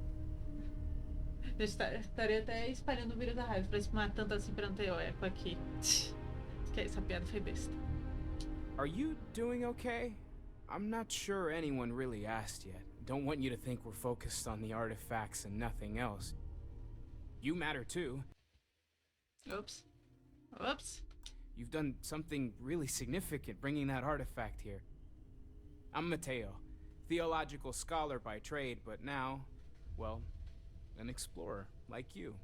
Eu estaria até espalhando o vírus da raiva pra espumar tanto assim pra não ter o eco aqui. Que essa piada foi besta.
Are you doing okay? I'm not sure anyone really asked yet. Don't want you to think we're focused on the artifacts and nothing else. You matter too.
Oops.
You've done something really significant bringing that artifact here. I'm Mateo, theological scholar by trade, but now, well, an explorer like you.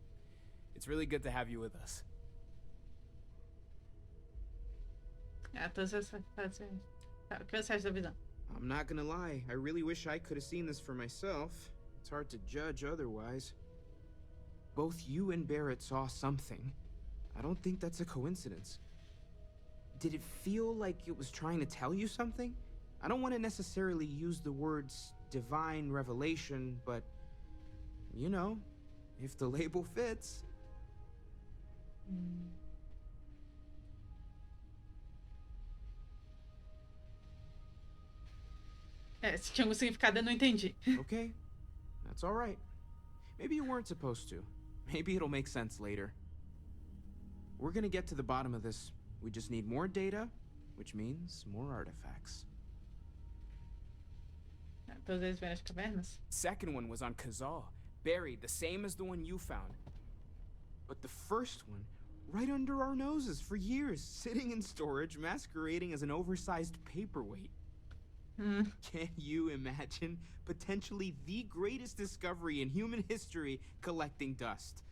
It's really good to have you with us.
O que você acha da visão?
I'm not gonna lie, I really wish I could have seen this for myself. It's hard to judge otherwise. Both you and Barrett saw something. I don't think that's a coincidence. Did it feel like it was trying to tell you something? I don't want to necessarily use the words divine revelation, but, you know, if the label fits.
Se tinha algum significado, eu não entendi.
Okay, that's all right. Maybe you weren't supposed to. Maybe it'll make sense later. We're gonna get to the bottom of this. We just need more data, which means more artifacts.
Todos eles vêm nas cavernas?
Second one was on Kazal, buried, the same as the one you found.
But the first one, right under our noses for years, sitting in storage, masquerading as an oversized paperweight. Can you imagine potentially the greatest discovery in human history collecting dust?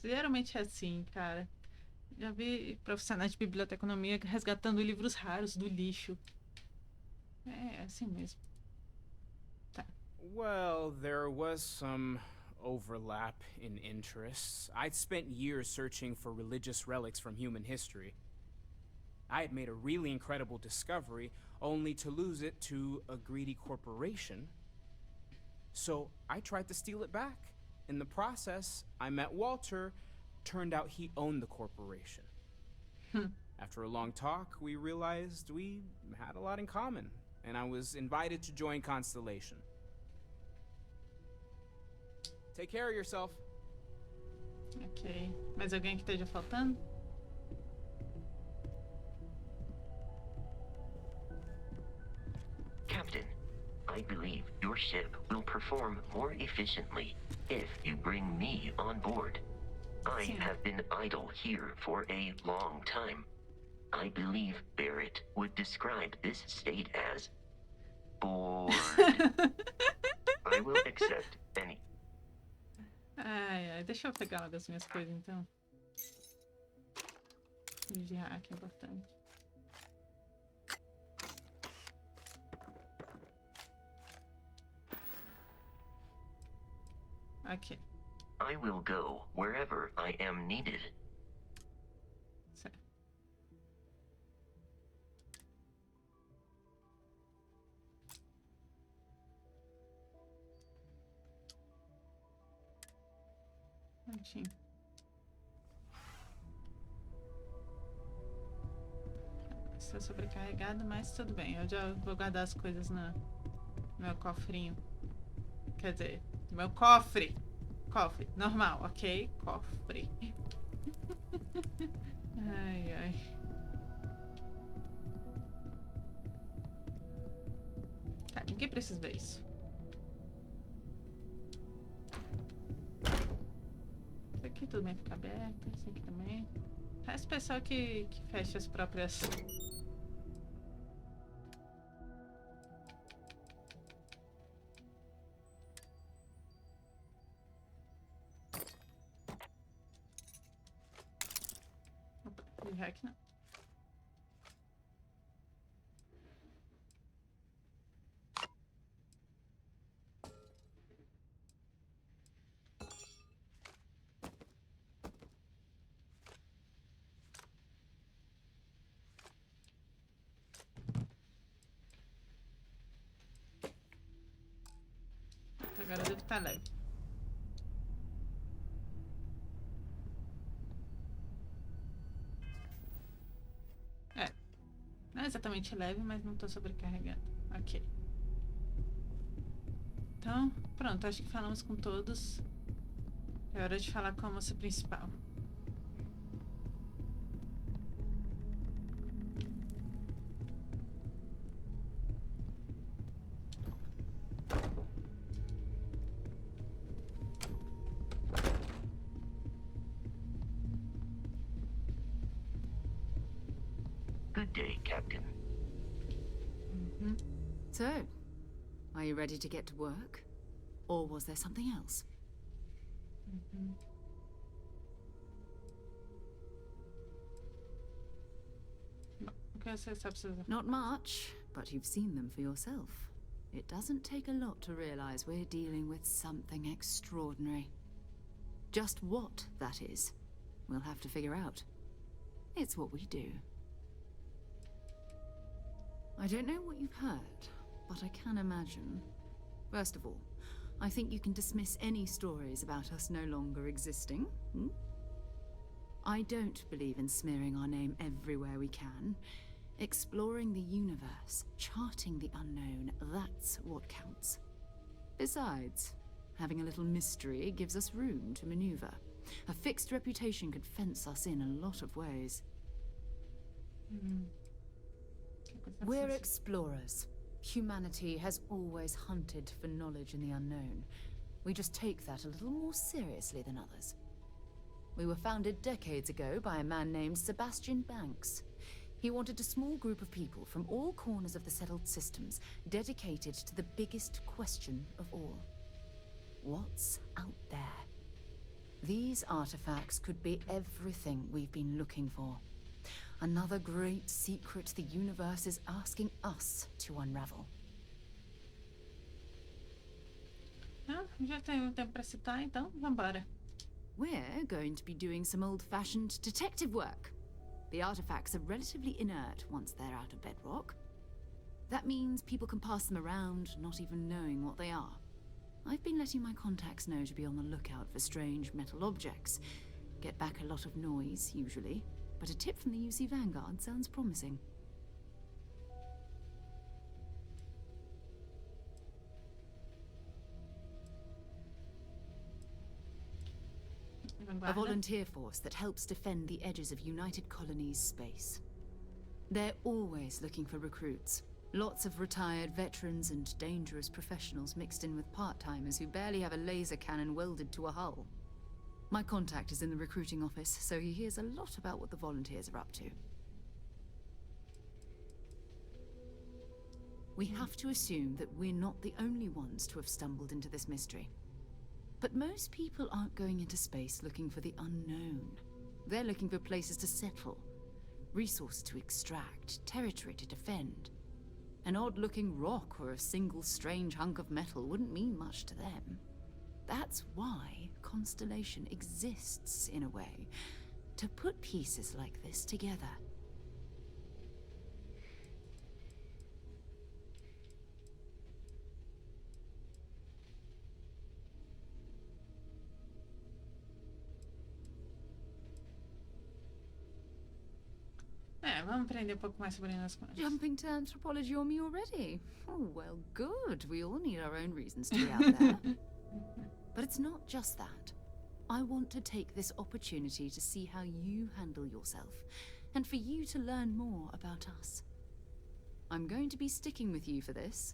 Geralmente é assim, cara. Já vi profissionais de biblioteconomia resgatando livros raros do lixo. É assim mesmo. Tá.
Well, there was some overlap in interests. I'd spent years searching for religious relics from human history. I had made a really incredible discovery, only to lose it to a greedy corporation. So I tried to steal it back. In the process, I met Walter. Turned out he owned the corporation. After a long talk, we realized we had a lot in common, and I was invited to join Constellation. Take care of yourself.
Ok. Mais alguém que esteja faltando?
Captain, I believe your ship will perform more efficiently if you bring me on board. I have been idle here for a long time. I believe Barrett would describe this state as bored. I will accept any.
Ai, deixa eu pegar uma das minhas coisas então. Vigiar, que é importante. Ok.
I will go wherever I am needed.
Certo. Prontinho. Está sobrecarregado, mas tudo bem. Eu já vou guardar as coisas no meu cofrinho. Quer dizer, no meu cofre. Cofre, normal, ok? Cofre. Ai, ai. Tá, ninguém precisa ver isso. Isso Aqui tudo bem fica aberto, esse aqui também. Esse pessoal que fecha as próprias. Opa, de hack não. Agora deve estar leve. É. Não é exatamente leve, mas não tô sobrecarregando. Ok. Então, pronto. Acho que falamos com todos. É hora de falar com a moça principal.
Good day, Captain.
So, are you ready to get to work? Or was there something else?
Not
Not much, but you've seen them for yourself. It doesn't take a lot to realize we're dealing with something extraordinary. Just what that is, we'll have to figure out. It's what we do. I don't know what you've heard, but I can imagine. First of all, I think you can dismiss any stories about us no longer existing. I don't believe in smearing our name everywhere we can. Exploring the universe, charting the unknown, that's what counts. Besides, having a little mystery gives us room to maneuver. A fixed reputation could fence us in a lot of ways. We're explorers. Humanity has always hunted for knowledge in the unknown. We just take that a little more seriously than others. We were founded decades ago by a man named Sebastian Banks. He wanted a small group of people from all corners of the settled systems dedicated to the biggest question of all. What's out there? These artifacts could be everything we've been looking for. Another great secret the universe is asking us to unravel.
Já tenho tempo para citar, então vambora.
We're going to be doing some old-fashioned detective work. The artifacts are relatively inert once they're out of bedrock. That means people can pass them around, not even knowing what they are. I've been letting my contacts know to be on the lookout for strange metal objects. Get back a lot of noise, usually, but a tip from the UC Vanguard sounds promising. A volunteer force that helps defend the edges of United Colonies space. They're always looking for recruits. Lots of retired veterans and dangerous professionals mixed in with part-timers who barely have a laser cannon welded to a hull. My contact is in the recruiting office, so he hears a lot about what the volunteers are up to. We have to assume that we're not the only ones to have stumbled into this mystery. But most people aren't going into space looking for the unknown. They're looking for places to settle, resources to extract, territory to defend. An odd-looking rock or a single strange hunk of metal wouldn't mean much to them. That's why Constellation exists, in a way, to put pieces like this together.
Vamos aprender pouco mais sobre as coisas.
Jumping to anthropology on me already? Oh, well, good. We all need our own reasons to be out there. But it's not just that. I want to take this opportunity to see how you handle yourself, and for you to learn more about us. I'm going to be sticking with you for this.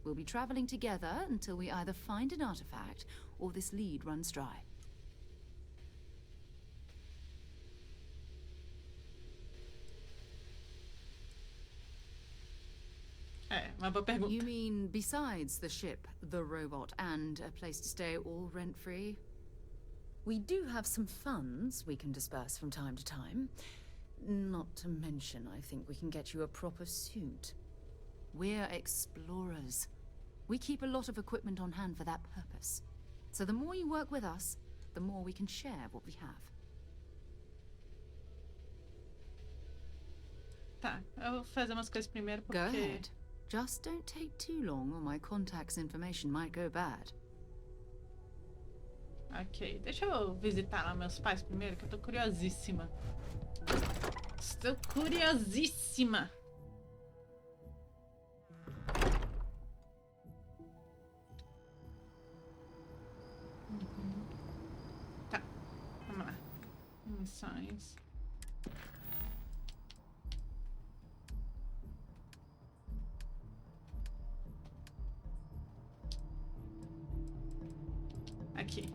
We'll be traveling together until we either find an artifact or this lead runs dry.
Uma boa pergunta.
You mean besides the ship, the robot, and a place to stay all rent-free? We do have some funds we can disperse from time to time. Not to mention, I think we can get you a proper suit. We're explorers. We keep a lot of equipment on hand for that purpose. So the more you work with us, the more we can share what we have.
Tá, eu vou fazer umas coisas primeiro porque...
Go ahead. Just don't take too long or my contact's information might go bad.
Ok, deixa eu visitar lá meus pais primeiro, que eu tô curiosíssima. Estou curiosíssima. Tá, vamos lá. Missões. Aqui.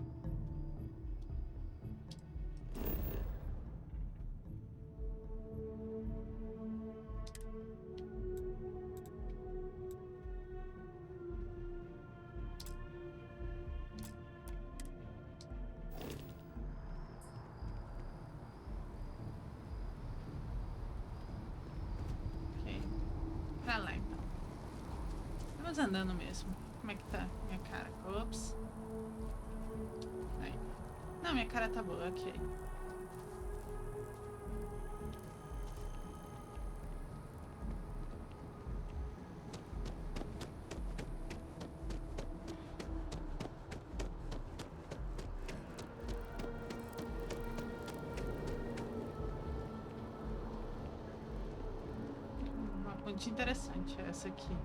Ok. Pra lá então. Vamos andando mesmo. Como é que tá minha cara? Ops. Aí. Não, minha cara tá boa, ok. Uma ponte interessante essa aqui.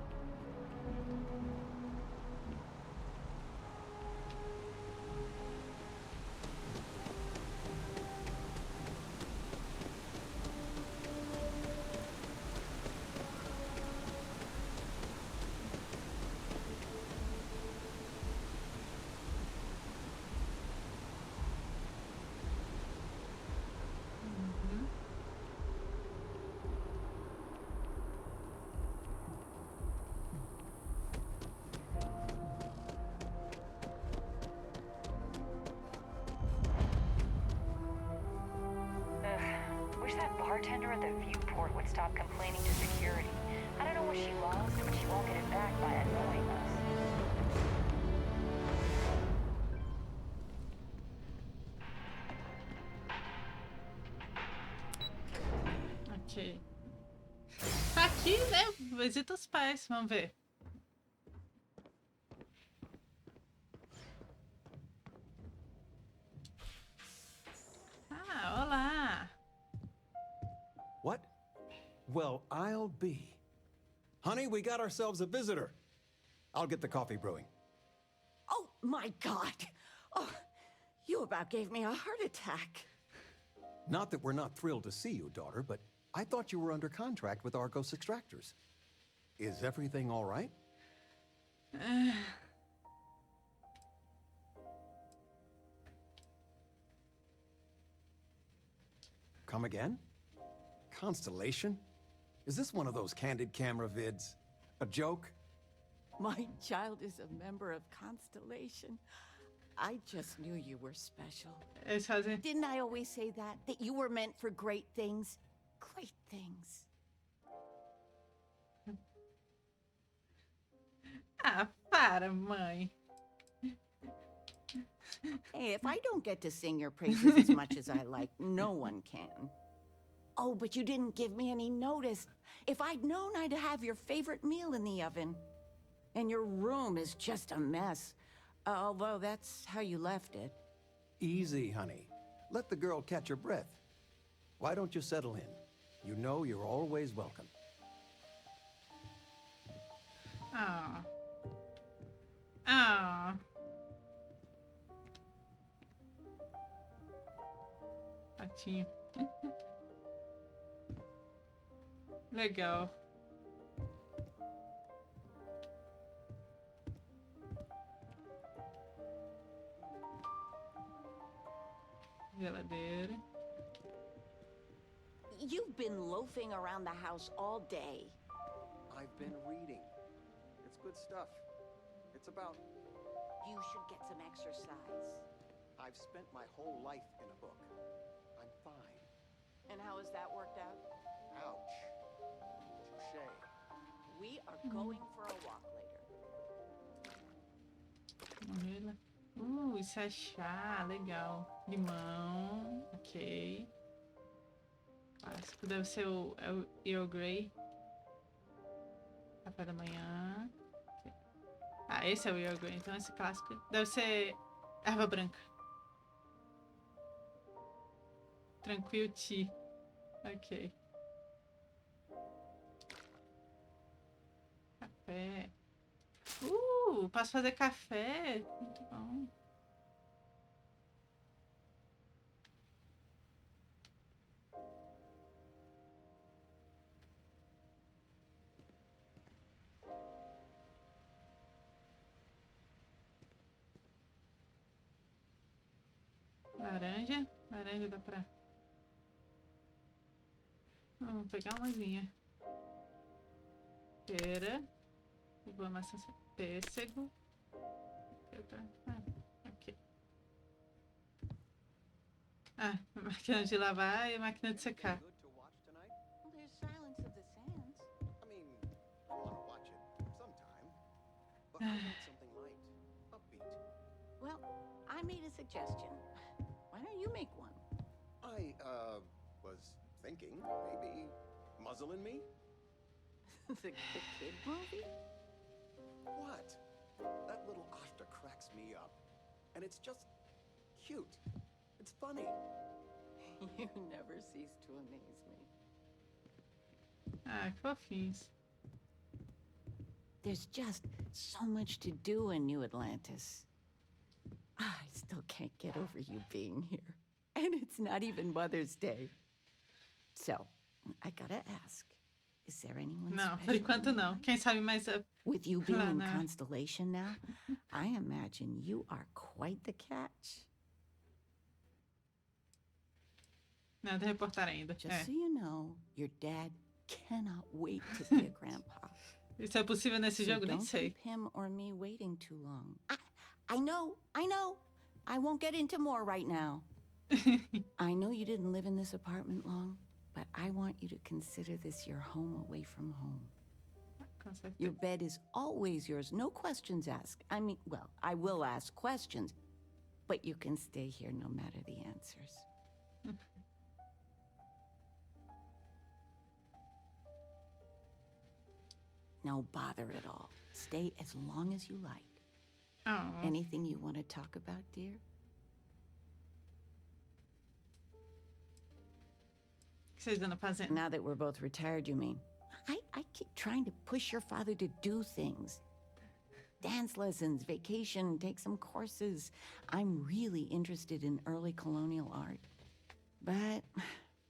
Wish that bartender at the viewport would stop complaining to security. I don't know what she lost, but she won't get it back by annoying us.
Ok. Tá aqui, né? Visita os pais, vamos ver. Ah, olá.
What? Well, I'll be. Honey, we got ourselves a visitor. I'll get the coffee brewing.
Oh, my God. Oh, you about gave me a heart attack.
Not that we're not thrilled to see you, daughter, but I thought you were under contract with Argos Extractors. Is everything all right? Come again? Constellation? Is this one of those candid camera vids? A joke?
My child is a member of Constellation. I just knew you were special. Didn't I always say that? That you were meant for great things? Great things.
Ah, para, mãe.
Hey, if I don't get to sing your praises as much as I like, no one can. Oh, but you didn't give me any notice. If I'd known, I'd have your favorite meal in the oven. And your room is just a mess. Although that's how you left it.
Easy, honey. Let the girl catch her breath. Why don't you settle in? You know you're always welcome.
Ah. Ah. Patinho. Legal. Geladeira.
You've been loafing around the house all day.
I've been reading.
good stuff. It's about...
You should get some exercise.
I've spent my whole life in a book. I'm fine.
And how has that worked out?
Ouch. Touché.
We are going for a walk later.
Isso é chá, legal. Limão, ok. Clássico, deve ser o Earl Grey. Café da manhã. Okay. Ah, esse é o Earl Grey, então esse clássico deve ser erva branca. Tranquilo tea. Ok. Café. Posso fazer café? Muito bom. Laranja. Laranja dá pra... Vamos pegar uma vinha. Pera. Vou amassar pêssego. Ok. Ah, máquina de lavar e máquina de secar.
Well, there's Silence of the Sands.
I mean, I want to watch it sometime. But I want something light, upbeat.
Well, I made a suggestion. Why don't you make one?
I, was thinking maybe Muzzle and Me?
the kid movie?
What? That little Ashta cracks me up. And it's just cute. It's funny.
You never cease to amaze me.
Ah, que fofinhos.
There's just so much to do in New Atlantis. I still can't get over you being here. And it's not even Mother's Day. So, I gotta ask. Is there anyone
Não, por
special
enquanto não. Quem sabe mais...
With you being
Lá
in
na...
Constellation now, I imagine you are quite the catch.
Nada a reportar ainda.
Just so you know, your dad cannot wait to be a grandpa.
Isso é possível nesse jogo? Nem
Don't
sei.
keep him or me waiting too long. I know. I won't get into more right now. I know you didn't live in this apartment long, but I want you to consider this your home away from home. Your bed is always yours, no questions asked. I mean, well, I will ask questions, but you can stay here no matter the answers. No bother at all. Stay as long as you like.
Oh.
Anything you want to talk about, dear?
O que vocês andam fazendo?
Now that we're both retired, you mean? I keep trying to push your father to do things. Dance lessons, vacation, take some courses. I'm really interested in early colonial art. But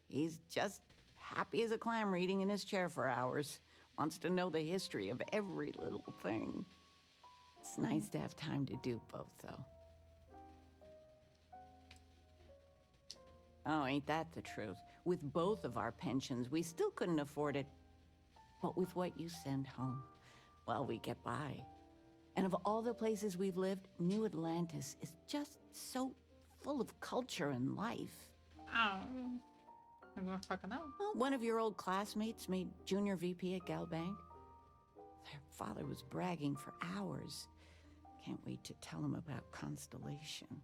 he's just happy as a clam reading in his chair for hours. Wants to know the history of every little thing. It's nice to have time to do both, though. Oh, ain't that the truth? With both of our pensions, we still couldn't afford it. But with what you send home, well, we get by. And of all the places we've lived, New Atlantis is just so full of culture and life.
Oh. Alguma faca não?
Well, one of your old classmates made junior VP at Galbank. Their father was bragging for hours. Can't wait to tell him about Constellation.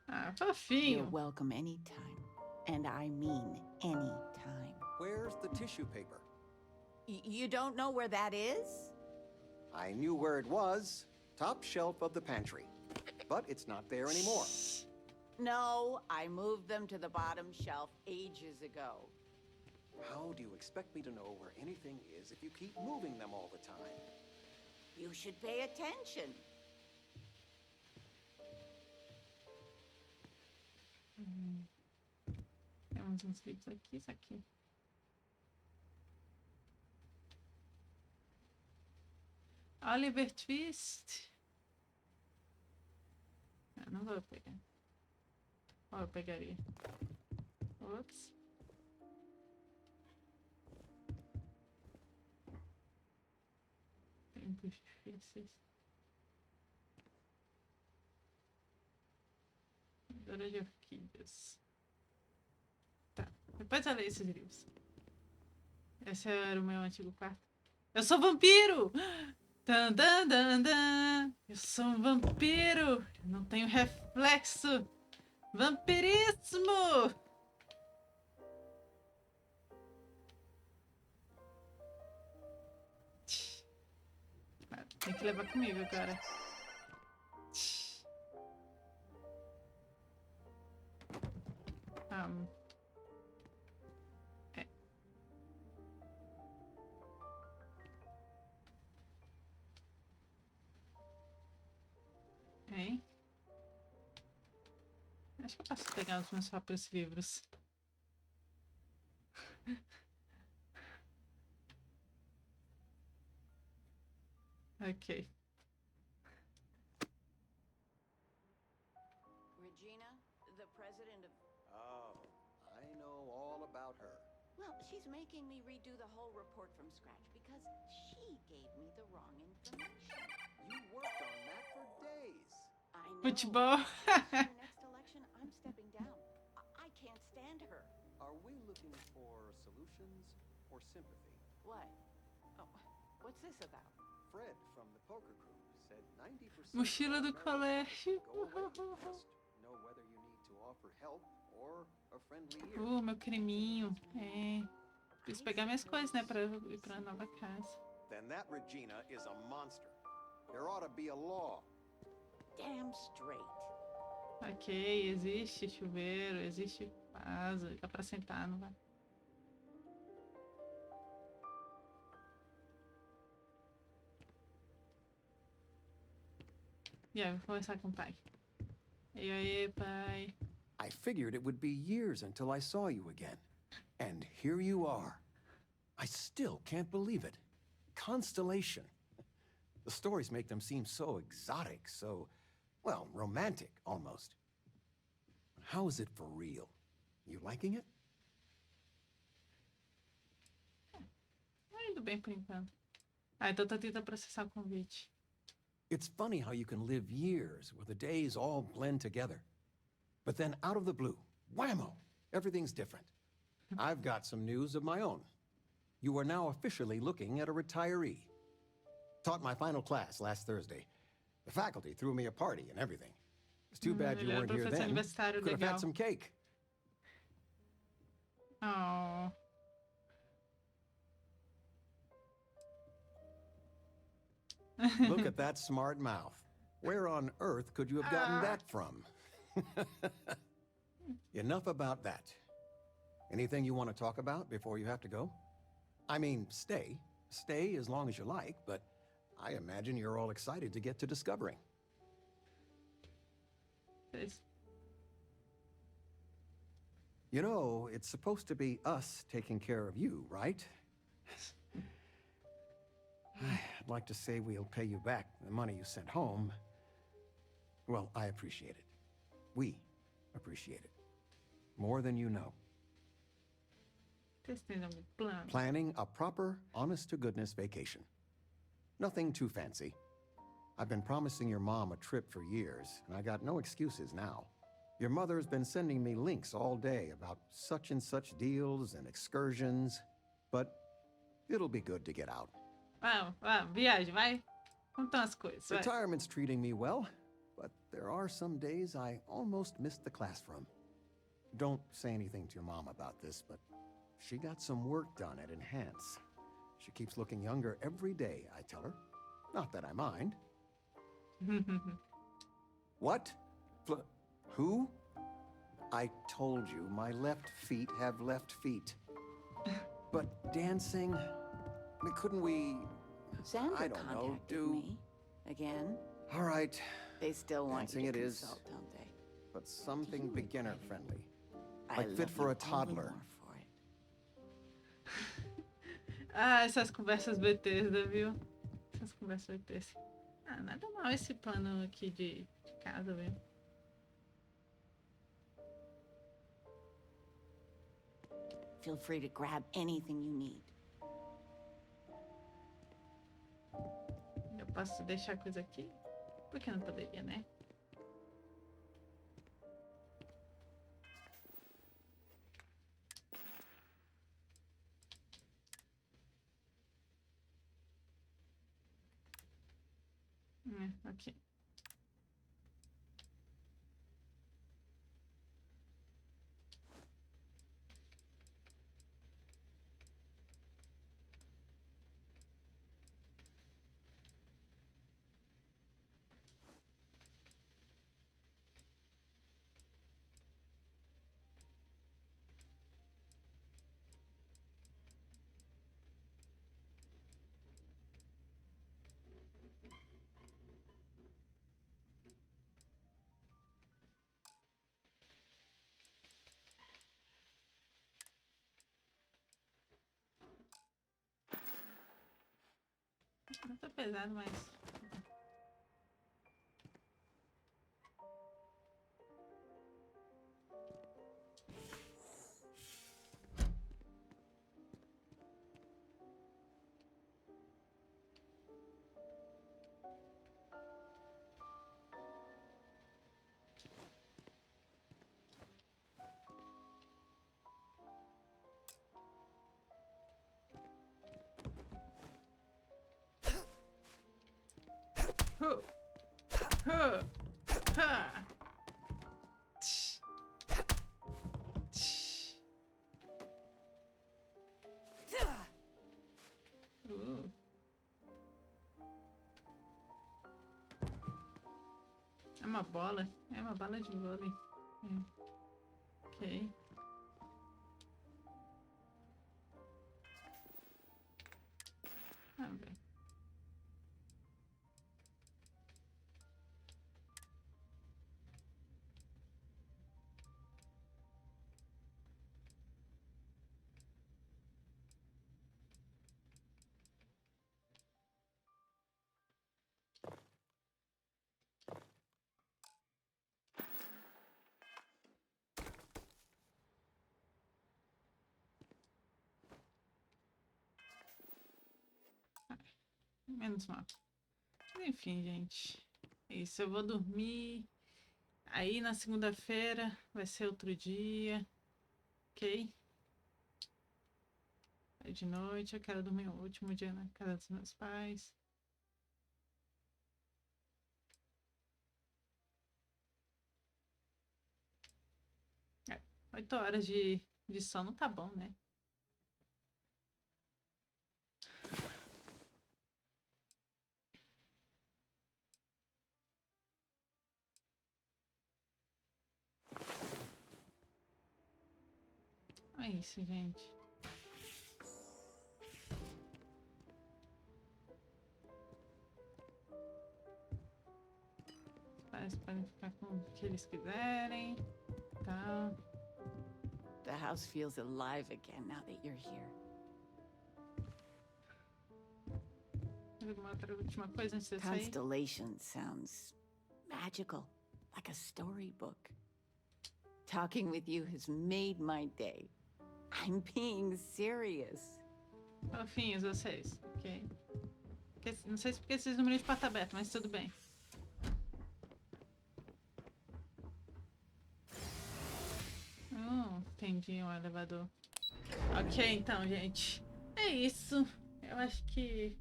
Ah, fofinho.
You're welcome anytime. And I mean anytime.
Where's the tissue paper?
You don't know where that is?
I knew where it was. Top shelf of the pantry. But it's not there anymore.
No, I moved them to the bottom shelf ages ago.
How do you expect me to know where anything is if you keep moving them all the time?
You should pay attention.
Temos uns livros aqui, isso aqui. Oliver Twist. Ah, não vou pegar. Ó, eu pegaria. Ops. Campos difíceis. Adora de orquídeas. Tá. Depois eu leio esses livros. Esse era o meu antigo quarto. Eu sou vampiro! Dan, dan, dan, dan. Eu sou um vampiro! Eu não tenho reflexo! Vampirismo! Tem que levar comigo agora. É. Hein? Acho que eu posso pegar os meus próprios livros. Ok.
Regina, the president of...
Oh, I know all about her.
Well, she's making me redo the whole report from scratch because she gave me the wrong information.
You worked on that for days.
I know.
Futebol.
After the next election, I'm stepping down. I can't stand her.
Are we looking for solutions or sympathy?
What? Oh, what's this about?
Fred from the poker crew said 90%
Mochila do colégio.
go away. Just know whether you need to offer help or a friendly ear.
Meu creminho. É. Preciso pegar minhas coisas, né, pra ir pra nova casa.
Then that Regina is a monster. There ought to be a law.
Damn straight.
Ok, existe chuveiro, existe vaso, dá pra sentar, não vai? E aí, vou conversar com o pai. E aí, pai?
I figured it would be years until I saw you again. And here you are. I still can't believe it. Constellation. The stories make them seem so exotic, so, well, romantic, almost. How is it for real? You liking it?
Tá indo bem por enquanto. Ah, então tô tentando processar o convite.
It's funny how you can live years where the days all blend together. But then out of the blue, whammo, everything's different. I've got some news of my own. You are now officially looking at a retiree. Taught my final class last Thursday. The faculty threw me a party and everything. It's too bad you weren't here then. Could have had some cake.
Oh.
Look at that smart mouth. Where on earth could you have gotten that from? Enough about that. Anything you want to talk about before you have to go? I mean, stay. Stay as long as you like, but I imagine you're all excited to get to discovering. You know, it's supposed to be us taking care of you, right? I'd like to say we'll pay you back the money you sent home. Well, I appreciate it. We appreciate it. More than you know. Planning a proper, honest-to-goodness vacation. Nothing too fancy. I've been promising your mom a trip for years, and I got no excuses now. Your mother's been sending me links all day about such and such deals and excursions, but it'll be good to get out.
Vamos, viagem, vai. Conta umas coisas, vai.
Retirement's treating me well, but there are some days I almost missed the classroom. Don't say anything to your mom about this, but she got some work done at Enhance. She keeps looking younger every day, I tell her. Not that I mind. What? Who? I told you, my left feet have left feet. But dancing? Couldn't we...
Sandra
I don't know,
contacted me again.
All right.
They still want
Dancing
you to
it is,
consult, don't they?
but something beginner-friendly.
I
Like
love
fit for
you
a
all the
toddler.
more for it.
Essas conversas BTs, viu? Essas conversas BTs. Nada mal esse plano aqui de casa, viu?
Feel free to grab anything you need.
posso deixar coisa aqui? Por que não poderia, né? Ok. Não tá pesado, mas... É uma bola. É uma bola de vôlei. Ok. Vamos ver. Menos mal. Mas enfim, gente. É isso, eu vou dormir. Aí na segunda-feira vai ser outro dia. Ok? Aí de noite eu quero dormir o último dia na casa dos meus pais. É, 8 horas de sono tá bom, né? É isso, gente. Os pais podem ficar com o que eles quiserem. Tá.
The house feels alive again now that you're here.
Alguma outra última coisa antes de eu sair?
Constellation sounds magical, like a storybook. Talking with you has made my day. I'm being serious.
Fofinhos vocês, ok? Não sei se porque esses números de porta aberta, mas tudo bem. Entendi, um elevador. Ok, então, gente. É isso. Eu acho que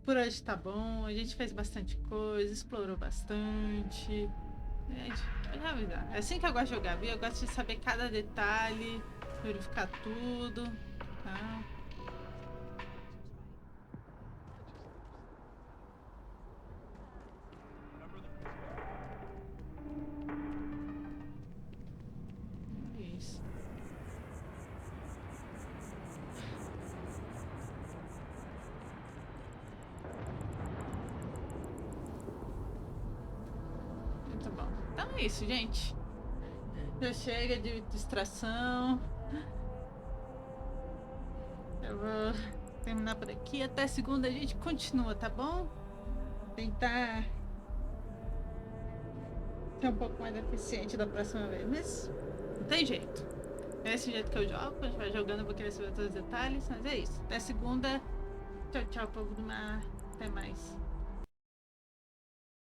por hoje tá bom. A gente fez bastante coisa, explorou bastante. Gente, eu já avisar. É assim que eu gosto de jogar, viu? Eu gosto de saber cada detalhe, verificar tudo, tá? Isso. Muito bom. Então é isso, gente. Já chega de distração. Eu vou terminar por aqui. Até segunda a gente continua, tá bom? Tentar ser um pouco mais eficiente da próxima vez. Mas não tem jeito. É esse jeito que eu jogo. A gente vai jogando, eu vou querer saber todos os detalhes. Mas é isso. Até segunda. Tchau, tchau, povo do mar. Até mais.